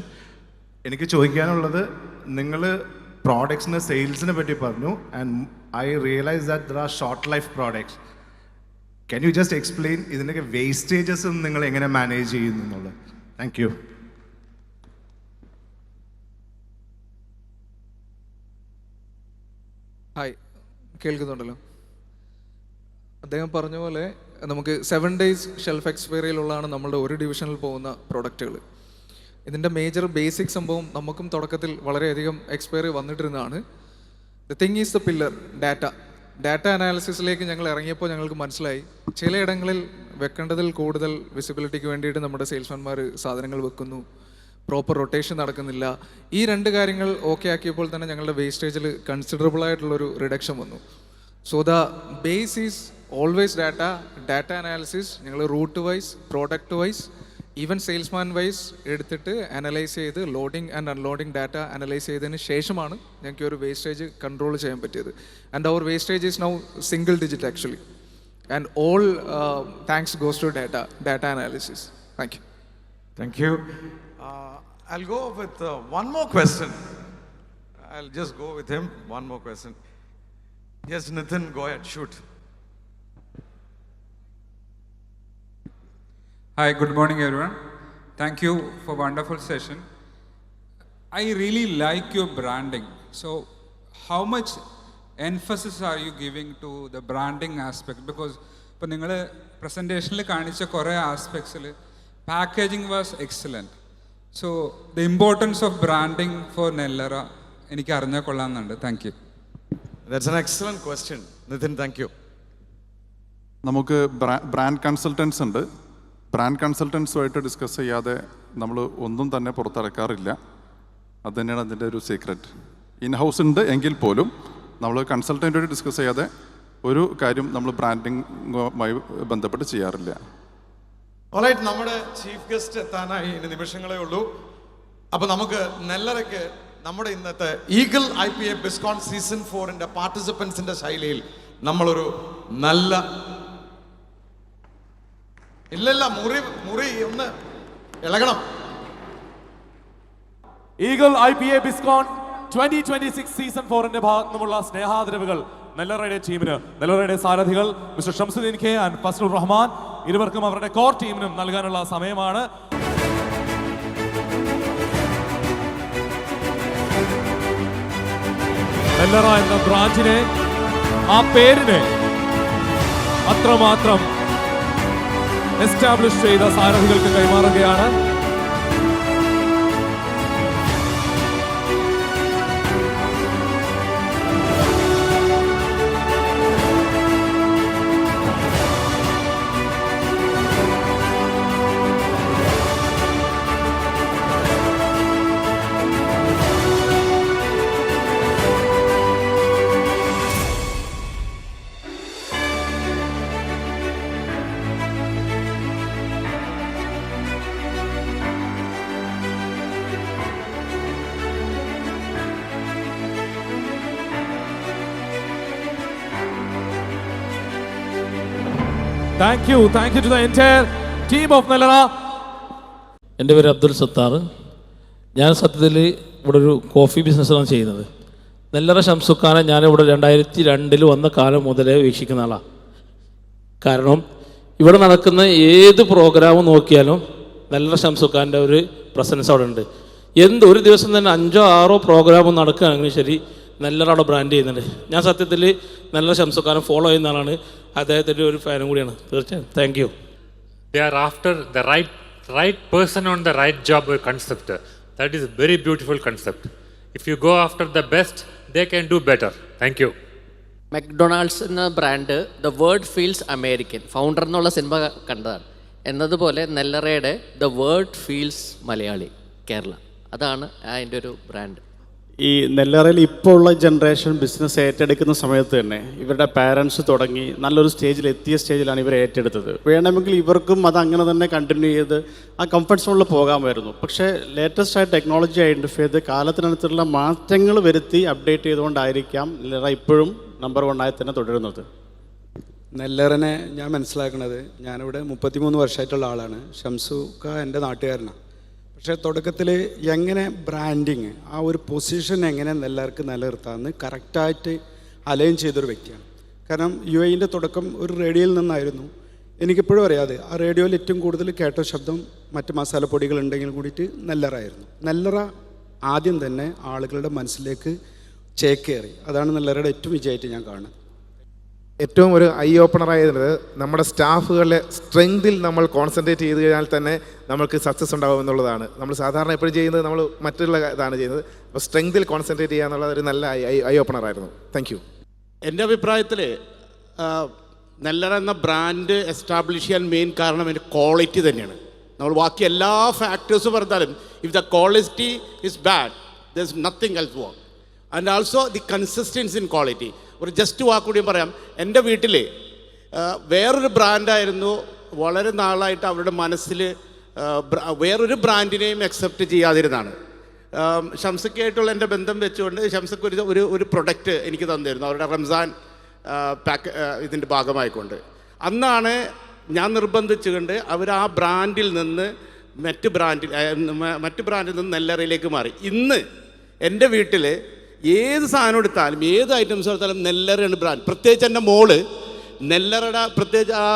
എനിക്ക് ചോദിക്കാനുള്ളത്, നിങ്ങൾ പ്രോഡക്ട്സിന് സെയിൽസിനെ പറ്റി പറഞ്ഞു, and I realise that there are short life products. Can you just explain ഇതിനൊക്കെ wastages നിങ്ങൾ എങ്ങനെ manage ചെയ്യുന്നു എന്നുള്ളത്? Thank you. ഹായ്, കേൾക്കുന്നുണ്ടല്ലോ? അദ്ദേഹം പറഞ്ഞ പോലെ നമുക്ക് 7 days ഷെൽഫ് എക്സ്പയറിയിലുള്ളതാണ് നമ്മളുടെ ഒരു ഡിവിഷനിൽ പോകുന്ന പ്രൊഡക്റ്റുകൾ. ഇതിൻ്റെ മേജർ ബേസിക് സംഭവം നമുക്കും തുടക്കത്തിൽ വളരെയധികം എക്സ്പയറി വന്നിട്ടിരുന്നതാണ്. The thing is the pillar, data അനാലിസിസിലേക്ക് ഞങ്ങൾ ഇറങ്ങിയപ്പോൾ ഞങ്ങൾക്ക് മനസ്സിലായി, ചിലയിടങ്ങളിൽ വെക്കേണ്ടതിൽ കൂടുതൽ വിസിബിലിറ്റിക്ക് വേണ്ടിയിട്ട് നമ്മുടെ സെയിൽസ്മാൻമാർ സാധനങ്ങൾ വെക്കുന്നു, പ്രോപ്പർ റൊട്ടേഷൻ നടക്കുന്നില്ല. ഈ 2 കാര്യങ്ങൾ ഓക്കെ ആക്കിയപ്പോൾ തന്നെ ഞങ്ങളുടെ വേസ്റ്റേജിൽ കൺസിഡറബിൾ ആയിട്ടുള്ളൊരു റിഡക്ഷൻ വന്നു. So the base is always data analysis. ഞങ്ങൾ route wise, product wise, even salesman wise എടുത്തിട്ട് അനലൈസ് ചെയ്ത് loading and unloading data analyse ചെയ്തതിന് ശേഷമാണ് ഞങ്ങൾക്ക് ഒരു വേസ്റ്റേജ് കൺട്രോൾ ചെയ്യാൻ പറ്റിയത്. And our wastage is now single digit actually. And all thanks goes to data analysis. Thank you. Thank you. I'll go with one more question. I'll just go with him. One more question. Yes, Nitin, go ahead, shoot. Hi, good morning everyone. Thank you for wonderful session. I really like your branding. So how much emphasis are you giving to the branding aspect? Because ഇപ്പോൾ നിങ്ങൾ പ്രസൻറ്റേഷനിൽ കാണിച്ച കുറേ ആസ്പെക്ട്സിൽ packaging was excellent. So the importance of branding for Nellara എനിക്ക് അറിഞ്ഞാൽ കൊള്ളാമെന്നുണ്ട്. Thank you. That's an excellent question. Nitin, thank you. നമുക്ക് ബ്രാൻഡ് കൺസൾട്ടൻസ് ഉണ്ട്. ബ്രാൻഡ് കൺസൾട്ടൻസുമായിട്ട് ഡിസ്കസ് ചെയ്യാതെ നമ്മൾ ഒന്നും തന്നെ പുറത്തിറക്കാറില്ല. അത് തന്നെയാണ് അതിൻ്റെ ഒരു സീക്രട്ട്. ഇൻ ഹൗസ് ഉണ്ട് എങ്കിൽ പോലും നമ്മൾ കൺസൾട്ടൻറ്റുമായിട്ട് ഡിസ്കസ് ചെയ്യാതെ ഒരു കാര്യം നമ്മൾ ബ്രാൻഡിങ്ങുമായി ബന്ധപ്പെട്ട് ചെയ്യാറില്ല. ഓൾറൈറ്റ്, നമ്മുടെ ചീഫ് ഗസ്റ്റ് എത്താനായി ഇനി നിമിഷങ്ങളേ ഉള്ളൂ. അപ്പോൾ നമുക്ക് നെല്ലറയ്ക്ക് നമ്മുടെ ഇന്നത്തെ ഈഗിൾ IPA ബിസ്കോൺ സീസൺ 4-ന്റെ പാർട്ടിസിപ്പൻസിന്റെ ശൈലിയിൽ നമ്മളൊരു നല്ല ഇല്ലല്ല മുറി ഒന്ന് ഇളകണം. ഈഗിൾ IPA ബിസ്കോൺ 2026 സീസൺ 4-ന്റെ ഭാഗത്തു നിന്നുള്ള സ്നേഹാദരവുകൾ നെല്ലറയുടെ ടീമിന്, നെല്ലറയുടെ സാരഥികൾ mister Shamsuddin K and Fazlur Rahman, ഇരുവർക്കും അവരുടെ കോർ ടീമിനും നൽകാനുള്ള സമയമാണ്. നെല്ലറ എന്ന ബ്രാഞ്ചിനെ, ആ പേരിനെ അത്രമാത്രം എസ്റ്റാബ്ലിഷ് ചെയ്ത സാരഥികൾക്ക് കൈമാറുകയാണ്. Thank you to the entire team of Nellara. എൻ്റെ പേര് അബ്ദുൽ സത്താർ. ഞാൻ സത്യത്തിൽ ഇവിടെ ഒരു കോഫി ബിസിനസ്സാണ് ചെയ്യുന്നത്. നെല്ലറ ഷംസുഖാനെ ഞാനിവിടെ 2002 വന്ന കാലം മുതലേ വീക്ഷിക്കുന്ന ആളാണ്. കാരണം ഇവിടെ നടക്കുന്ന ഏത് പ്രോഗ്രാമും നോക്കിയാലും നെല്ലറ ഷംസുഖാൻ്റെ ഒരു പ്രസൻസ് അവിടെ ഉണ്ട്. ഒരു ദിവസം തന്നെ 5-6 പ്രോഗ്രാമും നടക്കുകയാണെങ്കിലും ശരി, നെല്ലറ അവിടെ ബ്രാൻഡ് ചെയ്യുന്നുണ്ട്. ഞാൻ സത്യത്തിൽ നെല്ലറ ഷംസുഖാനെ ഫോളോ ചെയ്യുന്ന ആളാണ്, അദ്ദേഹത്തിൻ്റെ ഒരു ഫാനും കൂടിയാണ്. തീർച്ചയായും thank you. They are after the right person on the right job concept. That is a very beautiful concept. If you go after the best, they can do better. Thank you. McDonald's എന്ന brand the word feels American, founder എന്നുള്ള cinema കണ്ടതാണ് എന്നതുപോലെ നെല്ലറയുടെ the word feels Malayali, Kerala. അതാണ് അതിൻ്റെ ഒരു brand. ഈ നെല്ലറയിൽ ഇപ്പോൾ ഉള്ള ജനറേഷൻ ബിസിനസ് ഏറ്റെടുക്കുന്ന സമയത്ത് തന്നെ ഇവരുടെ പാരൻസ് തുടങ്ങി നല്ലൊരു എത്തിയ സ്റ്റേജിലാണ് ഇവർ ഏറ്റെടുത്തത്. വേണമെങ്കിൽ ഇവർക്കും അത് അങ്ങനെ തന്നെ കണ്ടിന്യൂ ചെയ്ത് ആ കംഫർട്ട് സോണിൽ പോകാമായിരുന്നു. പക്ഷേ ലേറ്റസ്റ്റ് ആയ ടെക്നോളജി ഐഡൻറ്റിഫൈ ചെയ്ത് കാലത്തിനനുസരിച്ചുള്ള മാറ്റങ്ങൾ വരുത്തി അപ്ഡേറ്റ് ചെയ്തുകൊണ്ടായിരിക്കാം നെല്ലറ ഇപ്പോഴും നമ്പർ 1 തന്നെ തുടരുന്നത്. നെല്ലറനെ ഞാൻ മനസ്സിലാക്കുന്നത്, ഞാനിവിടെ 33 വർഷമായിട്ടുള്ള ആളാണ്. ഷംസുഖ എൻ്റെ നാട്ടുകാരനാണ്. പക്ഷേ തുടക്കത്തിൽ എങ്ങനെ ബ്രാൻഡിങ്, ആ ഒരു പൊസിഷൻ എങ്ങനെ നെല്ലർക്ക് നിലനിർത്താമെന്ന് കറക്റ്റായിട്ട് അലൈൻ ചെയ്തൊരു വ്യക്തിയാണ്. കാരണം UAE തുടക്കം ഒരു റേഡിയോയിൽ നിന്നായിരുന്നു. എനിക്കിപ്പോഴും അറിയാതെ ആ റേഡിയോയിൽ ഏറ്റവും കൂടുതൽ കേട്ട ശബ്ദം മറ്റ് മസാലപ്പൊടികൾ ഉണ്ടെങ്കിൽ കൂടിയിട്ട് നെല്ലറായിരുന്നു. നെല്ലറ ആദ്യം തന്നെ ആളുകളുടെ മനസ്സിലേക്ക് ചേക്കേറി. അതാണ് നെല്ലറയുടെ ഏറ്റവും വിജയമായിട്ട് ഞാൻ കാണുന്നത്. ഏറ്റവും ഒരു ഐ ഓപ്പണർ ആയത് നമ്മുടെ സ്റ്റാഫുകളുടെ സ്ട്രെങ്തിൽ നമ്മൾ കോൺസെൻട്രേറ്റ് ചെയ്ത് കഴിഞ്ഞാൽ തന്നെ നമുക്ക് സക്സസ് ഉണ്ടാകും എന്നുള്ളതാണ്. നമ്മൾ സാധാരണ എപ്പോഴും ചെയ്യുന്നത് നമ്മൾ മറ്റുള്ള ഇതാണ് ചെയ്യുന്നത്. അപ്പോൾ സ്ട്രെങ്തിൽ കോൺസെൻട്രേറ്റ് ചെയ്യുക എന്നുള്ളത് ഒരു നല്ല ഐ ഓപ്പണർ ആയിരുന്നു. Thank you. എൻ്റെ അഭിപ്രായത്തിൽ നെല്ലറ എന്ന ബ്രാൻഡ് എസ്റ്റാബ്ലിഷ് ചെയ്യാൻ മെയിൻ കാരണം അതിൻ്റെ ക്വാളിറ്റി തന്നെയാണ്. നമ്മൾ ബാക്കി എല്ലാ ഫാക്ടേഴ്സും പറഞ്ഞാലും if the quality is bad there is nothing else work. And also the consistency in quality. ഒരു ജസ്റ്റ് വാക്കുകൂടിയും പറയാം, എൻ്റെ വീട്ടിൽ വേറൊരു ബ്രാൻഡായിരുന്നു വളരെ നാളായിട്ട് അവരുടെ മനസ്സിൽ വേറൊരു ബ്രാൻഡിനെയും അക്സെപ്റ്റ് ചെയ്യാതിരുന്നതാണ്. ഷംസക്കായിട്ടുള്ള എൻ്റെ ബന്ധം വെച്ചുകൊണ്ട് ഷംസക്ക് ഒരു പ്രൊഡക്റ്റ് എനിക്ക് തന്നിരുന്നു അവരുടെ റംസാൻ ഇതിൻ്റെ ഭാഗമായിക്കൊണ്ട്. അന്നാണ് ഞാൻ നിർബന്ധിച്ചുകൊണ്ട് അവർ ആ ബ്രാൻഡിൽ നിന്ന് മറ്റ് ബ്രാൻഡിൽ നിന്ന് നെല്ലറയിലേക്ക് മാറി. ഇന്ന് എൻ്റെ വീട്ടിൽ ഏത് സാധനം എടുത്താലും ഏത് ഐറ്റംസ് എടുത്താലും നെല്ലറയാണ് ബ്രാൻഡ്. പ്രത്യേകിച്ച് എൻ്റെ മോള് നെല്ലറയുടെ പ്രത്യേകിച്ച് ആ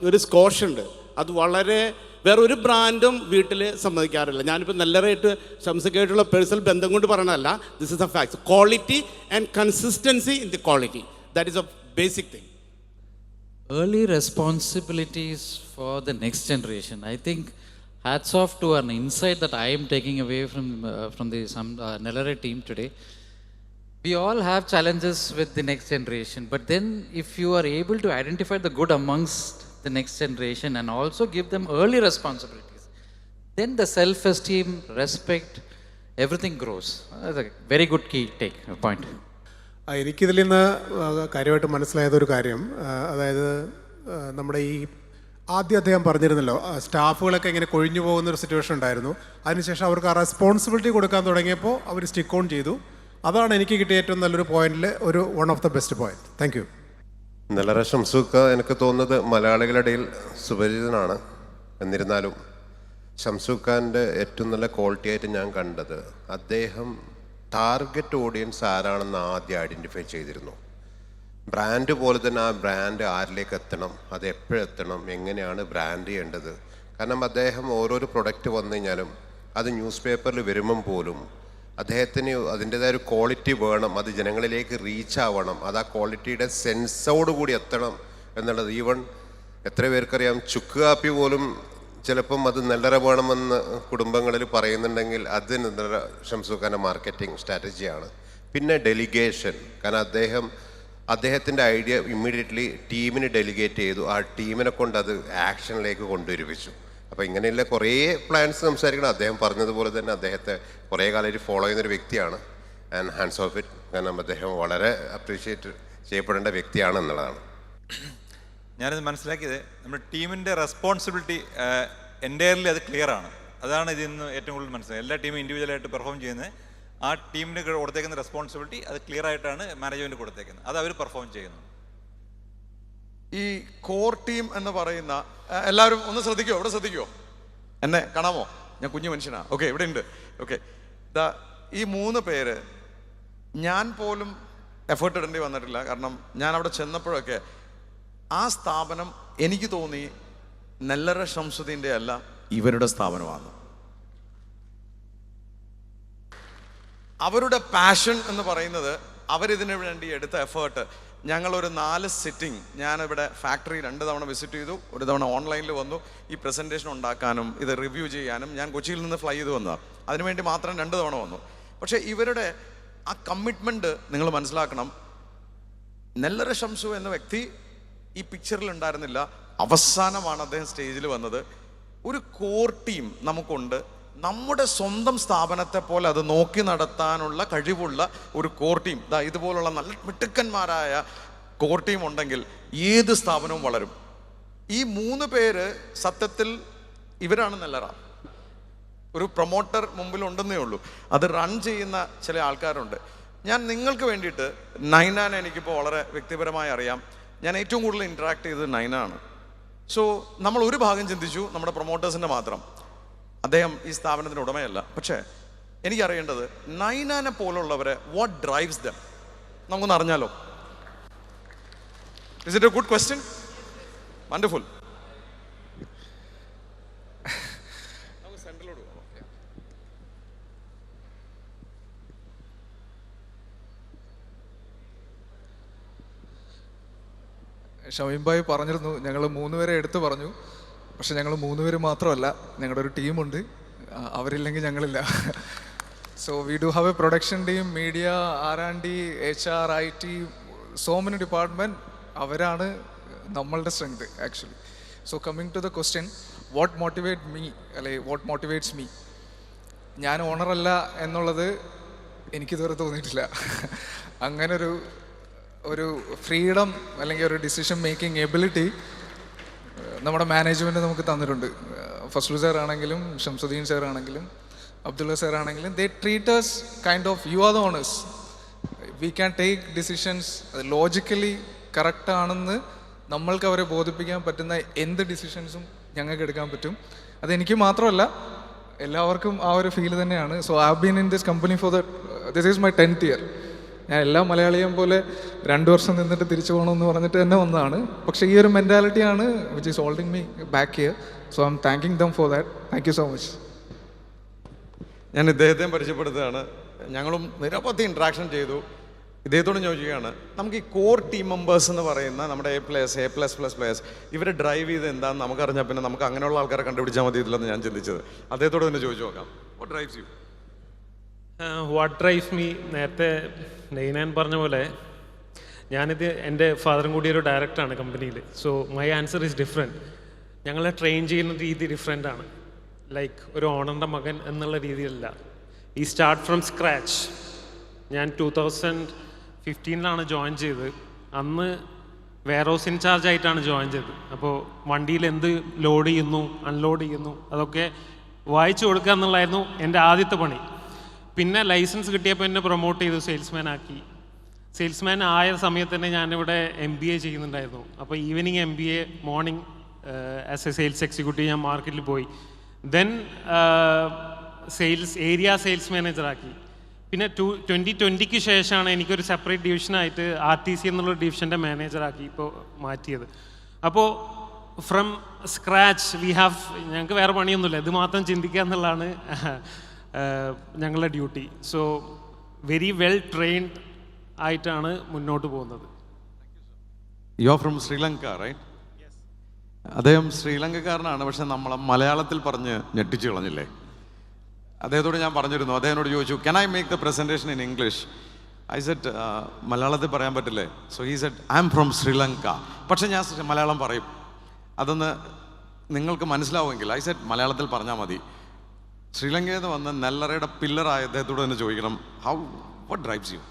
ഒരു സ്കോഷ് ഉണ്ട്, അത് വളരെ വേറൊരു ബ്രാൻഡും വീട്ടിൽ സമ്മതിക്കാറില്ല. ഞാനിപ്പോൾ നെല്ലറയായിട്ട് ഷംസക്കായിട്ടുള്ള പേഴ്സണൽ ബന്ധം കൊണ്ട് പറയണതല്ല, this is a fact. Quality and consistency in the quality, that is a basic thing. Early responsibilities for the next generation. I think hats off to an insight that I am taking away from the Nellara team today. We all have challenges with the next generation, but then if you are able to identify the good amongst the next generation and also give them early responsibilities, then the self-esteem, respect, everything grows. That's a very good key point. എനിക്കിതിൽ നിന്ന് കാര്യമായിട്ട് മനസ്സിലായതൊരു കാര്യം, അതായത് നമ്മുടെ ഈ ആദ്യം അദ്ദേഹം പറഞ്ഞിരുന്നല്ലോ സ്റ്റാഫുകളൊക്കെ ഇങ്ങനെ കൊഴിഞ്ഞു പോകുന്നൊരു സിറ്റുവേഷൻ ഉണ്ടായിരുന്നു. അതിനുശേഷം അവർക്ക് ആ റെസ്പോൺസിബിലിറ്റി കൊടുക്കാൻ തുടങ്ങിയപ്പോൾ അവർ സ്റ്റിക്ക് ഓൺ ചെയ്തു. അതാണ് എനിക്ക് കിട്ടിയ ഏറ്റവും നല്ലൊരു പോയിന്റിൽ ഒരു one of the best point. Thank you. Nellara Shamsukka എനിക്ക് തോന്നുന്നത് മലയാളികളുടെ ഇടയിൽ സുപരിചിതനാണ്. എന്നിരുന്നാലും ഷംസുഖാൻ്റെ ഏറ്റവും നല്ല ക്വാളിറ്റി ആയിട്ട് ഞാൻ കണ്ടത് അദ്ദേഹം ടാർഗറ്റ് ഓഡിയൻസ് ആരാണെന്ന് ആദ്യം ഐഡൻറ്റിഫൈ ചെയ്തിരുന്നു. ബ്രാൻഡ് പോലെ തന്നെ ആ ബ്രാൻഡ് ആരിലേക്ക് എത്തണം, അത് എപ്പോഴെത്തണം, എങ്ങനെയാണ് ബ്രാൻഡ് ചെയ്യേണ്ടത്. കാരണം അദ്ദേഹം ഓരോരോ പ്രൊഡക്റ്റ് വന്നു കഴിഞ്ഞാലും അത് ന്യൂസ് പേപ്പറിൽ വരുമ്പം പോലും അദ്ദേഹത്തിന് അതിൻ്റെതായ ഒരു ക്വാളിറ്റി വേണം, അത് ജനങ്ങളിലേക്ക് റീച്ച് ആവണം, അത് ആ ക്വാളിറ്റിയുടെ സെൻസോടുകൂടി എത്തണം എന്നുള്ളത്. ഈവൺ എത്ര പേർക്കറിയാം, ചുക്ക് കാപ്പി പോലും ചിലപ്പം അത് നെല്ലറ വേണമെന്ന് കുടുംബങ്ങളിൽ പറയുന്നുണ്ടെങ്കിൽ അത് നെല്ലറ ഷംസുഖാൻ്റെ മാർക്കറ്റിംഗ് സ്ട്രാറ്റജിയാണ്. പിന്നെ ഡെലിഗേഷൻ, കാരണം അദ്ദേഹത്തിൻ്റെ ഐഡിയ ഇമ്മീഡിയറ്റ്ലി ടീമിന് ഡെലിഗേറ്റ് ചെയ്തു, ആ ടീമിനെ കൊണ്ട് അത് ആക്ഷനിലേക്ക് കൊണ്ടുവരുവിച്ചു. അപ്പോൾ ഇങ്ങനെയുള്ള കുറേ പ്ലാൻസ് സംസാരിക്കണം. അദ്ദേഹം പറഞ്ഞതുപോലെ തന്നെ അദ്ദേഹത്തെ കുറേ കാലമായിട്ട് ഫോളോ ചെയ്യുന്നൊരു വ്യക്തിയാണ്. ആൻഡ് ഹാൻഡ്സ് ഓഫ് ഇറ്റ്, കാരണം അദ്ദേഹം വളരെ അപ്രീഷിയേറ്റ് ചെയ്യപ്പെടേണ്ട വ്യക്തിയാണ് എന്നുള്ളതാണ്. ഞാനിത് മനസ്സിലാക്കിയത് നമ്മുടെ ടീമിൻ്റെ റെസ്പോൺസിബിലിറ്റി എൻ്റയർലി അത് ക്ലിയർ ആണ്. അതാണ് ഇതിന്ന് ഏറ്റവും കൂടുതൽ മനസ്സിലായത്. എല്ലാ ടീമും ഇൻഡിവിജ്വലായിട്ട് പെർഫോം ചെയ്യുന്നത്, ആ ടീമിന് കൊടുത്തേക്കുന്ന റെസ്പോൺസിബിലിറ്റി അത് ക്ലിയർ ആയിട്ടാണ് മാനേജ്മെൻറ്റ് കൊടുത്തേക്കുന്നത്, അത് അവർ പെർഫോം ചെയ്യുന്നു. ഈ കോർ ടീം എന്ന് പറയുന്ന എല്ലാവരും ഒന്ന് ശ്രദ്ധിക്കുമോ? ഇവിടെ ശ്രദ്ധിക്കുമോ? എന്നെ കാണാമോ? ഞാൻ കുഞ്ഞു മനുഷ്യനാ. ഓക്കെ, ഇവിടെ ഉണ്ട്. ഓക്കെ, ഈ 3 പേര് ഞാൻ പോലും എഫേർട്ട് ഇടേണ്ടി വന്നിട്ടില്ല. കാരണം ഞാൻ അവിടെ ചെന്നപ്പോഴൊക്കെ ആ സ്ഥാപനം എനിക്ക് തോന്നി നെല്ലറ ഷംസുദ്ദീൻ്റെ അല്ല, ഇവരുടെ സ്ഥാപനമാണ്. അവരുടെ പാഷൻ എന്ന് പറയുന്നത്, അവരിതിനു വേണ്ടി എടുത്ത എഫേർട്ട്. ഞങ്ങളൊരു 4 സിറ്റിംഗ്, ഞാനിവിടെ ഫാക്ടറി 2 തവണ വിസിറ്റ് ചെയ്തു, ഒരു തവണ ഓൺലൈനിൽ വന്നു. ഈ പ്രസൻറ്റേഷൻ ഉണ്ടാക്കാനും ഇത് റിവ്യൂ ചെയ്യാനും ഞാൻ കൊച്ചിയിൽ നിന്ന് ഫ്ലൈ ചെയ്ത് വന്നതാണ്. അതിനുവേണ്ടി മാത്രം 2 തവണ വന്നു. പക്ഷേ ഇവരുടെ ആ കമ്മിറ്റ്മെൻറ്റ് നിങ്ങൾ മനസ്സിലാക്കണം. നെല്ലറ ഷംസു എന്ന വ്യക്തി ഈ പിക്ചറിൽ ഉണ്ടായിരുന്നില്ല, അവസാനമാണ് അദ്ദേഹം സ്റ്റേജിൽ വന്നത്. ഒരു കോർ ടീം നമുക്കുണ്ട്, നമ്മുടെ സ്വന്തം സ്ഥാപനത്തെ പോലെ അത് നോക്കി നടത്താനുള്ള കഴിവുള്ള ഒരു കോർ ടീം. ഇതുപോലുള്ള നല്ല മിടുക്കന്മാരായ കോർ ടീം ഉണ്ടെങ്കിൽ ഏത് സ്ഥാപനവും വളരും. ഈ 3 പേര് സത്യത്തിൽ ഇവരാണ് നെല്ലറ. ഒരു പ്രൊമോട്ടർ മുമ്പിലുണ്ടെന്നേ ഉള്ളൂ, അത് റൺ ചെയ്യുന്ന ചില ആൾക്കാരുണ്ട്. ഞാൻ നിങ്ങൾക്ക് വേണ്ടിയിട്ട് നൈനാനെ എനിക്കിപ്പോൾ വളരെ വ്യക്തിപരമായി അറിയാം. ഞാൻ ഏറ്റവും കൂടുതൽ ഇൻറ്ററാക്ട് ചെയ്തത് നൈനാണ്. സോ നമ്മൾ ഒരു ഭാഗം ചിന്തിച്ചു നമ്മുടെ പ്രൊമോട്ടേഴ്സിൻ്റെ മാത്രം, അദ്ദേഹം ഈ സ്ഥാപനത്തിന് ഉടമയല്ല. പക്ഷേ എനിക്കറിയേണ്ടത് നൈനാനെ പോലുള്ളവരെ വാട്ട് ഡ്രൈവ്സ് ദം നമുക്കൊന്ന് അറിഞ്ഞാലോ? Is it a good question? Wonderful. Shameem bhai പറഞ്ഞിരുന്നു, ഞങ്ങൾ 3 പേരെ എടുത്തു പറഞ്ഞു. പക്ഷെ ഞങ്ങൾ 3 പേര് മാത്രമല്ല, ഞങ്ങളുടെ ഒരു ടീമുണ്ട്, അവരില്ലെങ്കിൽ ഞങ്ങളില്ല. So we do have a production team, media, R&D, HR, IT, so many department. അവരാണ് നമ്മളുടെ strength actually. So coming to the question, what motivates me, ഞാൻ ഓണറല്ല എന്നുള്ളത് എനിക്കിതുവരെ തോന്നിയിട്ടില്ല. അങ്ങനൊരു ഫ്രീഡം അല്ലെങ്കിൽ ഒരു ഡിസിഷൻ മേക്കിംഗ് എബിലിറ്റി നമ്മുടെ മാനേജ്മെൻറ്റ് നമുക്ക് തന്നിട്ടുണ്ട്. ഫസ്ലു സാർ ആണെങ്കിലും, ഷംസുദ്ദീൻ സാർ ആണെങ്കിലും, അബ്ദുള്ള സാർ ആണെങ്കിലും, they treat us kind of you are the owners. We can take decisions, അത് ലോജിക്കലി കറക്റ്റ് ആണെന്ന് നമ്മൾക്ക് അവരെ ബോധിപ്പിക്കാൻ പറ്റുന്ന എന്ത് ഡിസിഷൻസും ഞങ്ങൾക്ക് എടുക്കാൻ പറ്റും. അതെനിക്ക് മാത്രമല്ല, എല്ലാവർക്കും ആ ഒരു ഫീൽ തന്നെയാണ്. So I have been in this company for this is my 10th year. ഞാൻ എല്ലാ മലയാളിയും പോലെ 2 വർഷം നിന്നിട്ട് തിരിച്ചു പോകണമെന്ന് പറഞ്ഞിട്ട് തന്നെ വന്നതാണ്. പക്ഷേ ഈ ഒരു മെൻറ്റാലിറ്റിയാണ് which is holding me back here. So I'm thanking them for that. Thank you so much. ഞാൻ ഇദ്ദേഹത്തെ പരിചയപ്പെടുത്തുകയാണ്. ഞങ്ങളും നിരവധി ഇൻട്രാക്ഷൻ ചെയ്തു. ഇദ്ദേഹത്തോട് ചോദിക്കുകയാണ്, നമുക്ക് ഈ കോർ ടീം മെമ്പേഴ്സ് എന്ന് പറയുന്ന നമ്മുടെ A++ ഇവരെ ഡ്രൈവ് ചെയ്ത് എന്താണെന്ന് നമുക്കറിഞ്ഞാൽ പിന്നെ നമുക്ക് അങ്ങനെയുള്ള ആൾക്കാരെ കണ്ടുപിടിച്ചാൽ മതിയില്ലെന്ന് ഞാൻ ചിന്തിച്ചത്. അദ്ദേഹത്തോട് തന്നെ ചോദിച്ചു നോക്കാം. What drives you? What drives me, നേരത്തെ നൈനാൻ പറഞ്ഞ പോലെ ഞാനിത് എൻ്റെ ഫാദറും കൂടി ഒരു ഡയറക്ടറാണ് കമ്പനിയിൽ. So my answer is different. ഞങ്ങളെ ട്രെയിൻ ചെയ്യുന്ന രീതി ഡിഫറെൻ്റ് ആണ്. ലൈക്ക് ഒരു ഓണറിൻ്റെ മകൻ എന്നുള്ള രീതിയിലല്ല. ഈ സ്റ്റാർട്ട് ഫ്രം സ്ക്രാച്ച്. ഞാൻ 2015 ജോയിൻ ചെയ്തത്. അന്ന് വെയർ ഹൗസ് ഇൻചാർജ് ആയിട്ടാണ് ജോയിൻ ചെയ്തത്. അപ്പോൾ വണ്ടിയിൽ എന്ത് ലോഡ് ചെയ്യുന്നു അൺലോഡ് ചെയ്യുന്നു അതൊക്കെ വായിച്ചു കൊടുക്കുക എന്നുള്ളതായിരുന്നു എൻ്റെ ആദ്യത്തെ പണി. പിന്നെ ലൈസൻസ് കിട്ടിയപ്പോൾ എന്നെ പ്രൊമോട്ട് ചെയ്തു, സെയിൽസ്മാൻ ആക്കി. സെയിൽസ്മാൻ ആയ സമയത്ത് തന്നെ ഞാനിവിടെ MBA ചെയ്യുന്നുണ്ടായിരുന്നു. അപ്പോൾ evening MBA, morning as a sales executive ഞാൻ മാർക്കറ്റിൽ പോയി. ദെൻ ഏരിയ സെയിൽസ് മാനേജറാക്കി. പിന്നെ 2020 ശേഷമാണ് എനിക്കൊരു സെപ്പറേറ്റ് ഡിവിഷനായിട്ട് RTC എന്നുള്ള ഡിവിഷൻ്റെ മാനേജറാക്കി ഇപ്പോൾ മാറ്റിയത്. അപ്പോൾ ഫ്രം സ്ക്രാച്ച് ഞങ്ങൾക്ക് വേറെ പണിയൊന്നുമില്ല, ഇത് മാത്രം ചിന്തിക്കുക എന്നുള്ളതാണ് ഞങ്ങളുടെ duty. So very well trained ആയിട്ടാണ് മുന്നോട്ട് പോകുന്നത്. You are from Sri Lanka, right? അദ്ദേഹം ശ്രീലങ്കക്കാരനാണ്, പക്ഷെ നമ്മളെ മലയാളത്തിൽ പറഞ്ഞ് ഞെട്ടിച്ചു കളഞ്ഞില്ലേ? അദ്ദേഹത്തോട് ഞാൻ പറഞ്ഞിരുന്നു, അദ്ദേഹത്തോട് ചോദിച്ചു, "Can I make the presentation in English?" I said, മലയാളത്തിൽ പറയാൻ പറ്റില്ലേ? So he said, "I am from Sri Lanka." പക്ഷെ ഞാൻ മലയാളം പറയും, അതൊന്ന് നിങ്ങൾക്ക് മനസ്സിലാവുമെങ്കിൽ. I said, മലയാളത്തിൽ പറഞ്ഞാൽ മതി. ശ്രീലങ്കയിൽ നിന്ന് വന്ന് നെല്ലറയുടെ പില്ലറായ അദ്ദേഹത്തോട് തന്നെ ചോദിക്കണം, what drives you?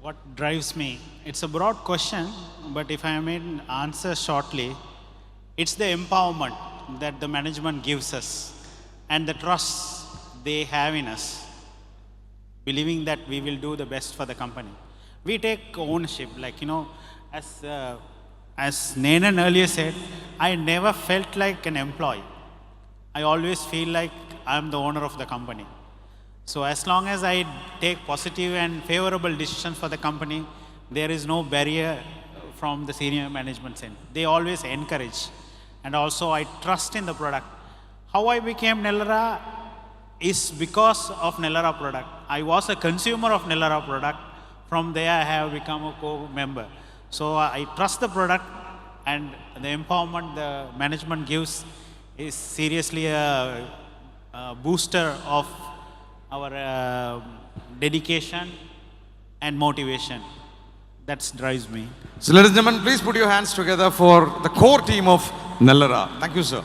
What drives me? It's a broad question, but if I may answer shortly, it's the empowerment that the management gives us and the trust they have in us, believing that we will do the best for the company. We take ownership, like, as Nainan earlier said, I never felt like an employee. I always feel like I'm the owner of the company. So as long as I take positive and favorable decisions for the company, there is no barrier from the senior management end. They always encourage. And also I trust in the product. How I became Nellara is because of Nellara product. I was a consumer of Nellara product. From there I have become a co-member. So I trust the product, and the empowerment the management gives is seriously a booster of our dedication and motivation. That drives me. So ladies and gentlemen, please put your hands together for the core team of Nellara. Thank you, sir.